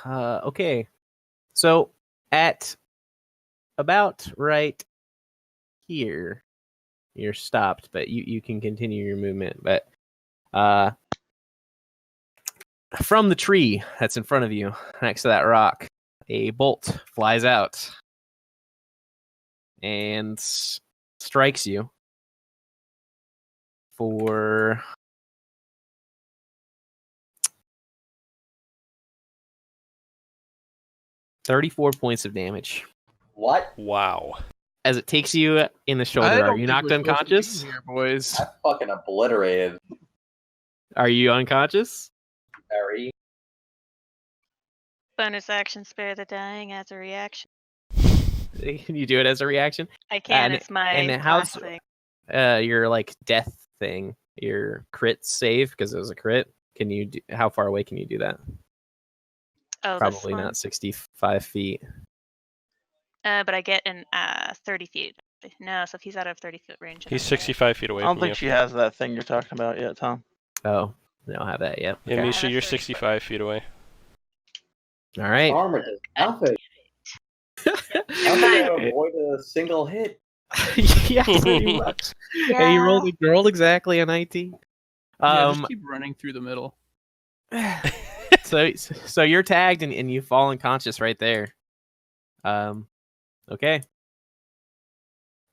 Okay. So at about right here, you're stopped, but you can continue your movement. But from the tree that's in front of you, next to that rock, a bolt flies out and strikes you for 34 points of damage. What? Wow. As it takes you in the shoulder. I Are don't you think knocked we're supposed to be unconscious? here, boys. I'm fucking obliterated. Are you unconscious? Very. Bonus action, spare the dying as a reaction. Can you do it as a reaction? I can. And- It's my and class how's- thing. Your like death thing, your crit save because it was a crit. Can you do, how far away can you do that? Oh, this Probably one? not 65 feet. But I get in 30 feet. No, so if he's out of 30-foot range. I He's don't get it. 65 feet away I don't from think you. she has that thing you're talking about yet, Tom. Oh, they don't have that yet. Yeah, Okay. Misha, that's you're 30 foot. 65 feet away. All right. Armor does nothing. I'm gonna avoid a single hit. Yeah, pretty much. And you rolled exactly a 19. Yeah, just keep running through the middle. So you're tagged and you fall unconscious right there. Okay.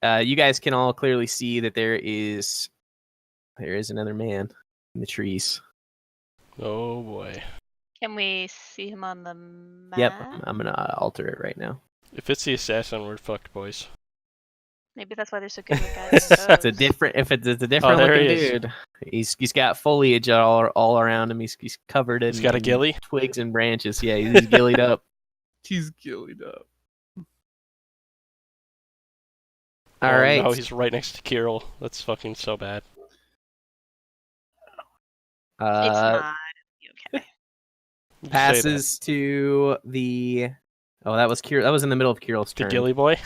You guys can all clearly see that there is another man in the trees. Oh boy. Can we see him on the map? Yep, I'm gonna alter it right now. If it's the assassin, we're fucked, boys. Maybe that's why they're so good with guys. It's a different there looking he is. dude. He's got foliage all around him. He's covered in He's got a in ghillie? twigs and branches. Yeah, he's gillied up. He's gillied up. All Oh, right. no, he's right next to Kirill. That's fucking so bad. It's not. Okay. You say Passes to the. Oh, that was Kirill. That was in the middle of Kirill's that. The turn. ghillie boy?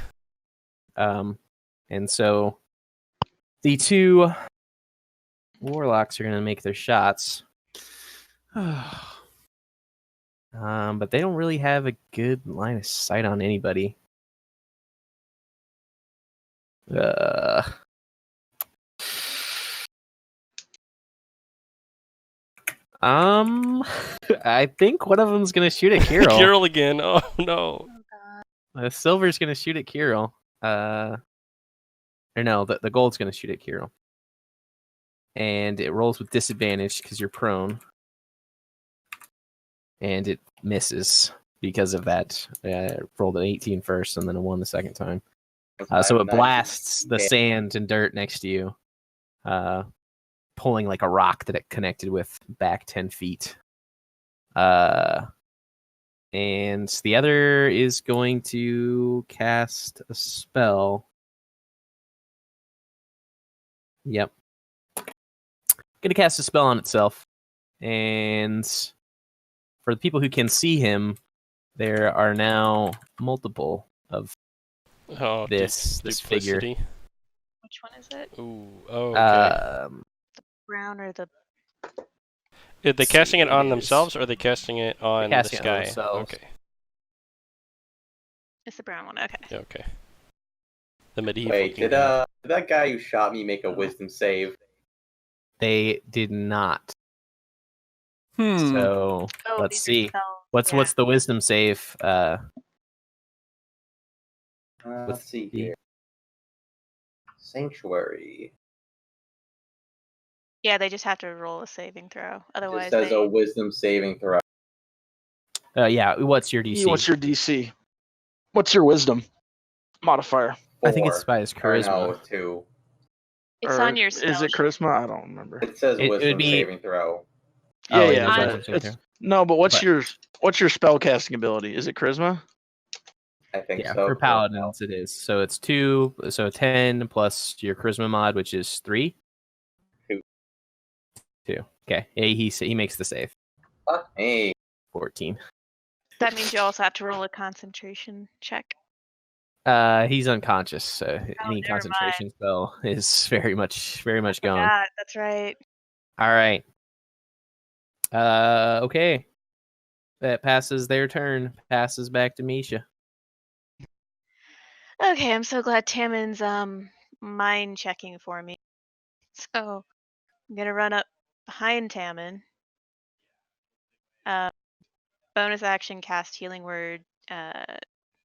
And so the two warlocks are gonna make their shots. But they don't really have a good line of sight on anybody. I think one of them's gonna shoot at Kirill. Kirill again. Oh no. Silver's gonna shoot at Kirill. Or no, the gold's gonna shoot at Kirill. And it rolls with disadvantage because you're prone. And it misses because of that. It rolled an 18 first and then a 1 the second time. So it blasts the sand and dirt next to you, pulling like a rock that it connected with back 10 feet. And the other is going to cast a spell. Yep. Going to cast a spell on itself. And for the people who can see him, there are now multiple of Oh, this figure. duplicity. Which one is it? Ooh, oh, okay. Brown or the? Are they casting it on is- themselves, or are they casting it on the casting it on sky? themselves. Okay. It's the brown one. Okay. Yeah, okay. The medieval. Wait, looking did guy. that guy who shot me make a wisdom save? They did not. Hmm. So Oh, let's these are see. spells. What's the wisdom save? Let's see here. Sanctuary. Yeah, they just have to roll a saving throw. It Otherwise, says they. a wisdom saving throw. Yeah. What's your DC? What's your DC? What's your wisdom modifier? I think it's 4. by his Or charisma. no, 2. It's Or on your is spell it sheet. charisma? I don't remember. It says It would wisdom be- saving throw. Yeah, Oh, it yeah. is But wisdom saving it's, throw. no, but what's But- your spell casting ability? Is it charisma? I think Yeah, so. for paladins it is. So it's 2, so 10 plus your charisma mod, which is 3. 2. 2. Okay. Yeah, he makes the save. Hey. 14. That means you also have to roll a concentration check. He's unconscious, so any never concentration spell is very much gone. Yeah, that's right. All right. Okay. That passes their turn. Passes back to Misha. Okay, I'm so glad Tammins mind checking for me. So I'm gonna run up behind Tammin. Bonus action cast healing word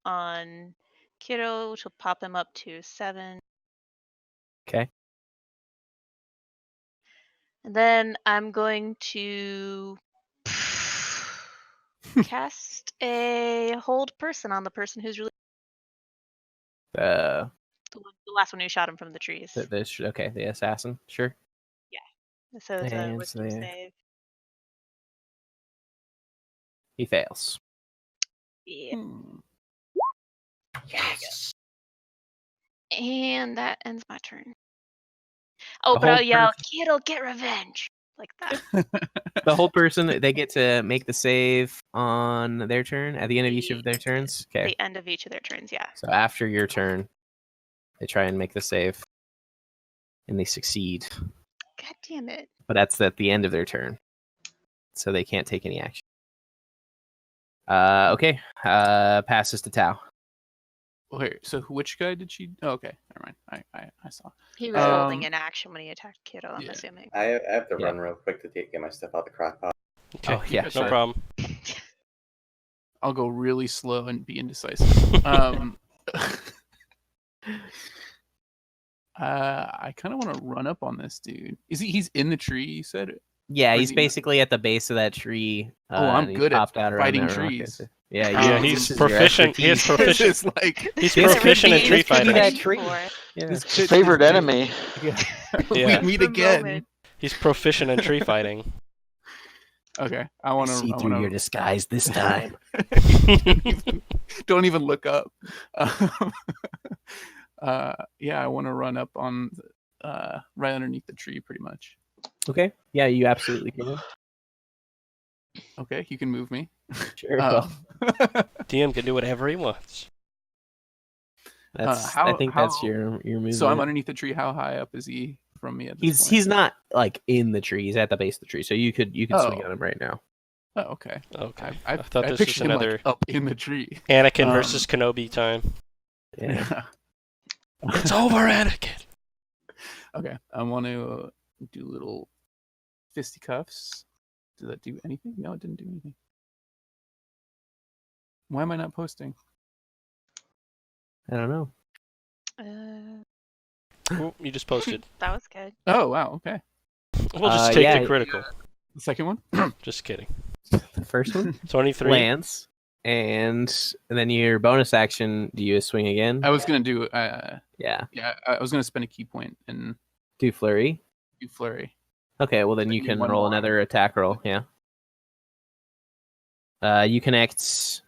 on Kiddo, which will pop him up to 7. Okay. And then I'm going to cast a hold person on the person who's really The the last one who shot him from the trees. the assassin. Sure. So it's a And wisdom there. save. He fails. Yeah. Hmm. Yes. And that ends my turn. Oh, The but I'll whole yell, Kiddo, get revenge! Like that. The whole person, they get to make the save on their turn at the end of each of their turns. Okay. The end of each of their turns, yeah. So after your turn, they try and make the save, and they succeed. God damn it. But that's at the end of their turn, so they can't take any action. Okay. Passes to Tau. Wait, so which guy did she? Oh, okay, never mind. I saw. He was holding an action when he attacked Kiddo, I'm yeah. assuming. I have to Yeah. run real quick to get my stuff out the crock pot. Okay. Oh, yeah, No sure. problem. I'll go really slow and be indecisive. I kind of want to run up on this dude. He's in the tree? You said. Yeah, Or he's is he- basically at the base of that tree. I'm and he good at popped out around fighting that rock. trees. Yeah, Yeah, you- he's this is your proficient. He is expertise. proficient. It's like He's This could proficient in be- tree this could be fighting. that tree. For Yeah. this His could favorite just be- enemy. Yeah. we meet the again. moment. He's proficient in tree fighting. Okay, I want to see through your disguise this time. don't even look up. Yeah, I want to run up on right underneath the tree, pretty much. Okay. Yeah, you absolutely can. Okay, you can move me. Sure. Um, DM can do whatever he wants. That's. how- I think that's how- your movement. so I'm underneath the tree. How high up is he from me at this point? He's not like in the tree. He's at the base of the tree, so you could swing Oh. on him right now. Oh, okay. Okay. I thought I this was pictured him, like, another up in the tree. Anakin Um, versus Kenobi time. Yeah. It's over, Anakin. Okay, I want to do little fisticuffs. Did that do anything? No, it didn't do anything. Why am I not posting? I don't know. Ooh, you just posted. That was good. Oh, wow. Okay. We'll just take yeah, the critical. The second one. Just kidding. The first one 23. lands, and then your bonus action. Do you swing again? I was gonna do. Yeah. Yeah, I was gonna spend a key point and Do flurry. do flurry. Okay, well then Then you you can one roll more. another attack roll. Yeah. You connect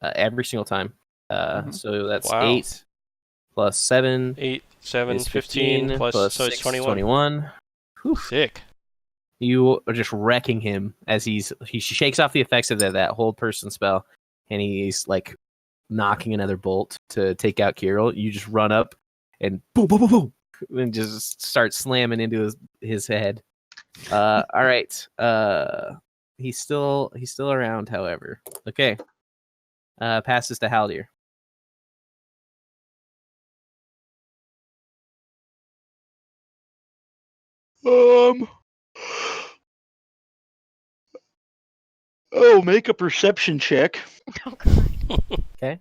every single time. Mhm. So that's Wow. 8 plus 7 8, 7, is 15, plus, plus so it's 6 is 21. 21. Whew. Sick. You are just wrecking him as he shakes off the effects of that hold person spell, and he's like knocking another bolt to take out Kirill. You just run up and boom, boom, boom, boom, and just start slamming into his head. All right. He's still around, however. Okay. Passes to Haldir. Oh, make a perception check. Oh, God. Okay.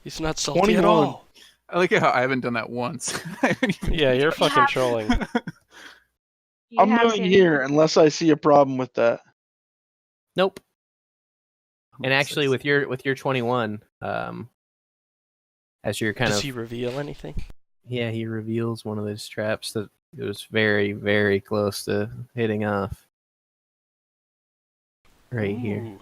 He's not salty 21. at all. I like how I haven't done that once. I haven't even Yeah, you're touched fucking it. trolling. You I'm have moving seen- here unless I see a problem with that. Nope. I'm And gonna actually, say with your 21, as you're kind Does of he reveal anything? yeah, he reveals one of those traps that it was very, very close to hitting off. Right here. Ooh.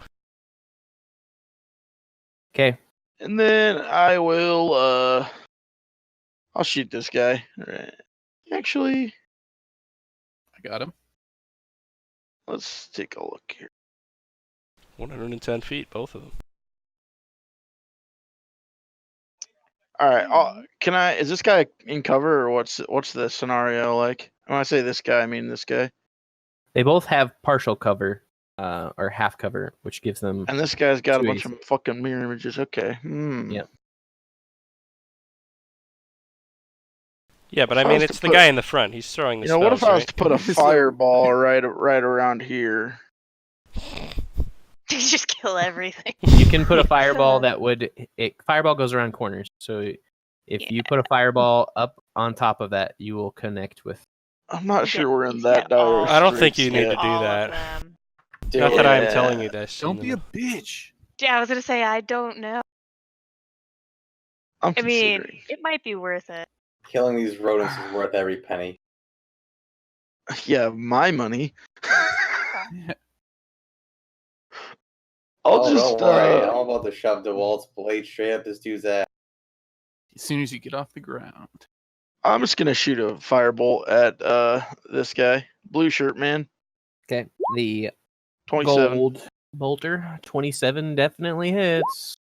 Okay. And then I will, I'll shoot this guy. Alright. Actually, I got him. let's take a look here. 110 feet, both of them. Alright, can I, is this guy in cover or what's the scenario like? When I say this guy, I mean this guy. They both have partial cover, or half cover, which gives them. And this guy's got a bunch 280. of fucking mirror images. Okay. Yep. Yeah, but If I I mean, was to it's the put- guy in the front. He's throwing the You know, what if spells, I was right? to put a So- fireball right around here? You just kill everything. You can put a fireball that would. Fireball goes around corners, so if you put a fireball up on top of that, you will connect with. I'm not You sure we're in you that get all- dire I don't think straits you need yet. to do all of that. them. Not that I'm Yeah. telling you this. Don't be a bitch. Yeah, I was gonna say I don't know. I'm I mean, considering. it might be worth it. Killing these rodents is worth every penny. Yeah, my money. I'll Oh, just, don't worry. I'm about to shove DeWalt's blade straight up this dude's ass. As soon as you get off the ground. I'm just gonna shoot a firebolt at this guy, blue shirt man, Okay. The 27, gold bolter 27 definitely hits.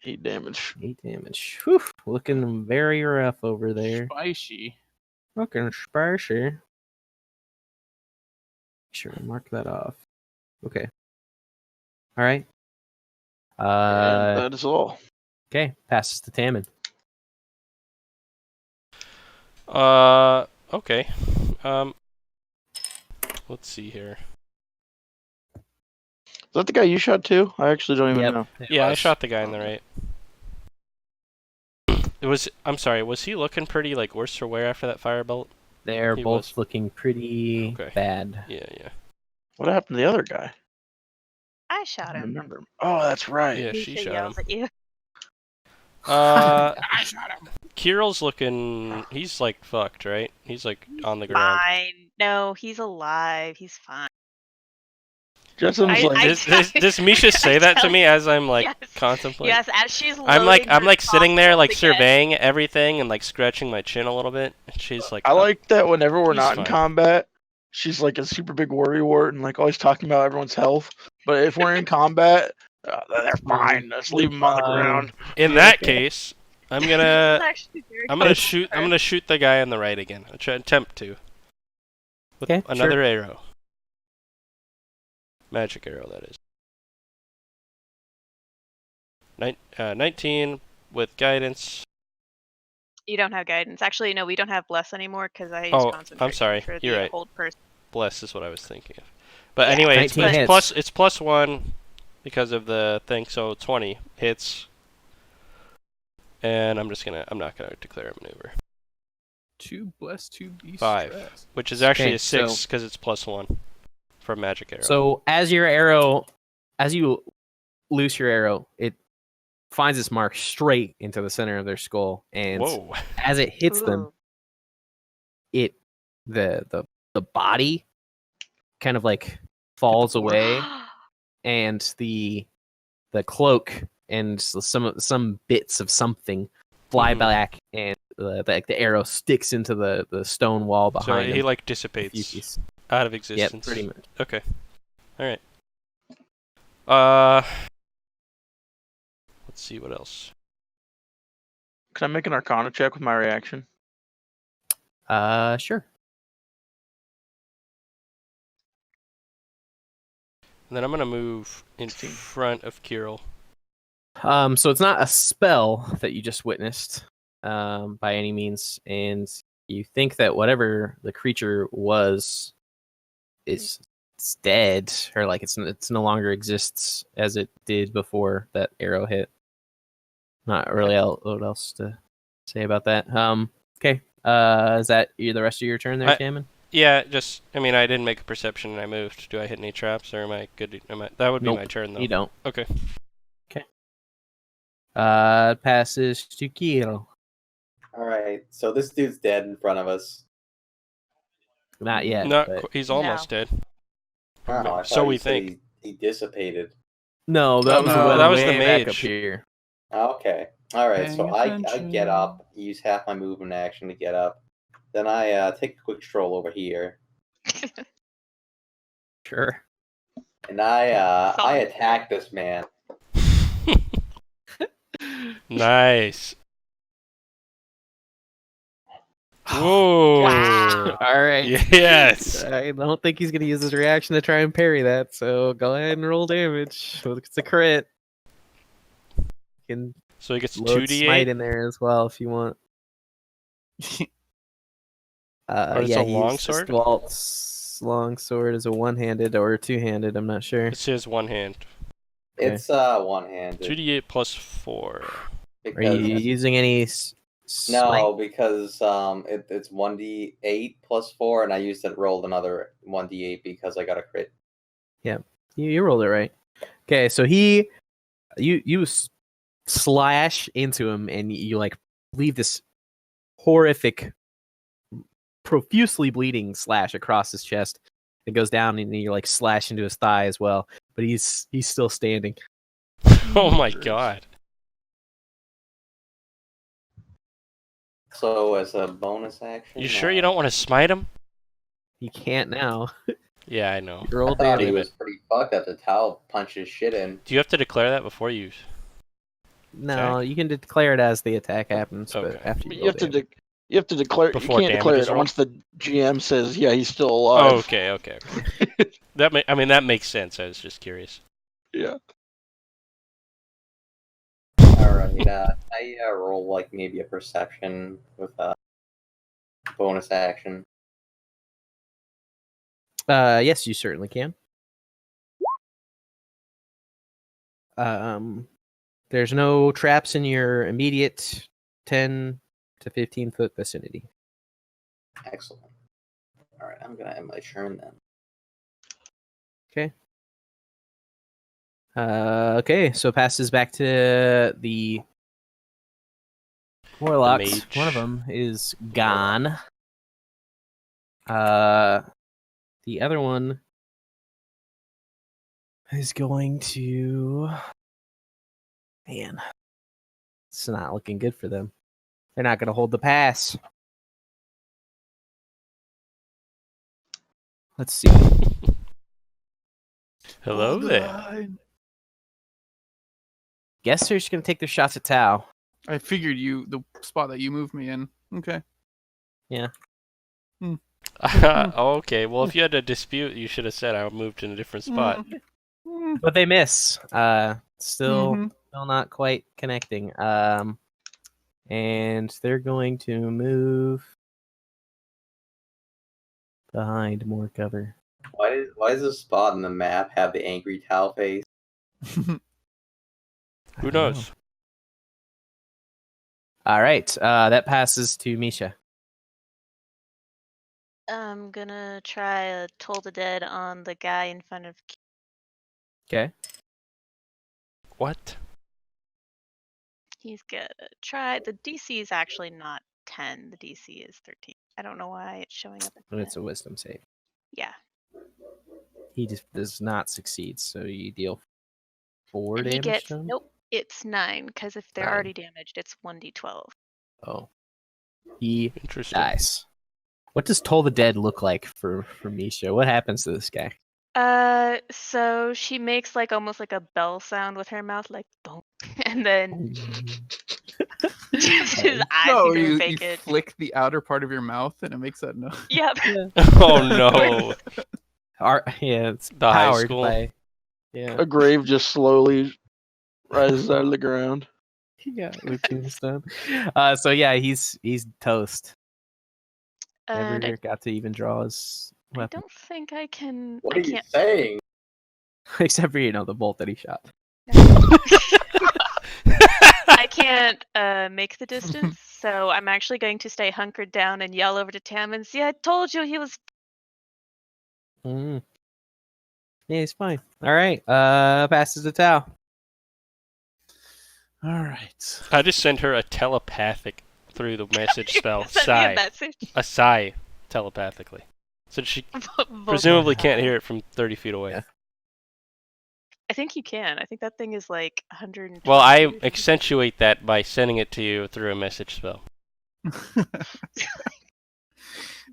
8 damage. 8 damage. Whew, looking very rough over there. Spicy. Looking spicy. Sure, mark that off. Okay. All right. And that is all. Okay, passes to Tammin. Okay. Let's see here. Is that the guy you shot too? I actually don't even Yep. know. Yeah, I shot the guy in the right. I'm sorry, was he looking pretty, like, worse for wear after that firebolt? They're He both was. looking pretty Okay. bad. Yeah. What happened to the other guy? I I shot don't him. remember. Oh, that's right. Yeah, she Misha shot yells him. at you. I shot him. Kirill's looking, he's, like, fucked, right? He's, like, on the ground. Fine. No, he's alive. He's fine. Jensen's like, Does Misha say that to me as I'm, like, Yes. contemplating? Yes, as she's I'm like loading her sitting there like crossbow again. surveying everything and like scratching my chin a little bit. And she's like, I like that whenever we're He's not in fine. combat, she's like a super big worrywart and like always talking about everyone's health. But if we're in combat, they're fine. Let's leave them on the ground. in that case, I'm This gonna is actually very I'm gonna good. shoot I'm gonna shoot the guy on the right again. I'll try attempt to with Okay, another sure. arrow, magic arrow that is. 19 with guidance. You don't have guidance. Actually, no, we don't have bless anymore because I used Oh, I'm concentration sorry. for You're the right. old person. Bless is what I was thinking of. But Yeah, anyway, 19 hits. it's plus 1 because of the thing. So 20 hits. And I'm not gonna declare a maneuver, 2 bless, 2 be 5, stressed. which is actually Okay, a 6 so- because it's plus 1 for magic arrow. So as you loose your arrow, it finds its mark straight into the center of their skull, and Whoa. as it hits them, Ooh. it the body kind of like falls away, and the cloak and some bits of something fly Mhm. back, and the arrow sticks into the stone wall So behind he him. like A few dissipates. pieces. Out of Yep, existence. pretty much. Okay. All right. Let's see what else. Can I make an Arcana check with my reaction? Sure. And then I'm gonna move in 16. front of Kirill. So it's not a spell that you just witnessed, by any means, and you think that whatever the creature was is it's dead, or like it's no longer exists as it did before that arrow hit. Not really what else to say about that. Okay. Is that the rest of your turn there, Shaman? Yeah, I mean, I didn't make a perception and I moved. Do I hit any traps, or am I good? That would be Nope, my turn, though. You don't. Okay. Passes to Kirill. Alright, so this dude's dead in front of us. Not yet. Not but... he's almost dead. Oh, I So thought we you said think. he dissipated. No, that Oh, was no, the that was way the back up mage. here. Okay. Alright, so Paying I attention. get up, use half my movement action to get up. Then I take a quick stroll over here. Sure. And I Solid. attack this man. Nice. Whoa. Wow. All right. Yes. I don't think he's gonna use his reaction to try and parry that. So go ahead and roll damage. It's a crit. You can So he gets load 2d8. smite in there as well if you want. Or it's yeah, a he long used this sword? long sword is a one-handed or two-handed. I'm not sure. It says one hand. Okay. It's one-handed. 2d8 plus 4. Are Because you using any? no, because it's 1d8 plus 4, and I rolled another 1d8 because I got a crit. You rolled it right. Okay, so you slash into him, and you like leave this horrific, profusely bleeding slash across his chest. It goes down, and you like slash into his thigh as well. But he's still standing. Oh my god. So as a bonus action, You sure you don't want to smite him? He can't now. Yeah, I know. You I rolled thought he damage. was pretty fucked after Tao punched his shit in. Do you have to declare that before you... No, you can declare it as the attack happens, Okay. but after you You roll have to damage. you have to declare. Before you can't damage declare is it rolled? once the GM says, "Yeah, he's still Oh, alive." okay. That makes sense. I was just curious. Yeah. Alright, I roll like maybe a perception with a bonus action. Yes, you certainly can. There's no traps in your immediate 10 to 15 foot vicinity. Excellent. Alright, I'm gonna end my turn then. Okay, so passes back to the warlocks. mage. One of them is gone. The other one is going to. Man, it's not looking good for them. They're not going to hold the pass. Let's see. Hello Hold the there. line. Guess they're just going to take their shots at Tao. I figured the spot that you moved me in. Okay. Okay, well, if you had a dispute, you should have said I moved in a different spot. But they miss. Still Mhm. not quite connecting. And they're going to move behind more cover. Why does this spot in the map have the angry Tao face? Who I don't knows? know. All right, that passes to Misha. I'm gonna try a Toll the Dead on the guy in front of. Okay. What? He's gonna try. The DC is actually not 10. The DC is 13. I don't know why it's showing up at And it's 10. a wisdom save. Yeah. He just does not succeed, so you deal 4 And he damage gets to him? nope. It's 9 because if they're 9. already damaged, it's 1d12. Oh. He Interesting. dies. What does Toll the Dead look like for Misha? What happens to this guy? So she makes like almost like a bell sound with her mouth, like boom, and then just his eyes No, turn you vacant. flick the outer part of your mouth and it makes that noise. Yep. Oh no. It's The high powered school. by. Yeah. A grave just slowly rises out of the ground. Yeah, the tombstone. So yeah, he's toast. And Never got to even draw his I weapon, don't think I can. What I are you can't. saying? except for the bolt that he shot. I can't make the distance, so I'm actually going to stay hunkered down and yell over to Tam. See, I told you he was. Mm. Yeah, he's fine. All right. Passes to Tao. All right. I just sent her a telepathic through the message spell. Send me a Sigh. message. A sigh telepathically. So she presumably can't hear it from 30 feet away. Yeah. I think you can. I think that thing is like 120. Well, I feet or something. accentuate that by sending it to you through a message spell. All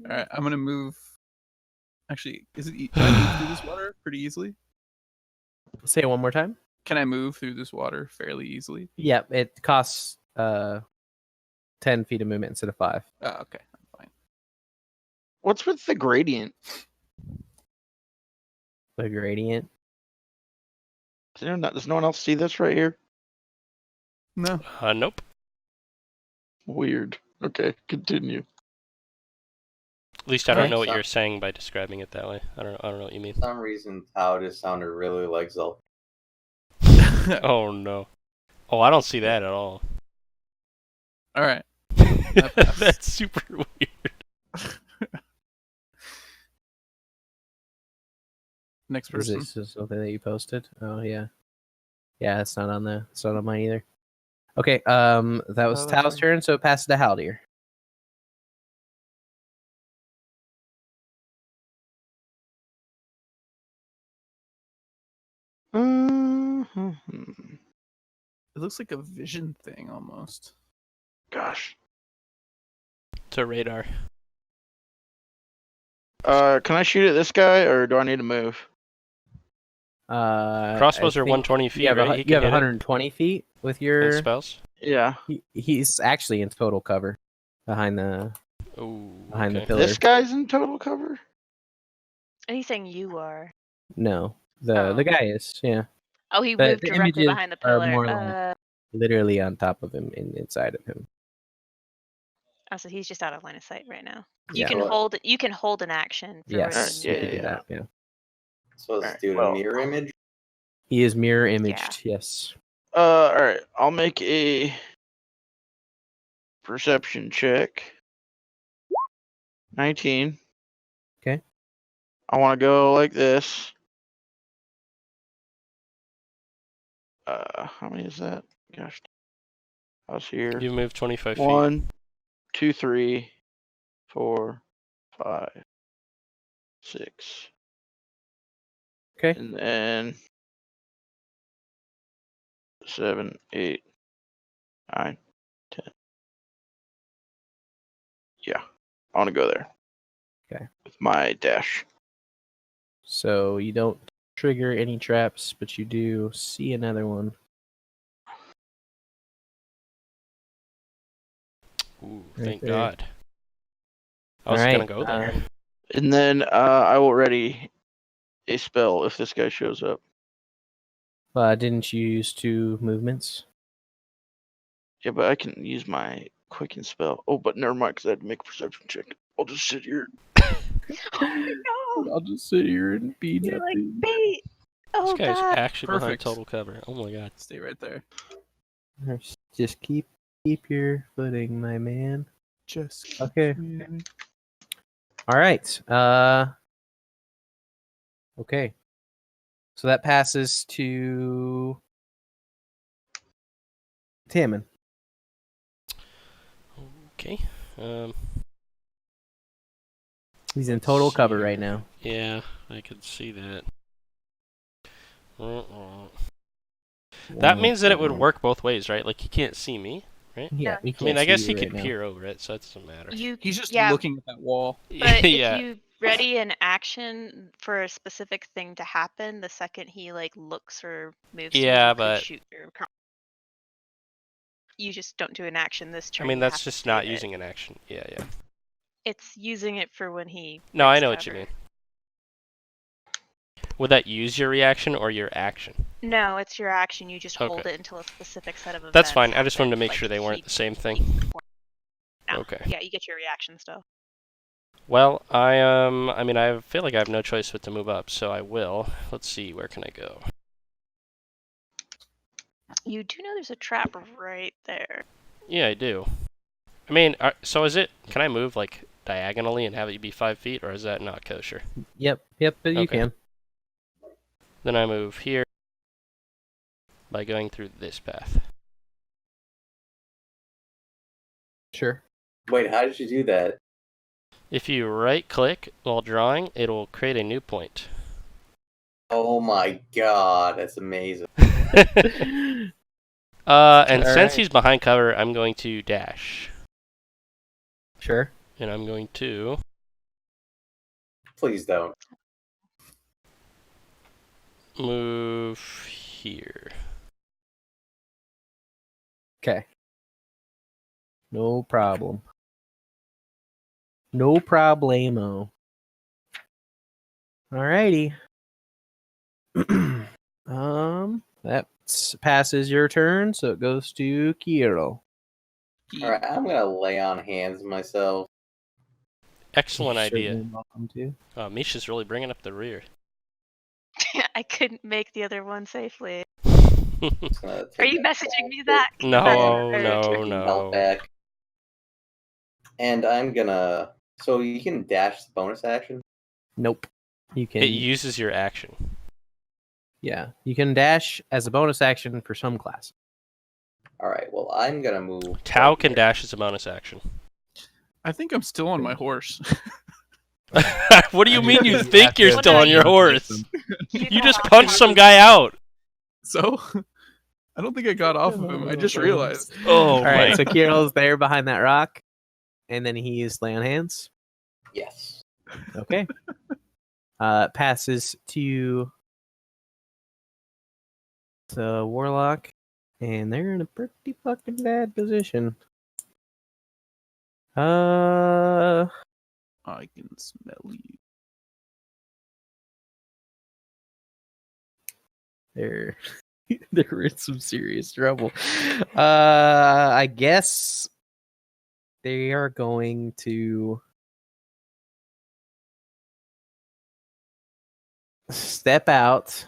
right, I'm gonna move. Actually, can I move through this water pretty easily? Say it one more time. Can I move through this water fairly easily? Yep, it costs 10 feet of movement instead of 5. Oh, okay, I'm fine. What's with the gradient? The gradient. Does no one else see this right here? No. Nope. Weird. Okay, continue. At least I don't Okay. know what you're saying by describing it that way. I don't know what you mean. For some reason, Tao just sounded really like Zelda. Oh no. Oh, I don't see that at all. All right. That's super weird. Next Is person. this something that you posted? Oh yeah. Yeah, it's not on mine either. Okay, that was Oh, that's Tao's right. turn, so it passes to Haldir. It looks like a vision thing almost. Gosh. It's a radar. Can I shoot at this guy, or do I need to move? Crossbows I are think 120 feet, You have, right? He you have can hit it 120 feet with and your. spells. Yeah. He's actually in total cover behind the Ooh, behind the okay. pillar. This guy's in total cover? Anything you are. No, the Oh. guy is. Yeah, Oh, he The- moved the directly images behind the are pillar. more like- literally on top of him, inside of him. Oh, so he's just out of line of sight right now. Yeah. You can hold an action. For Yes, yeah, you can do yeah. that. Yeah, So is Alright, dude well- a mirror image? he is mirror imaged. Yes. Alright. I'll make a perception check. 19. Okay. I want to go like this. How many is that? Gosh. I was here. You move 25 feet. 1, 2, 3, 4, 5, 6. Okay. And then 7, 8, 9, 10. Yeah. I want to go there. Okay. With my dash. So you don't trigger any traps, but you do see another one. Ooh, Right thank there. God. I was All gonna right, go there. And then I will ready a spell if this guy shows up. Didn't you use 2 movements? Yeah, but I can use my quicken spell. Oh, but never mind, because I had to make a perception check. I'll just sit here. Oh I'll just sit here and be no! You're like nothing. bait. Oh This guy's god. actually behind Perfect. total cover. Oh my God. Stay right there. Just keep your footing, my man. Just Okay. kidding. All right. Okay. So that passes to Tammin. Okay. He's in total Let's cover see right here. now. Yeah, I can see that. That means that it would work both ways, right? Like he can't see me, right? Yeah, we I can't mean, I guess see he you could right now. peer over it, so it doesn't matter. He's just yeah, looking at that wall. but yeah. if you ready an action for a specific thing to happen, the second he like looks or moves, Yeah, you could but- shoot your. You just don't do an action this turn. I mean, you that's have to just not save it. using an action. Yeah, yeah. It's using it for when he. No, I breaks know what you cover. mean. Would that use your reaction or your action? No, it's your action. You just hold Okay. it until a specific set of events. That's fine. I just wanted to happen, make like sure they weren't he- the same he thing. perform- No. Okay. Yeah, you get your reaction still. Well, I mean, I feel like I have no choice but to move up, so I will. Let's see, where can I go? You do know there's a trap right there. Yeah, I do. I mean, so is it? Can I move like diagonally and have it be 5 feet, or is that not kosher? Yep, but you Okay. can. Then I move here by going through this path. Sure. Wait, how did you do that? If you right-click while drawing, it'll create a new point. Oh my god, that's amazing. And All since right. he's behind cover, I'm going to dash. Sure. And I'm going to... Please don't. move here. Okay. No problem. No problemo. Alrighty. That passes your turn, so it goes to Kirill. Alright, I'm gonna lay on hands myself. Excellent You're idea. certainly welcome to. Misha's really bringing up the rear. I couldn't make the other one safely. Just gonna Are take you that messaging me back. that? No, Or- no, Turkey belt no. back. And I'm gonna. So you can dash the bonus action? Nope. You can. It uses your action. Yeah, you can dash as a bonus action for some class. Alright, well, I'm gonna move. Tau right can here. dash as a bonus action. I think I'm still on my horse. What do you mean you You think have you're to- still on your horse? You You got just off punched of some it. guy out. So I don't think I got off of him. I just realized. Oh All right, my. so Kirill's there behind that rock, and then he is lay on hands. Yes. Okay. Passes to the warlock, and they're in a pretty fucking bad position. I can smell you. They're they're in some serious trouble. I guess they are going to step out.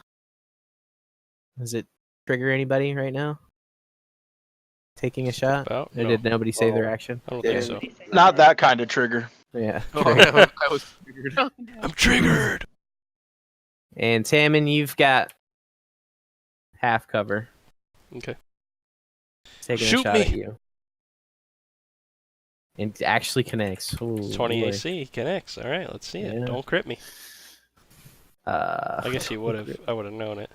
Does it trigger anybody right now? Taking a shot? About? Or No, did nobody save their Oh. action? I don't Yeah. think so. Not that kind of trigger. Yeah. Oh, trigger. I was figured. Oh, no. I'm triggered. And Tammin, you've got half cover. Okay. Taking Shoot a shot me. at you. And it actually connects. Ooh, 20 boy. AC connects. All right, let's see it. Yeah. Don't crit me. I I guess he would have. I would have known it.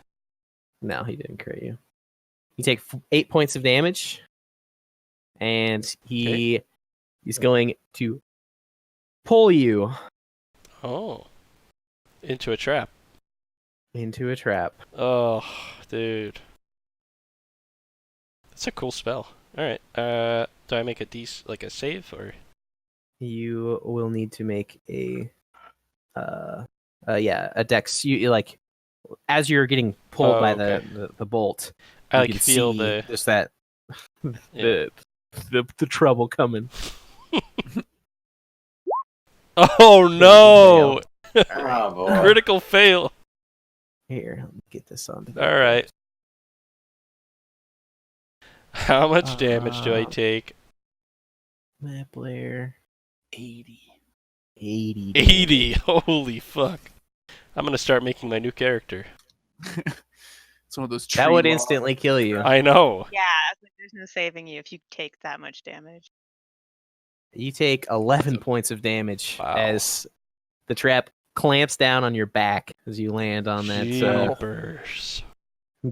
No, he didn't crit you. You take 8 points of damage, and he is going to pull you Oh. Into a trap. into a trap. Oh, dude. That's a cool spell. All right. Do I make a save or? You will need to make a dex. You like as you're getting pulled Oh, by okay. the bolt. I you like can feel see the. just that Yeah. the trouble coming. Oh no! Oh boy. Critical fail. Here, let me get this on. All right. How much damage do I take? Map layer 80. 80. Holy fuck. I'm gonna start making my new character. It's one of those. That would tree instantly kill you. I know. Yeah, there's no saving you if you take that much damage. You take 11 points of damage Wow. as the trap clamps down on your back as you land on that. Jeepers.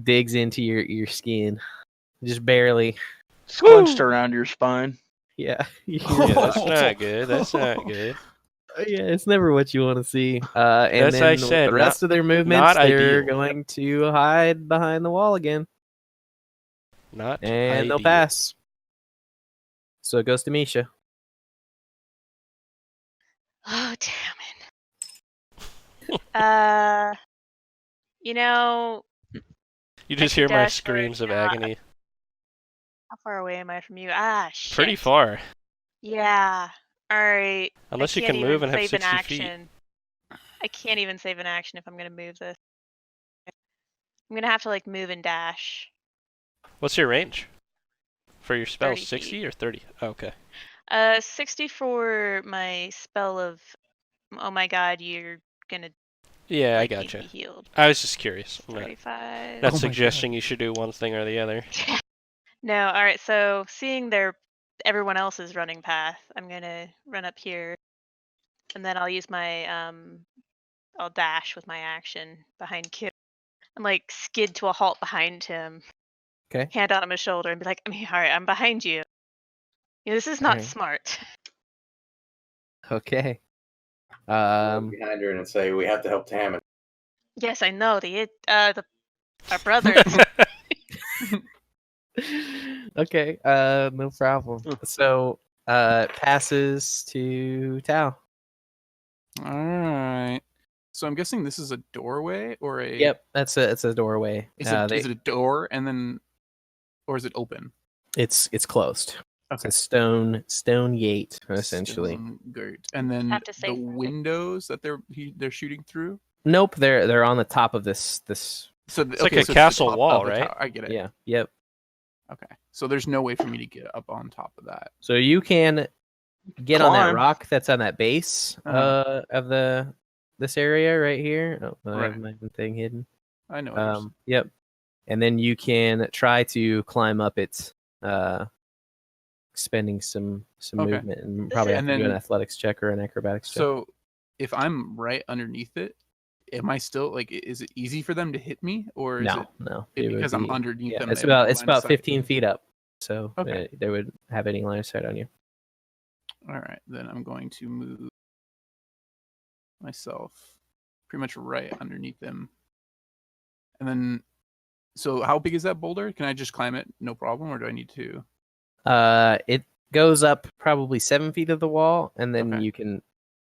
Digs into your skin, just barely. Scrunched around your spine. Yeah. Yeah, that's not good. That's not good. Yeah, it's never what you want to see. And As then I with said, the rest of their movements, not they're ideal. going to hide behind the wall again, Not and they'll ideal. pass. So it goes to Misha. Oh, damn it. You know, You I just can hear my dash where screams of it's not- agony. How far away am I from you? Ah, shit. Pretty far. Yeah. All right. Unless I you can't can even move and have save an 60 feet. action. I can't even save an action if I'm gonna move this. I'm gonna have to like move and dash. What's your range? For your spell, 30 60 feet. or 30? Oh, okay. 60 for my spell of. Oh my god, you're gonna Yeah, I like need gotcha. to be healed. I was just curious. I'm 35. not Oh my suggesting you should do one thing or the other. No, all right. So seeing everyone else's running path, I'm gonna run up here, and then I'll use my I'll dash with my action behind Kip, and like skid to a halt behind him. Okay. Hand on his shoulder and be like, all right, I'm behind you. This is not Alright. smart. Okay. Look behind her and say, "We have to help Tammin." Yes, I know our brothers. Okay. No problem. So, passes to Tao. All right. So I'm guessing this is a doorway or a. Yep, it's a doorway. Is it a door and then, or is it open? It's closed. Okay. It's a stone gate essentially. Stone gate. And then Have to the save something. windows that they're shooting through. Nope, they're on the top of this. So It's like a castle wall, right? I get it. Yeah. Yep. Okay. So there's no way for me to get up on top of that. So you can get on that Climb. rock that's on that base of this area right here. Oh, I have my thing hidden. I know. It is. Yep. And then you can try to climb up it, spending some Okay. movement, and probably have And to do an then- athletics check or an acrobatics check. So if I'm right underneath it, am I still like? Is it easy for them to hit me, or is no, it it would because I'm be- underneath yeah, them? it's they have no about line of sight? 15 feet up, so Okay. they would have any line of sight on you. All right, then I'm going to move myself pretty much right underneath them. And then, so how big is that boulder? Can I just climb it, no problem, or do I need to? It goes up probably 7 feet of the wall, and then Okay. you can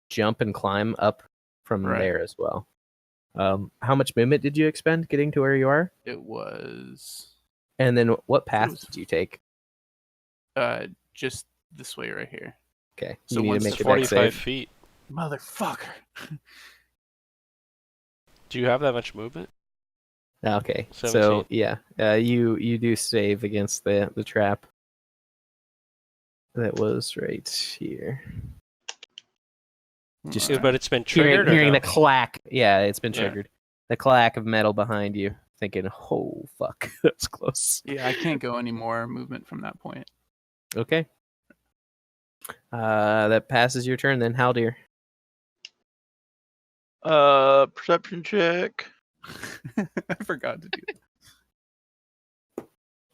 jump and climb up from Right. there as well. How much movement did you expend getting to where you are? It was And then what path was- did you take? just this way right here. Okay, So you need once to it's make a dex 45 save. feet. Motherfucker. Do you have that much movement? Okay, 17. so yeah, you do save against the trap. That was right here. Just But it's been triggered hearing or no? the clack. Yeah, it's been Yeah. triggered. The clack of metal behind you. Thinking, oh fuck, that's close. Yeah, I can't go any more movement from that point. Okay. That passes your turn. Then Haldir. Perception check. I forgot to do that.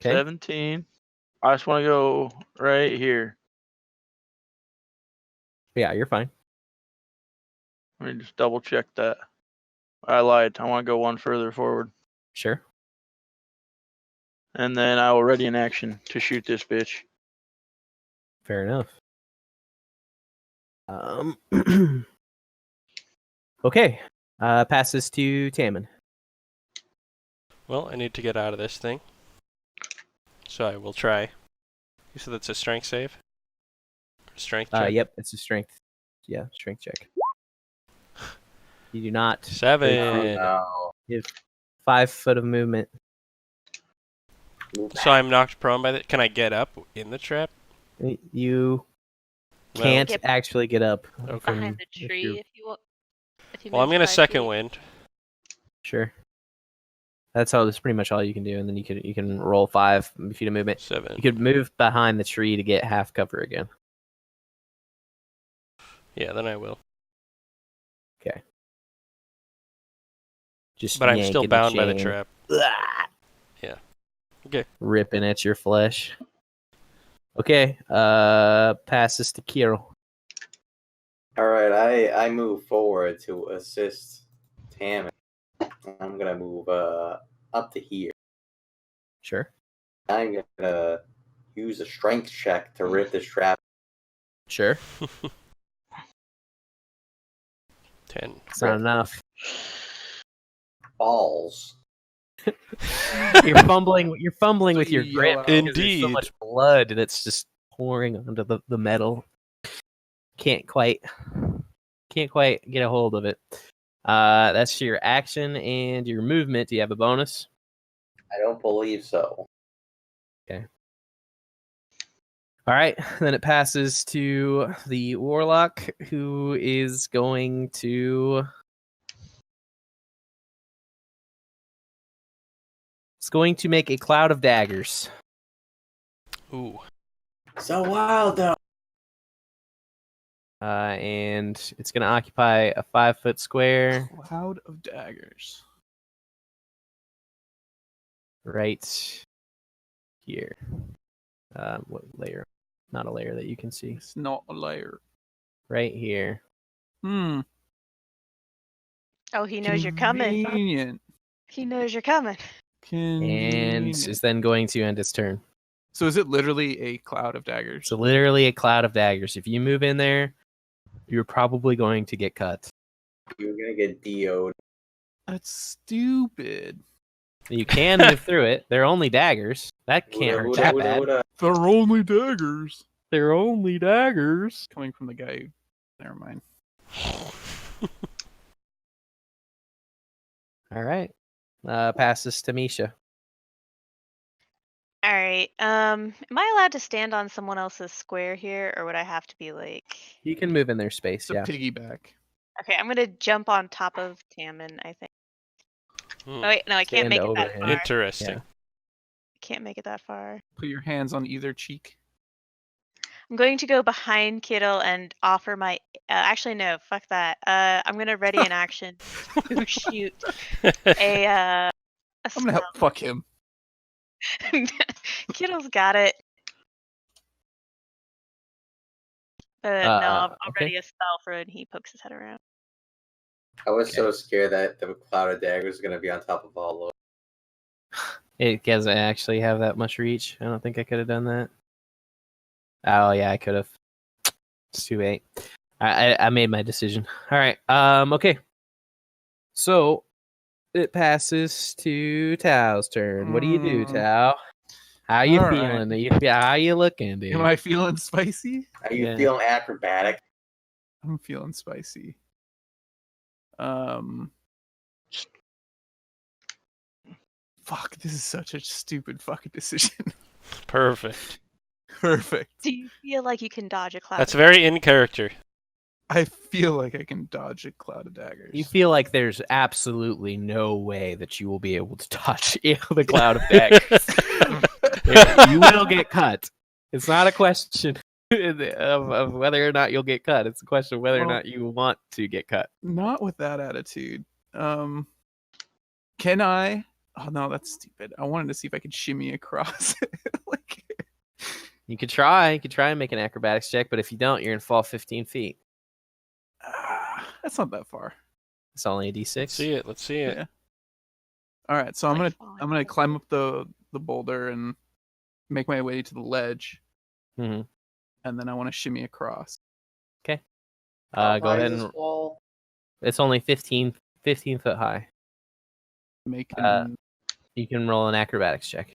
Okay. 17. I just want to go right here. Yeah, you're fine. Let me just double check that. I lied. I want to go one further forward. Sure. And then I will ready an action to shoot this bitch. Fair enough. Okay. Passes to Tammin. Well, I need to get out of this thing. So I will try. You said that's a strength save? Strength check? Yep, it's a strength. Yeah, strength check. You do not 7. No. have 5 foot of movement. So I'm knocked prone by the... Can I get up in the trap? You Well- can't Yep. actually get up. Okay. from- Behind the if tree, you're- if you want. If you Well, I'm move gonna 5 second feet. wind. Sure. That's pretty much all you can do, and then you can roll 5 feet of movement. 7. You could move behind the tree to get half cover again. Yeah, then I will. Just But I'm still yanking bound by the chain. trap. Ah! Yeah. Okay. Ripping at your flesh. Okay. Passes to Kiro. All right, I move forward to assist Tammy. I'm gonna move up to here. Sure. I'm gonna use a strength check to rip this trap. Sure. 10. It's not enough. Balls. You're fumbling. You're fumbling with your You grip. yell out. Because there's so Indeed. much blood that's just pouring onto the metal. Can't quite get a hold of it. That's your action and your movement. Do you have a bonus? I don't believe so. All right, then it passes to the warlock, who is going to. It's going to make a cloud of daggers. Ooh. So wild though. And it's going to occupy a 5-foot square Cloud of daggers. right here. What layer? Not a layer that you can see. It's not a layer. Right here. Hmm. Oh, he knows you're coming. Convenient. He knows you're coming. And Convenient. is then going to end its turn. So is it literally a cloud of daggers? So literally a cloud of daggers. If you move in there, you're probably going to get cut. You're gonna get DO'd. That's stupid. You can move through it. They're only daggers. That can't hurt that bad. They're only daggers. They're only daggers. Coming from the guy who... Never mind. All right. Passes to Misha. All right. Am I allowed to stand on someone else's square here, or would I have to be like? You can move in their space, It's a yeah. piggyback. Okay, I'm gonna jump on top of Tammin, I think. Oh, wait, no, I can't Stand make it over that him. far. Interesting. Yeah. I can't make it that far. Put your hands on either cheek. I'm going to go behind Kittle and offer my. Actually, no, fuck that. I'm gonna ready an action to shoot a. I'm gonna help fuck him. Kittle's got it. No, I'll okay. ready a spell for it, and he pokes his head around. I was so scared that the cloud of daggers was gonna be on top of all of them. It doesn't actually have that much reach. I don't think I could have done that. Oh yeah, I could have. It's too late. I made my decision. All right. Okay. So it passes to Tao's turn. What do you do, Tao? How you All feeling? right. How you looking, dude? Am I feeling spicy? Are you Yeah. feeling acrobatic? I'm feeling spicy. Fuck, this is such a stupid fucking decision. Perfect. Perfect. Do you feel like you can dodge a cloud? That's very in character. I feel like I can dodge a cloud of daggers. You feel like there's absolutely no way that you will be able to touch the cloud of daggers. You will get cut. It's not a question of whether or not you'll get cut. It's a question of whether or Well- not you want to get cut. Not with that attitude. Can I? Oh no, that's stupid. I wanted to see if I could shimmy across. Like, You could try. You could try and make an acrobatics check, but if you don't, you're gonna fall 15 feet. that's not that far. It's only a d6. Let's see it. Let's see it. Yeah. All right, so I'm Like gonna falling. climb up the boulder and make my way to the ledge, Mhm. and then I want to shimmy across. Go How high ahead is and this wall? it's only 15 foot high. Make You can roll an acrobatics check.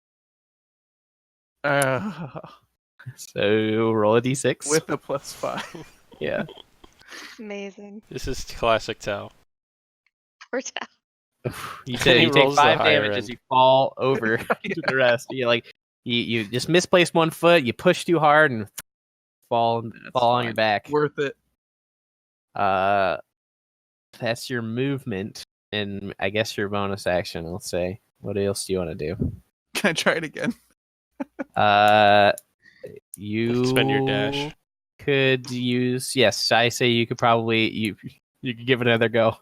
So roll a d6. with a +5. Yeah. Amazing. This is classic Tao. Poor Tao. You He take rolls the 5 higher damage as end. you fall over to the rest. You just misplaced one foot. You push too hard and fall on fine. your back. Worth it. That's your movement, and I guess your bonus action. I'll say. What else do you want to do? Can I try it again? You Spend your dash. could use. Yes, I say you could probably you could give it another go.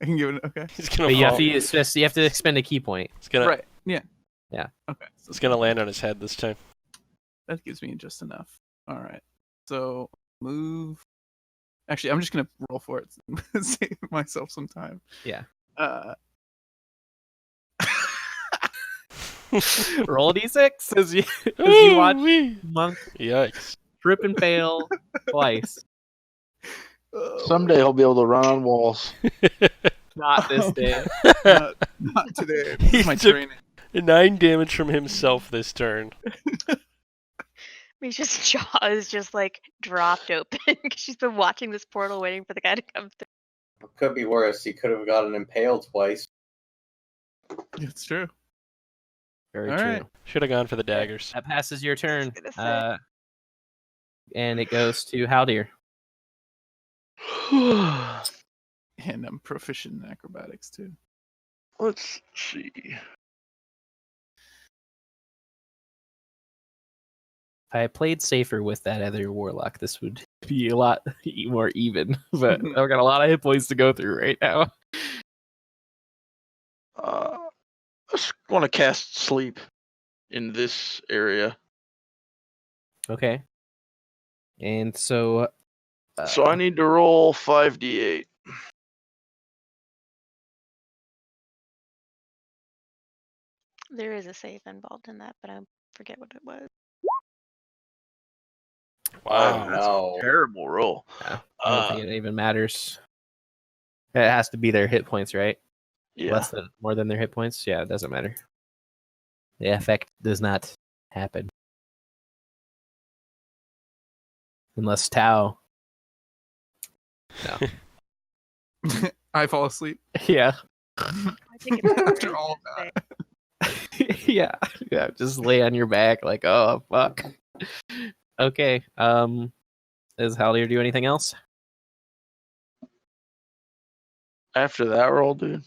I can give it. Okay. He's gonna But you have fall. to use, just you have to expend a key point. It's gonna Right. Yeah. Yeah. Okay. So it's gonna land on his head this time. That gives me just enough. All right. So move. Actually, I'm just gonna roll for it. Save myself some time. Yeah. Roll d6 as you watch Ooh-wee. Monk Yikes. trip and fail twice. Someday he'll be able to run on walls. Not this day. Not today. This is my He took- training. 9 damage from himself this turn. Misha's jaw is just like dropped open because she's been watching this portal waiting for the guy to come through. It could be worse. He could have gotten impaled twice. It's true. Very All true. right. Should have gone for the daggers. That passes your turn. gonna say. And it goes to Haldir. And I'm proficient in acrobatics too. Let's see. If I played safer with that other warlock, this would be a lot more even. But I've got a lot of hit points to go through right now. I just want to cast sleep in this area. Okay. And so... So I need to roll 5d8. There is a save involved in that, but I forget what it was. Wow. Oh, no. Terrible roll. I don't think it even matters. It has to be their hit points, right? Yeah. More than their hit points? Yeah, it doesn't matter. The effect does not happen. Unless Tau. No. I fall asleep Yeah. I think it's after all of that. yeah. Yeah. Just lay on your back like, oh fuck. Okay. Does Haldir do anything else? After that roll, dude.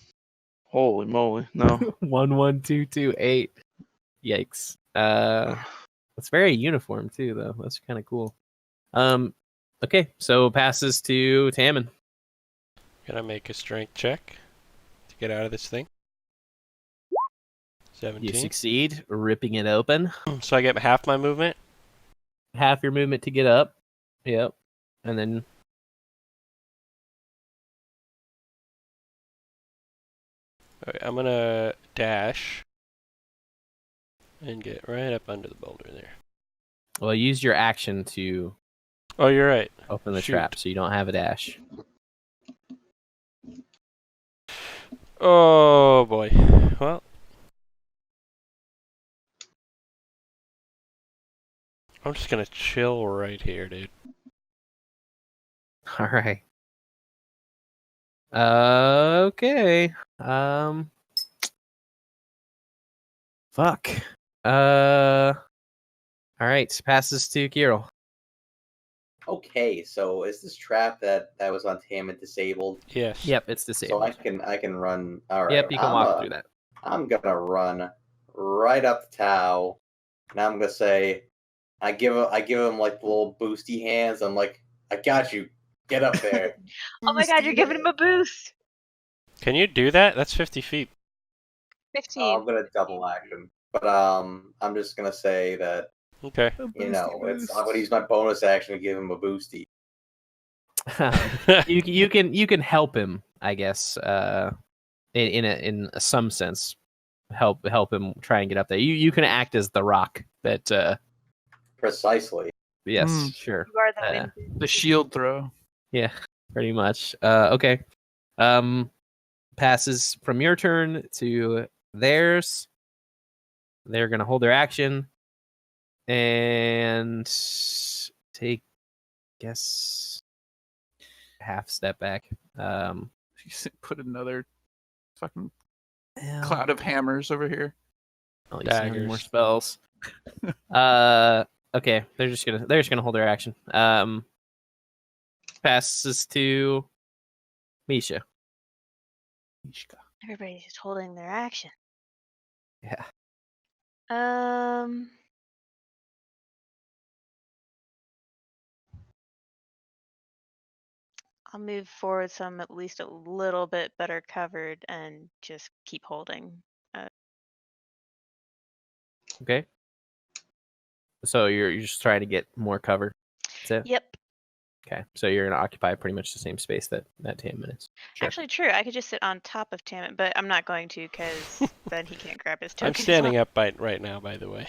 Holy moly. No. 1 1 2 2 8. Yikes. It's very uniform too, though. That's kind of cool. Okay, so passes to Tammin. Gonna make a strength check to get out of this thing. 17. You succeed, ripping it open. So I get half my movement. Half your movement to get up. Yep. And then Alright, I'm gonna dash and get right up under the boulder there. well, use your action to Oh, you're right. open the Shoot. trap, so you don't have a dash. Oh boy. Well, I'm just gonna chill right here, dude. All right. Okay. Fuck. All right. Passes to Kirill. Okay, so is this trap that was on Tammin disabled? Yes. Yep, it's disabled. So I can run. All right. Yep, you can walk through that. I'm gonna run right up to Tau, and I'm gonna say, I give him like the little boosty hands. I'm like, I got you. Get up there. Oh my god, you're giving him a boost! Can you do that? That's 50 feet. 15. I'm gonna double action, but I'm just gonna say that Okay. I'm gonna use my bonus action to give him a boosty. you can help him, I guess. In some sense, help him try and get up there. You can act as the rock that. Precisely. Yes, sure. You are the wind. The shield throw. Yeah, pretty much. Okay. Passes from your turn to theirs. They're gonna hold their action and take, guess, half step back. Put another fucking Well, cloud of hammers over here. I'll use some more Daggers. spells. Okay, they're just gonna hold their action. Passes to Misha. Mishka. Everybody's just holding their action. Yeah. I'll move forward so I'm at least a little bit better covered and just keep holding. Okay. So you're just trying to get more cover. That's it. Yep. Okay. So you're gonna occupy pretty much the same space that Tammin is. Sure. Actually, true. I could just sit on top of Tammin, but I'm not going to because then he can't grab his token. I'm standing up right now, by the way.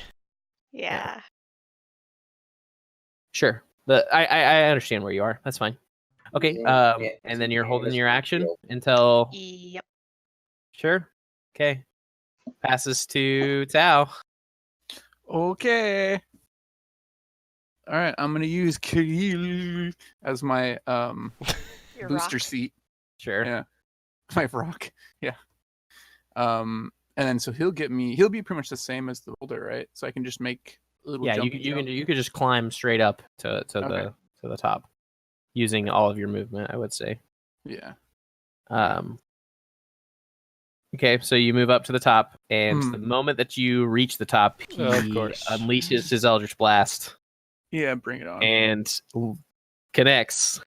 Yeah. Sure. I understand where you are. That's fine. Okay. And then you're holding your action until. Yep. Sure. Okay. Passes to Tao. Okay. All right, I'm gonna use Kirill as my Your booster rock. seat. Sure. Yeah, my rock. Yeah. And then so he'll be pretty much the same as the boulder, right? So I can just make a little Yeah. jump. You could just climb straight up to the top, using all of your movement. I would say. Yeah. Okay, so you move up to the top, and the moment that you reach the top, he Of course. unleashes his Eldritch Blast Yeah, bring it on. and connects.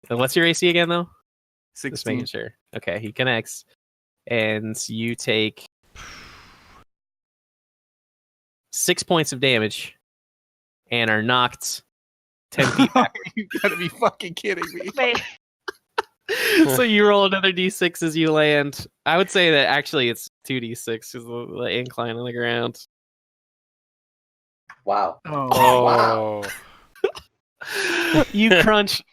And what's your AC again, though? Just making 16. sure. Okay, he connects, and you take 6 points of damage, and are knocked 10 feet back. You gotta be fucking kidding me. Wait. So you roll another d6 as you land. I would say that actually it's 2d6 because the incline on the ground. Wow. Oh, Oh. You crunch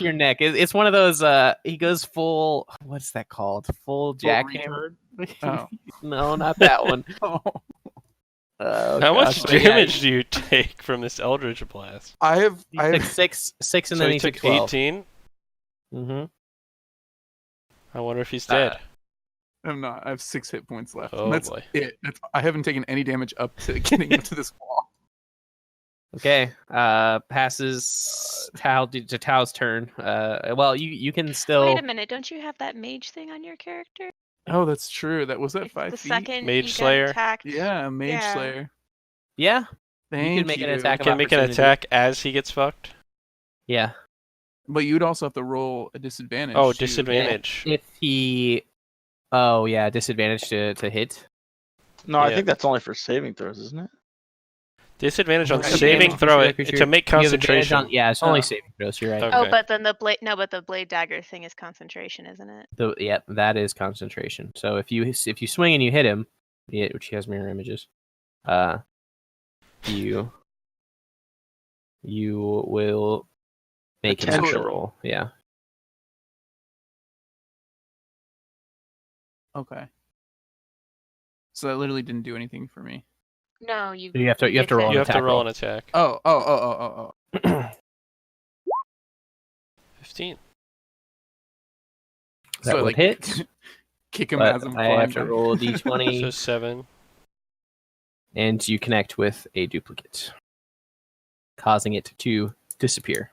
your neck. It's one of those. He goes full. What's that called? Full jackhammer. Oh. No, not that one. Oh. How much But yeah, damage do you take from this Eldritch Blast? I He took have six, and So then he he took took 12. 18? Mm-hmm. I wonder if he's dead. I'm not. I have 6 hit points left. Oh, And that's boy. it. I haven't taken any damage up to getting into this wall. Okay. Passes Tao to Tao's turn. Well, you can still. Wait a minute. Don't you have that mage thing on your character? Oh, that's true. That was that It's 5 the feet. second Mage you Slayer? get attacked. Yeah, Mage Yeah. Slayer. Yeah. Thank can make an attack of Can make an opportunity. attack as he gets fucked? Yeah. But you'd also have to roll a disadvantage. Oh, too. disadvantage. If he. Oh yeah, disadvantage to hit. No, I Yeah. think that's only for saving throws, isn't it? Disadvantage on Right. saving Advantage throw for to make You have advantage concentration. on- yeah, it's only Oh. saving throws. You're right. Okay. Oh, but then the blade. No, but the blade dagger thing is concentration, isn't it? Yep, that is concentration. So if you swing and you hit him, which he has mirror images, you will make an Potential. actual roll. Yeah. Okay. So that literally didn't do anything for me. No, you. You have to roll. You an have to attack roll an attack. Oh. 15. That So, would like, hit. Kick him But as I'm I falling have to back. roll a So d20, 7. and you connect with a duplicate, causing it to disappear.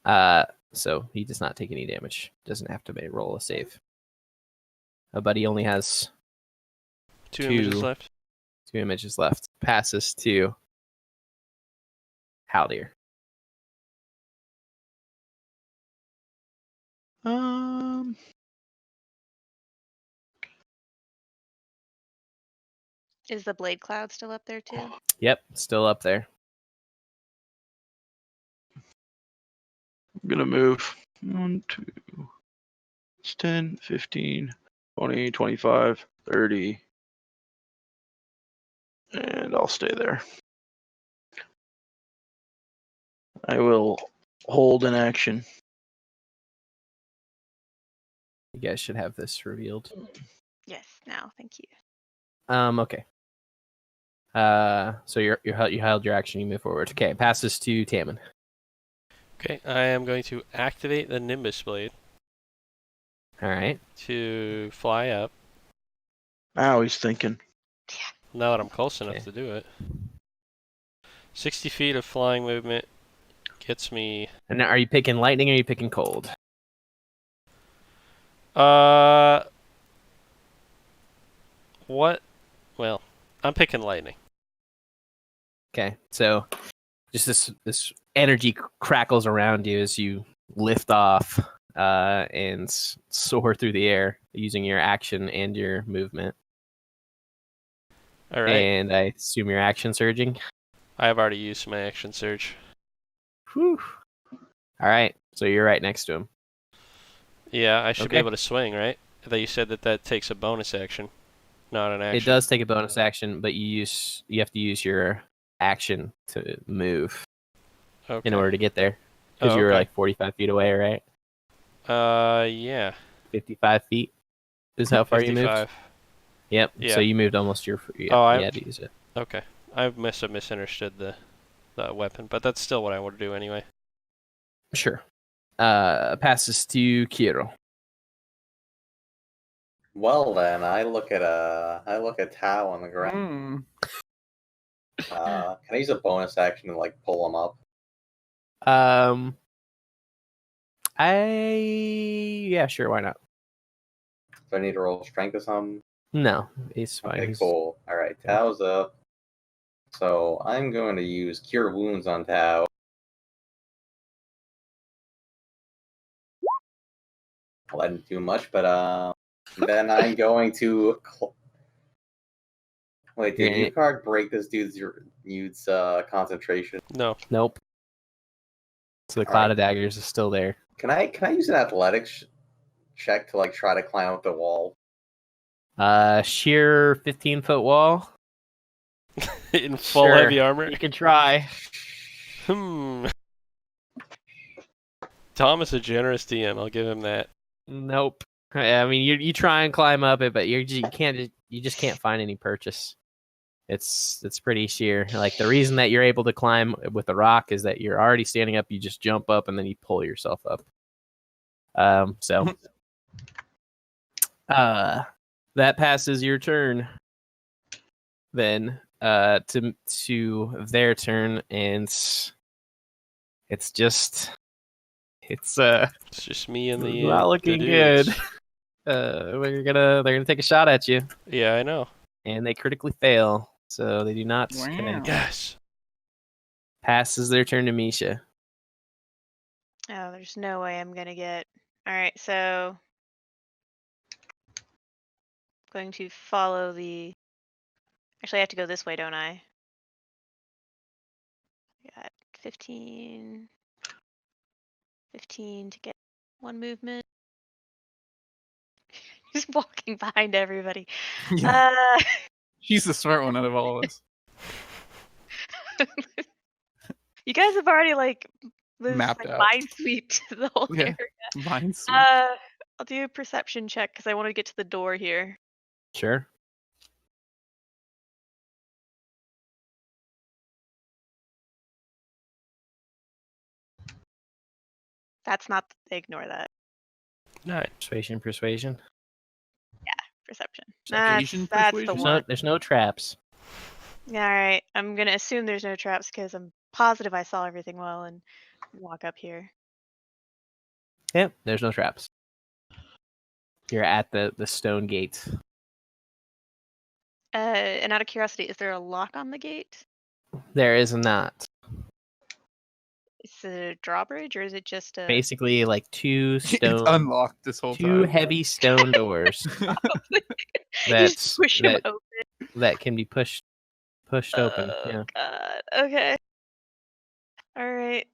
So he does not take any damage. Doesn't have to roll a save. But he only has 2 images left. 2 images left. Passes to Haldir. Is the blade cloud still up there too? Yep, still up there. I'm gonna move 1, 2, it's 10, 15, 20, 25, 30, and I'll stay there. I will hold an action. You guys should have this revealed. Yes. Now, thank you. Okay. So you held your action. You move forward. Okay, passes to Tammin. Okay, I am going to activate the Nimbus Blade All right. to fly up. Now he's thinking. Now that I'm close enough Okay. to do it. 60 feet of flying movement gets me. And now, are you picking lightning or are you picking cold? What? Well, I'm picking lightning. Okay, so just this energy crackles around you as you lift off and soar through the air using your action and your movement. All right. And I assume you're action surging. I have already used my action surge. Whew. All right, so you're right next to him. Yeah, I should be Okay. able to swing, right? I thought you said that takes a bonus action, not an action. It does take a bonus action, but you have to use your action to move Okay. in order to get there. Because Oh, you were okay. like 45 feet away, right? Yeah. 55 feet is how far you moved. 55. Yep. Yeah. So you moved almost your. Yeah, Oh, you had to use it. Okay. I must have misunderstood the weapon, but that's still what I would do anyway. Sure. Passes to Kiro. Well then, I look at Tao on the ground. Can I use a bonus action to like pull him up? Yeah, sure, why not? Do I need to roll strength or something? No, he's fine. Okay, He's- cool. All right, Tao's up. So I'm going to use Cure Wounds on Tao. Well, I didn't do much, but then I'm going to. Wait, did Yeah. you card break this dude's concentration? No. Nope. So the cloud of daggers is still there. Can I use an athletics check to like try to climb up the wall? Sheer 15-foot wall. In full Sure. heavy armor? You can try. Tom is a generous DM, I'll give him that. Nope. I mean, you try and climb up it, but you just can't find any purchase. It's pretty sheer. Like the reason that you're able to climb with the rock is that you're already standing up. You just jump up and then you pull yourself up. That passes your turn. Then to their turn, and it's just me and the not looking the good. dudes. They're gonna take a shot at you, Yeah, I know. and they critically fail, so they do not. connect. Yes. Passes their turn to Misha. Oh, there's no way I'm gonna get. All right, so going to follow the. Actually, I have to go this way, don't I? Got 15 to get one movement. Just walking behind everybody. Yeah. She's the smart one out of all of us. You guys have already like Mapped out. mind sweeped the whole Yeah. area. Mind sweep. I'll do a perception check because I want to get to the door here. Sure. That's not. Ignore that. 9. Persuasion. Perception. Citation That's the persuasion? one. There's no traps. All right. I'm gonna assume there's no traps because I'm positive I saw everything well and walk up here. Yep, there's no traps. You're at the stone gate. And out of curiosity, is there a lock on the gate? There is not. Is it a drawbridge or is it just a? Basically, like two It's stone, unlocked this whole two time. heavy stone doors You that's just push him open. that can be pushed open. Oh Yeah. God. Okay. All right.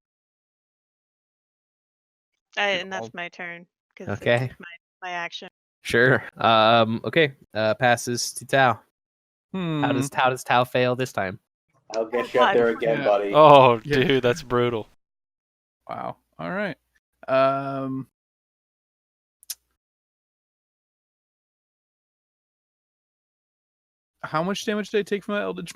And that's my turn because Okay. it's my action. Sure. Okay. Passes to Tao. How does Tao fail this time? I'll get you up there again, Yeah. buddy. Oh, Yeah. dude, that's brutal. Wow. All right. How much damage did I take from that Eldritch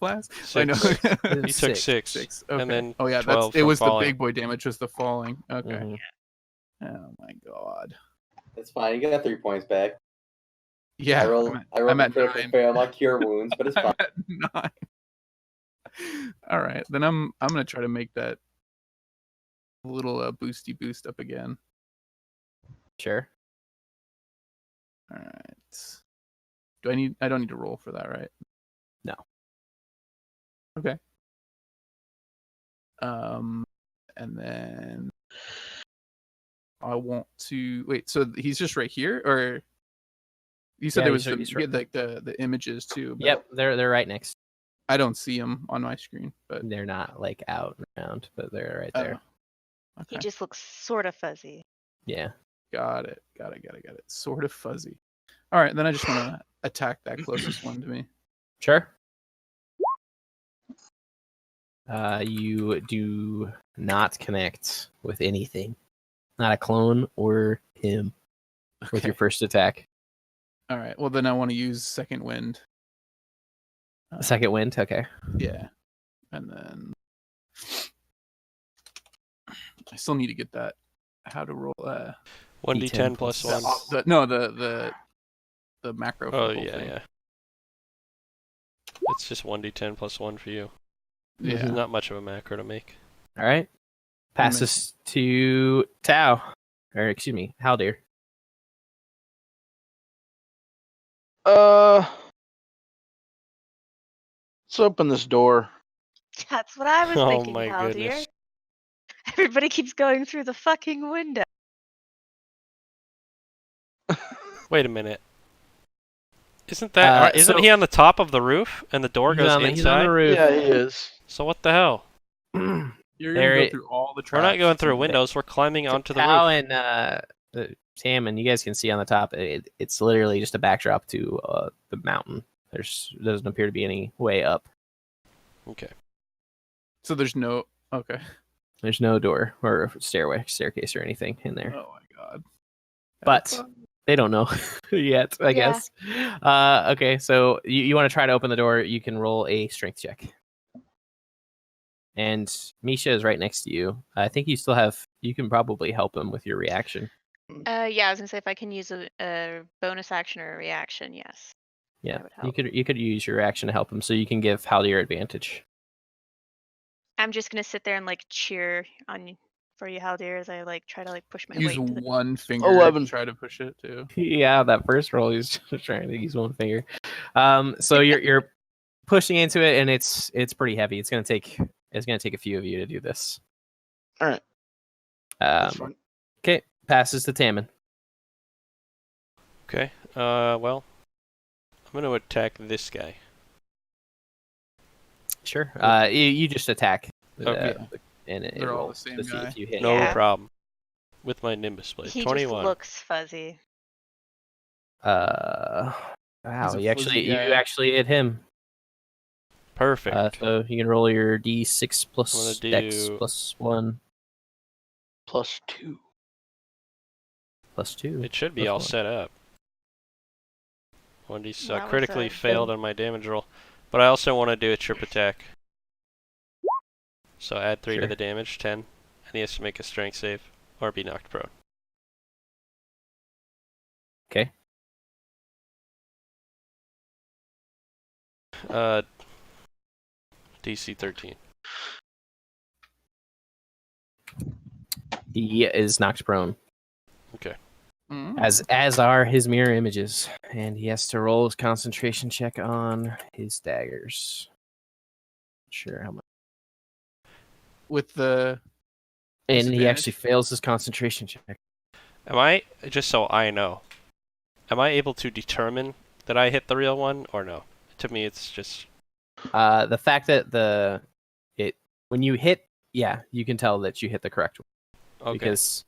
Blast? I know. 6. You took 6. 6. Okay. And then oh yeah, 12 it was from falling. the big boy damage, was the falling. Okay. Mhm. Oh my god. It's fine. You got 3 points back. Yeah. I rolled I'm a at critical 9. fail on my Cure Wounds, but it's fine. I'm at 9. All right, then I'm gonna try to make that little boosty boost up again. Sure. All right. I don't need to roll for that, right? No. Okay. And then I want to wait. So he's just right here, or You said Yeah, there you was start- you you start- had like the images too. But Yep, they're right next. I don't see them on my screen, but They're not like out and around, but they're right oh, there. He okay, just looks sort of fuzzy. Yeah. got it. Sort of fuzzy. All right, then I just want to attack that closest one to me. Sure. You do not connect with anything. Not a clone or him with your Okay. first attack. All right. Well, then I want to use second wind. Second wind, okay. Yeah, and then I still need to get that. How to roll? 1d10 plus plus 1. The macro. For Oh, the whole yeah, thing. yeah. It's just 1d10 plus 1 for you. Yeah. It's not much of a macro to make. All right. Passes to Tau. Or, excuse me, Haldir. Let's open this door. That's what I was Oh thinking, my Haldir. goodness. Everybody keeps going through the fucking window. Wait a minute. Isn't so- he on the top of the roof and the door goes He's on inside? the roof. Yeah, he is. So what the hell? You're There gonna go it- through all the We're traps. not going through windows. We're climbing onto the Tau roof. and Salmon, you guys can see on the top, it's literally just a backdrop to the mountain. There doesn't appear to be any way up. Okay. So there's no. Okay. There's no door or staircase or anything in there. Oh my god. But they don't know yet, I Yeah. guess. Okay, so you want to try to open the door, you can roll a strength check. And Misha is right next to you. I think you can probably help him with your reaction. Yeah, I was gonna say if I can use a bonus action or a reaction, yes. Yeah, That would you help. could use your reaction to help him, so you can give Haldir advantage. I'm just gonna sit there and like cheer on for you, Haldir, as I like try to like push my Use way into the. one finger 11. to try to push it too. Yeah, that first roll, he's just trying to use one finger. So you're pushing into it, and it's pretty heavy. It's gonna take a few of you to do this. All right. That's fine. Okay, passes to Tammin. Okay. Well, I'm going to attack this guy. Sure. You just attack. Okay. And it They're all rolls the same to see guy. if you hit. No Yeah. problem. With my Nimbus Blade. He 21. just looks fuzzy. Wow, He's a you fuzzy guy. actually hit him. Perfect. So you can roll your d6 I'm plus gonna dex do- plus 1 +2. plus 2. It should be Plus all 1. set up. 1d That was critically a- failed on my damage roll. But I also want to do a trip attack. So add 3 to Sure. the damage, 10. And he has to make a strength save or be knocked prone. Okay. DC 13. He is knocked prone, Mm. as are his mirror images, and he has to roll his concentration check on his daggers. Sure, how much? With the And he Disadvantage? actually fails his concentration check. Am I, just so I know, am I able to determine that I hit the real one or no? To me, it's just... The fact that when you hit, yeah, you can tell that you hit the correct one. Okay. Because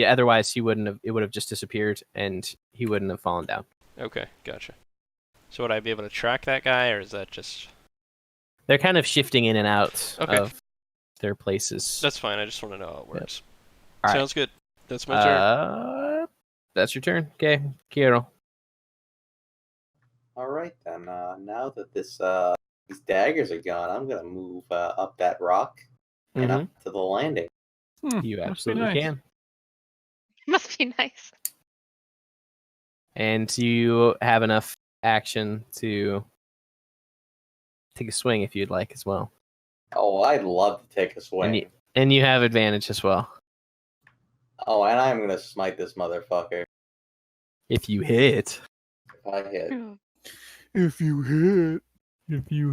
otherwise it would have just disappeared and he wouldn't have fallen down. Okay, gotcha. So would I be able to track that guy, or is that just... They're kind of shifting in and out Okay. of their places. That's fine, I just want to know how it works. All right. Sounds good. That's my turn. That's your turn. Okay, Kiro. All right then. Now that these daggers are gone, I'm gonna move up that rock and up to the landing. You Must be absolutely nice. can. Must be nice. And you have enough action to take a swing if you'd like as well. Oh, I'd love to take a swing. And you have advantage as well. Oh, and I'm gonna smite this motherfucker If you hit. if I hit. If you hit. You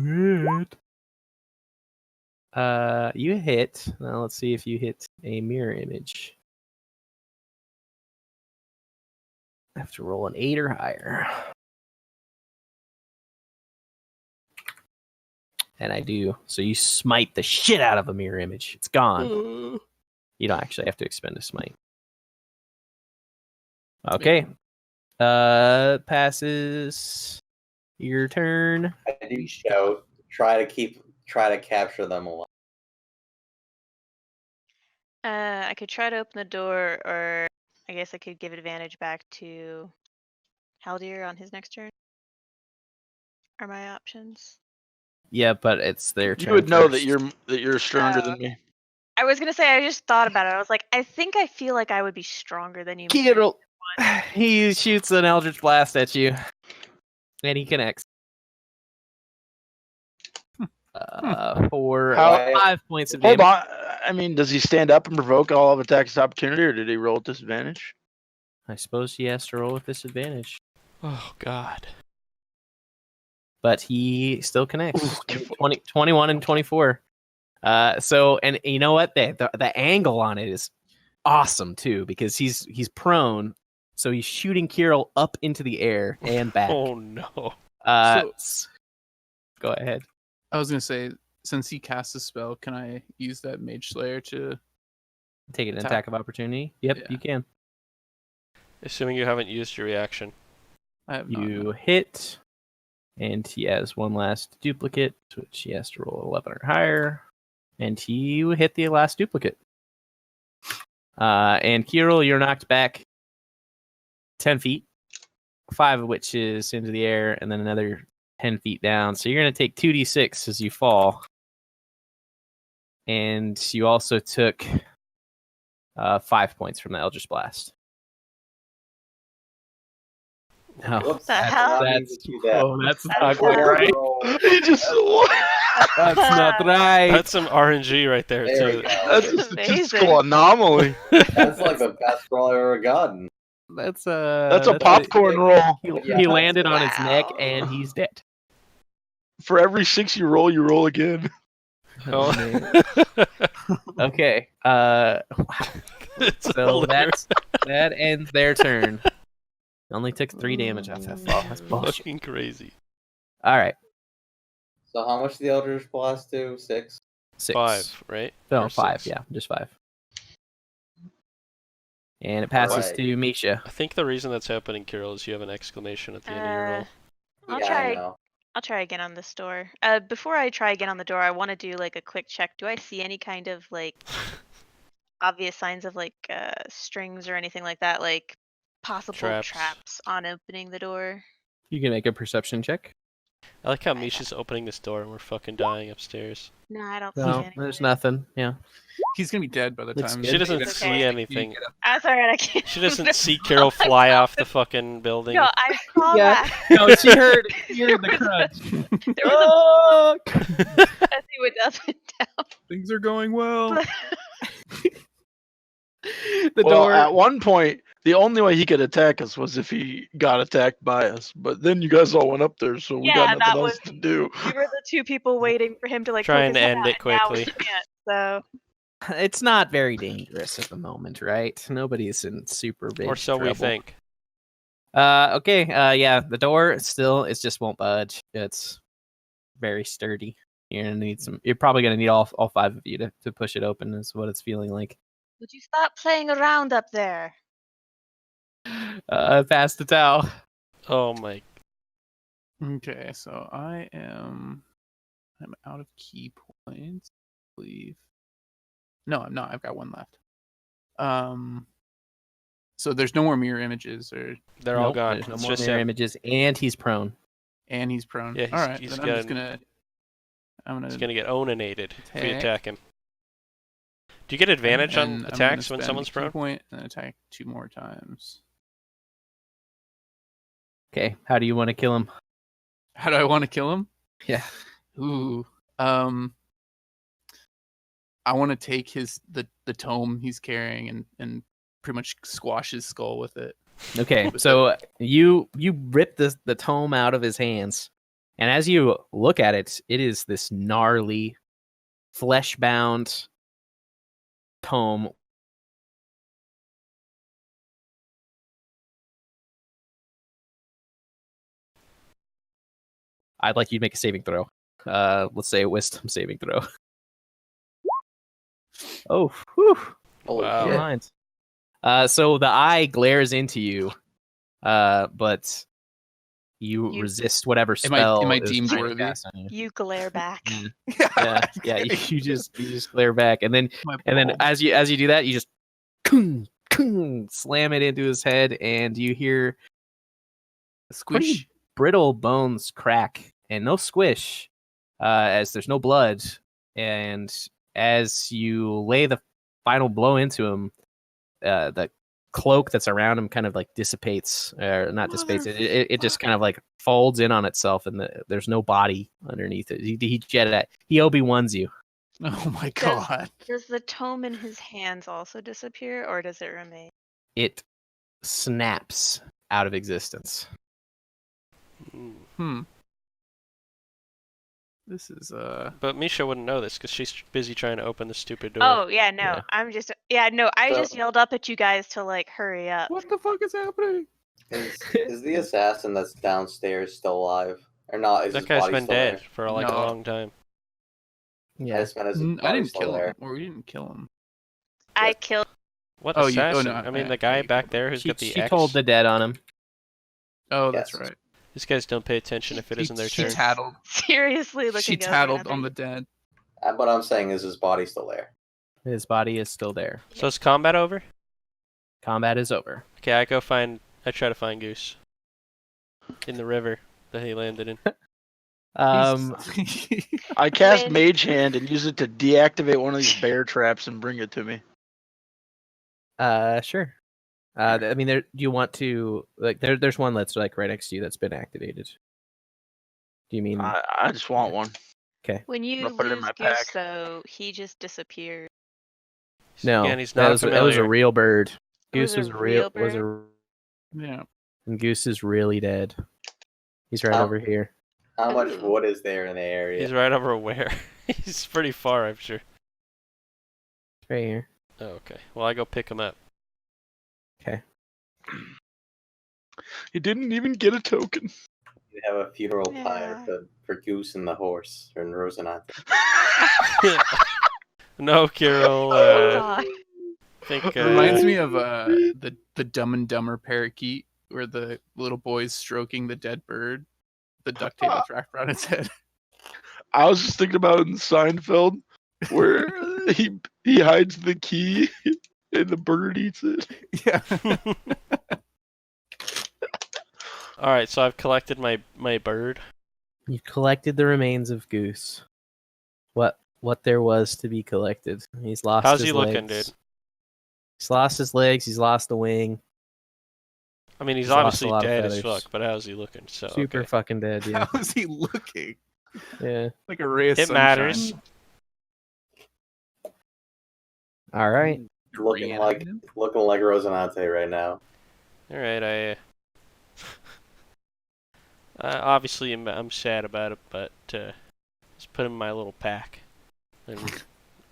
hit. Now let's see if you hit a mirror image. I have to roll an 8 or higher. And I do. So you smite the shit out of a mirror image. It's gone. You don't actually have to expend a smite. Okay. Passes your turn. I do shout. Try to capture them alive. I could try to open the door, or I guess I could give advantage back to Haldir on his next turn. Are my options? Yeah, but it's their turn. You would know first. that you're stronger than me. I was gonna say I just thought about it. I was like, I feel like I would be stronger than you. Kirill, he shoots an Eldritch Blast at you, and he connects. For 5 points of damage. Hold on. I mean, does he stand up and provoke all of attacks of opportunity, or did he roll at disadvantage? I suppose he has to roll with disadvantage. Oh, God. But he still connects. Ooh, 21 and 24. So, and you know what? The angle on it is awesome, too, because he's prone. So he's shooting Kirill up into the air and back. Oh, no. Go ahead. I was gonna say, since he casts a spell, can I use that Mage Slayer to Take an attack of opportunity? Yep, Yeah. you can. Assuming you haven't used your reaction. I have not, You no. hit, and he has one last duplicate, which he has to roll 11 or higher, and he hit the last duplicate. And Kirill, you're knocked back 10 feet, 5 of which is into the air, and then another 10 feet down. So you're going to take 2d6 as you fall. And you also took 5 points from the Eldritch Blast. Oh, What the hell? That's not That's quite right. He just That's not right. That's some RNG right there, There too. we go. That's a Amazing. statistical anomaly. That's like the best roll I've ever gotten. That's That's a popcorn roll. He landed on his neck and he's dead. For every 6 you roll again. Oh. Okay. It's So hilarious. that ends their turn. Only took 3 damage off that fall. That's bullshit. Fucking crazy. All right. So how much did the Eldritch Blast do? 6? 6. 5, right? No, Or 5. 6? Yeah, just 5. And it passes Alright. to Misha. I think the reason that's happening, Kirill, is you have an exclamation at the end of your roll. I'll Yeah, try. I know. I'll try again on this door. Before I try again on the door, I want to do like a quick check. Do I see any kind of like obvious signs of like strings or anything like that, like possible traps on opening the door? You can make a perception check. I like how Misha's opening this door and we're fucking dying upstairs. No, I don't see No, anything. there's nothing. Yeah. He's gonna be dead by the Looks time. good. She doesn't It's see okay. anything. That's alright. I can't. She doesn't see Kirill fly off the fucking building. No, I saw Yeah. that. No, she heard the crunch. There was Oh! I see what does it down. Things are going well. The Well, door. at one point, the only way he could attack us was if he got attacked by us. But then you guys all went up there, so we Yeah, got that nothing else to do. We were the two people waiting for him to like Trying poke his to head end out, it and now we quickly. can't, so It's not very dangerous at the moment, right? Nobody's in super big Or so we trouble. think. Okay. Yeah, the door still it just won't budge. It's very sturdy. You're gonna need some. You're probably gonna need all 5 of you to push it open. Is what it's feeling like. would you stop playing around up there? Pass the towel. Oh my. Okay, so I'm out of key points, I believe. No, I'm not. I've got 1 left. So there's no more mirror images, They're all Nope, gone. There's no It's more just mirror him. images, and he's prone. and he's prone. Yeah, All right, he's then I'm just gonna. He's gonna get oninated if we attack. attack him. Do you get advantage and on I'm gonna attacks when spend someone's a key prone? point and then attack 2 more times. Okay, how do you want to kill him? How do I want to kill him? Yeah. Ooh. I want to take the tome he's carrying and pretty much squash his skull with it. Okay, so you rip the tome out of his hands, and as you look at it, it is this gnarly, flesh-bound tome. I'd like you to make a saving throw. Let's say a wisdom saving throw. Oh, whew. Holy Wow. shit. Never mind. So the eye glares into you, but you resist whatever Am I spell is deemed trying to worthy? cast on you. You glare back. Yeah. You just glare back, and then My and then balls. as you do that, you just slam it into his head, and you hear Squish. pretty brittle bones crack, and no squish, as there's no blood, and as you lay the final blow into him, the cloak that's around him kind of like dissipates, or not dissipates. It just kind of like folds in on itself, and there's no body underneath it. He Obi-Wan's you. Oh my Does- god. Does the tome in his hands also disappear, or does it remain? It snaps out of existence. Hmm. This is But Misha wouldn't know this because she's busy trying to open the stupid door. Oh yeah, no. Yeah. I'm just I just So- yelled up at you guys to like hurry up. what the fuck is happening? Is the assassin that's downstairs still alive? Or not? Is That his guy's body been still dead there? for like No. a long time. I Yeah. just meant is his I body didn't still kill there? him. Or we didn't kill him. I killed. What Oh, you- oh, assassin? no, I mean, I- the guy yeah, back there who's She, got the she X. told the dead on him. Oh, that's Yes. right. These guys don't pay attention if it isn't their She turn. tattled. Seriously looking. She over tattled another- on the dead. But I'm saying, is his body still there? His body is still there. So is combat over? Combat is over. Okay, I try to find Goose. In the river that he landed in. I cast When- Mage Hand and use it to deactivate one of these bear traps and bring it to me. Sure. I mean, do you want to like? There's one that's like right next to you that's been activated. Do you mean? I just want one. When you I'll put it in lose my Goose, pack. though, he just disappeared. No, Again, he's that not was, a that was a familiar. real bird. It was Goose a was a real real Yeah. and Goose is really dead. He's right Oh. over here. How much Ooh. wood is there in the area? He's right over where? He's pretty far, I'm sure. Right here. Oh, okay. Well, I go pick him up. He didn't even get a token. You have a funeral pyre Yeah. for Goose and the horse, or Rosanat. No, Carol. Oh, God. I think. It reminds me of the Dumb and Dumber parakeet, where the little boy's stroking the dead bird, the duct tape is wrapped around its head. I was just thinking about it in Seinfeld, where he hides the key and the bird eats it. Yeah. All right, so I've collected my bird. You collected the remains of Goose. What there was to be collected. He's lost. How's his he looking, legs. dude? He's lost his legs. He's lost the wing. I mean, he's He's lost obviously a lot of dead as feathers. fuck, but how's he looking? So Super okay. fucking dead. Yeah. How is he looking? Yeah. Like a ray of It sunshine. matters. All right. Looking like Reanimated? Rosanate right now. All right, obviously I'm sad about it, but just put him in my little pack and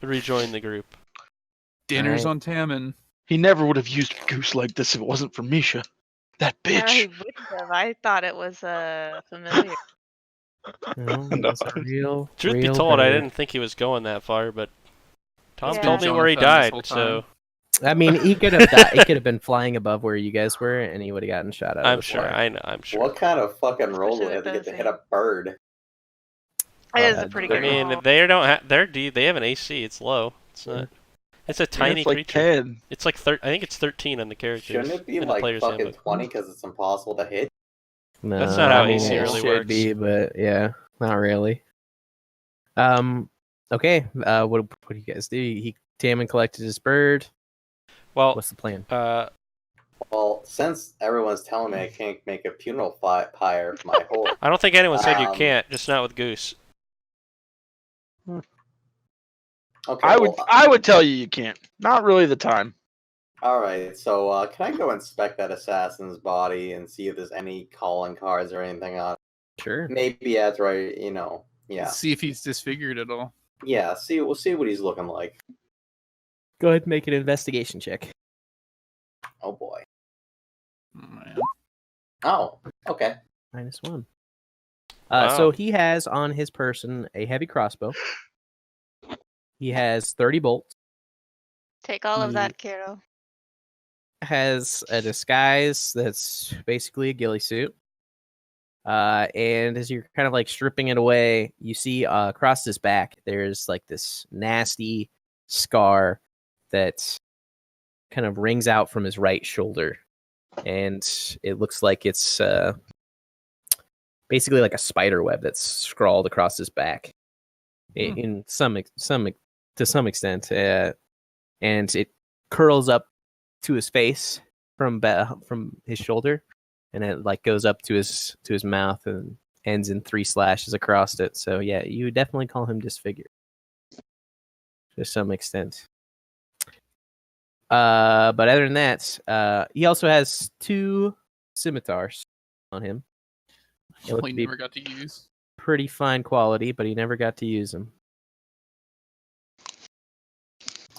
rejoin the group. Dinner's Alright. on Tammin. He never would have used Goose like this if it wasn't for Misha. That I bitch. wouldn't have. I thought it was familiar. No, No. it's a real. Truth be real told, I bird. didn't think he was going that far, but Tom Yeah. told me where he Jonathan this died, whole so time. I mean, he could have. He could have been flying above where you guys were, and he would have gotten shot out. I'm of the sure. fly. I know. I'm sure. What kind of fucking roll do Especially they have to with get to those hit a bird? It is a Uh, pretty I good mean, roll. they don't have. They have an AC. It's low. It's not. It's a tiny it's like creature. 10. It's like I think it's 13 on the characters. Shouldn't it be in the like player's fucking handbook. 20 because it's impossible to hit? No, That's not how I mean, AC it really should works. be, but yeah, not really. Okay. What do you guys do? Tammin collected his bird. Well, What's the plan? Well, since everyone's telling me I can't make a funeral pyre for my horse, I don't think anyone said you Um, can't. Just not with Goose. okay. I would tell you can't. Not really the time. All right. So, can I go inspect that assassin's body and see if there's any calling cards or anything on it? Sure. Maybe after yeah, See if he's disfigured at all. yeah. We'll see what he's looking like. Go ahead and make an investigation check. Oh boy. Oh, man. Oh, okay. -1. Wow. So he has on his person a heavy crossbow. He has 30 bolts. Take all of He that, Kiro. has a disguise that's basically a ghillie suit. And as you're kind of like stripping it away, you see across his back there's like this nasty scar that kind of rings out from his right shoulder, and it looks like it's basically like a spider web that's scrawled across his back in some to some extent, and it curls up to his face from his shoulder, and it like goes up to his mouth and ends in 3 slashes across it. So yeah, you would definitely call him disfigured to some extent. But other than that, he also has 2 scimitars on him. They look We to be never got to use. pretty fine quality, but he never got to use them.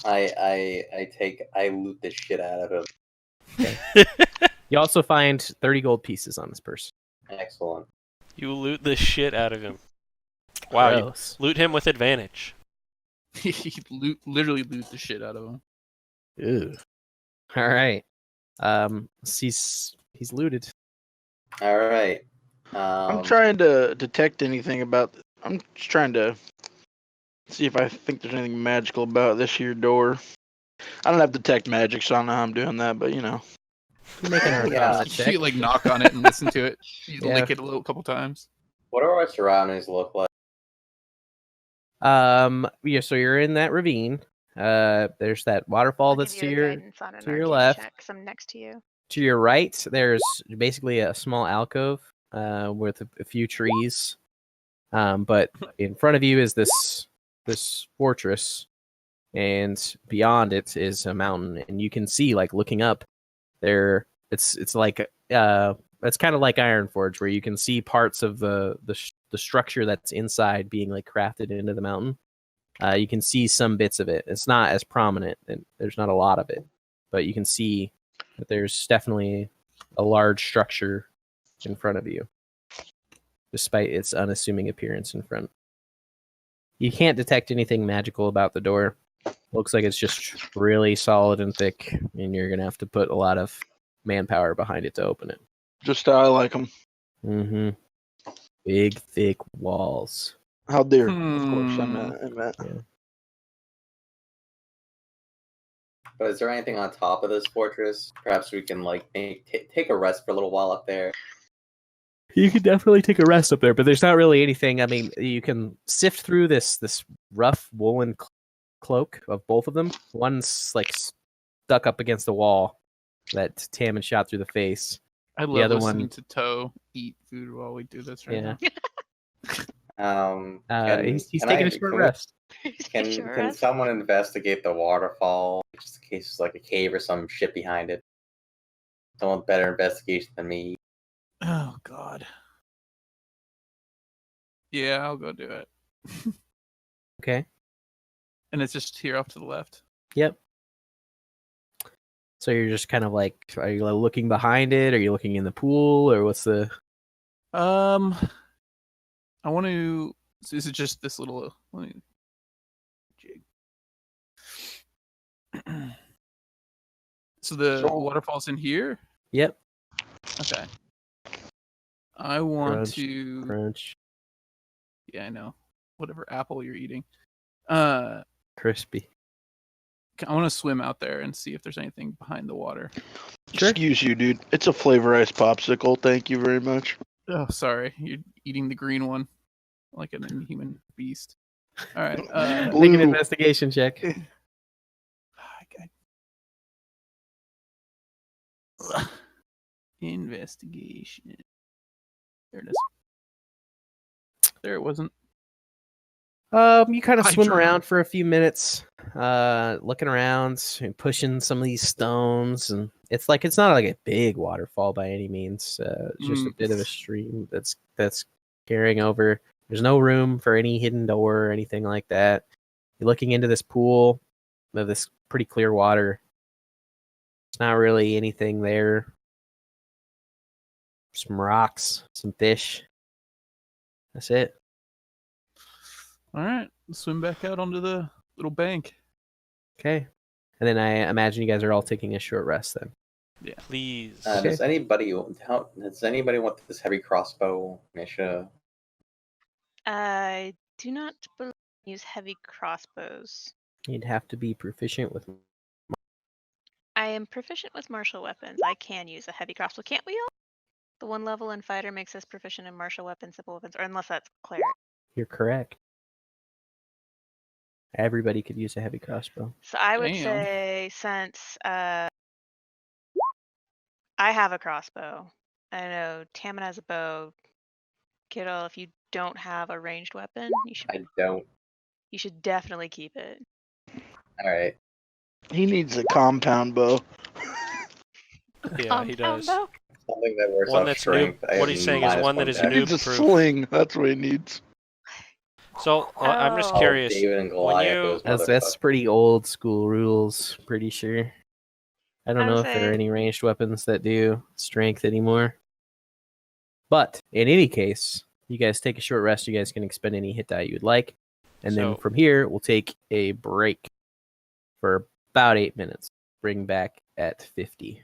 I loot the shit out of him. You also find 30 gold pieces on this person. Excellent. You loot the shit out of him. Wow, you Gross. loot him with advantage. He literally loot the shit out of him. Ew. All right. He's looted. All right. I'm trying to detect anything about. I'm just trying to see if I think there's anything magical about this here door. I don't have detect magic, so I don't know how I'm doing that, but you know. You make an arcana Yeah. check. You like knock on it and listen to it. You Yeah. lick it a couple times. What do our surroundings look like? Yeah, so you're in that ravine. There's that waterfall I'll that's give to you a your guidance on an to your arcane left. check 'cause I'm next to you. To your right, there's basically a small alcove with a few trees. But in front of you is this fortress, and beyond it is a mountain, and you can see, like, looking up there, it's like it's kind of like Ironforge, where you can see parts of the structure that's inside being like crafted into the mountain. You can see some bits of it. It's not as prominent, and there's not a lot of it, but you can see that there's definitely a large structure in front of you, despite its unassuming appearance in front. You can't detect anything magical about the door. Looks like it's just really solid and thick, and you're gonna have to put a lot of manpower behind it to open it. Just how I like them. Mm-hmm. Big, thick walls. How dare? Of course, I Hmm. meant. Yeah. But is there anything on top of this fortress? Perhaps we can like take a rest for a little while up there. You could definitely take a rest up there, but there's not really anything. I mean, you can sift through this rough woolen cloak of both of them. One's like stuck up against the wall that Tammin shot through the face. I love other listening one- to Toe eat food while we do this right Yeah. now. He's Can taking I- a short can we- rest. Can someone investigate the waterfall just in case it's like a cave or some shit behind it? Someone with better investigation than me. Oh God. Yeah, I'll go do it. Okay. And it's just here off to the left. Yep. So you're just kind of like, are you looking behind it? Are you looking in the pool, or what's the? I want to. Is it just this little? Let me jig. So the So- waterfall's in here. Yep. Okay. I want Crunch, to. Crunch, Yeah, I know. Whatever apple you're eating. crispy. I want to swim out there and see if there's anything behind the water. Sure. Excuse you, dude. It's a flavor ice popsicle. Thank you very much. Oh, sorry. You're eating the green one, like an inhuman beast. All right. Make an Blue. investigation check. Okay. Investigation. There it is. There it wasn't. You kind of I swim drew. around for a few minutes, looking around and pushing some of these stones, and it's not like a big waterfall by any means. It's just a bit of a stream that's carrying over. There's no room for any hidden door or anything like that. You're looking into this pool of this pretty clear water. There's not really anything there. Some rocks, some fish. That's it. All right, let's swim back out onto the little bank. Okay. And then I imagine you guys are all taking a short rest then. Yeah. Please. Okay. Does anybody want this heavy crossbow, Misha? I do not believe I use heavy crossbows. You'd have to be proficient with. I am proficient with martial weapons. I can use a heavy crossbow. Can't we all? The 1 level in fighter makes us proficient in martial weapons, simple weapons, or unless that's cleric. You're correct. Everybody could use a heavy crossbow. So I would Damn. say since I have a crossbow, I know Tammin has a bow. Kittle, if you don't have a ranged weapon, I don't. you should definitely keep it. All right. He needs a compound bow. Yeah, he Compound does. bow? Something that works One off that's strength. noob- I what have he's saying is minus one that is dex. He needs a noob-proof. sling. That's what he needs. So I'm just Oh. curious. David and When Goliath, you those That's motherfuckers. pretty old school rules, pretty sure. I don't I know would if there are say- any ranged weapons that do strength anymore. But in any case, you guys take a short rest. You guys can expend any hit die you would like. And then So- from here, we'll take a break for about 8 minutes. Bring back at 50.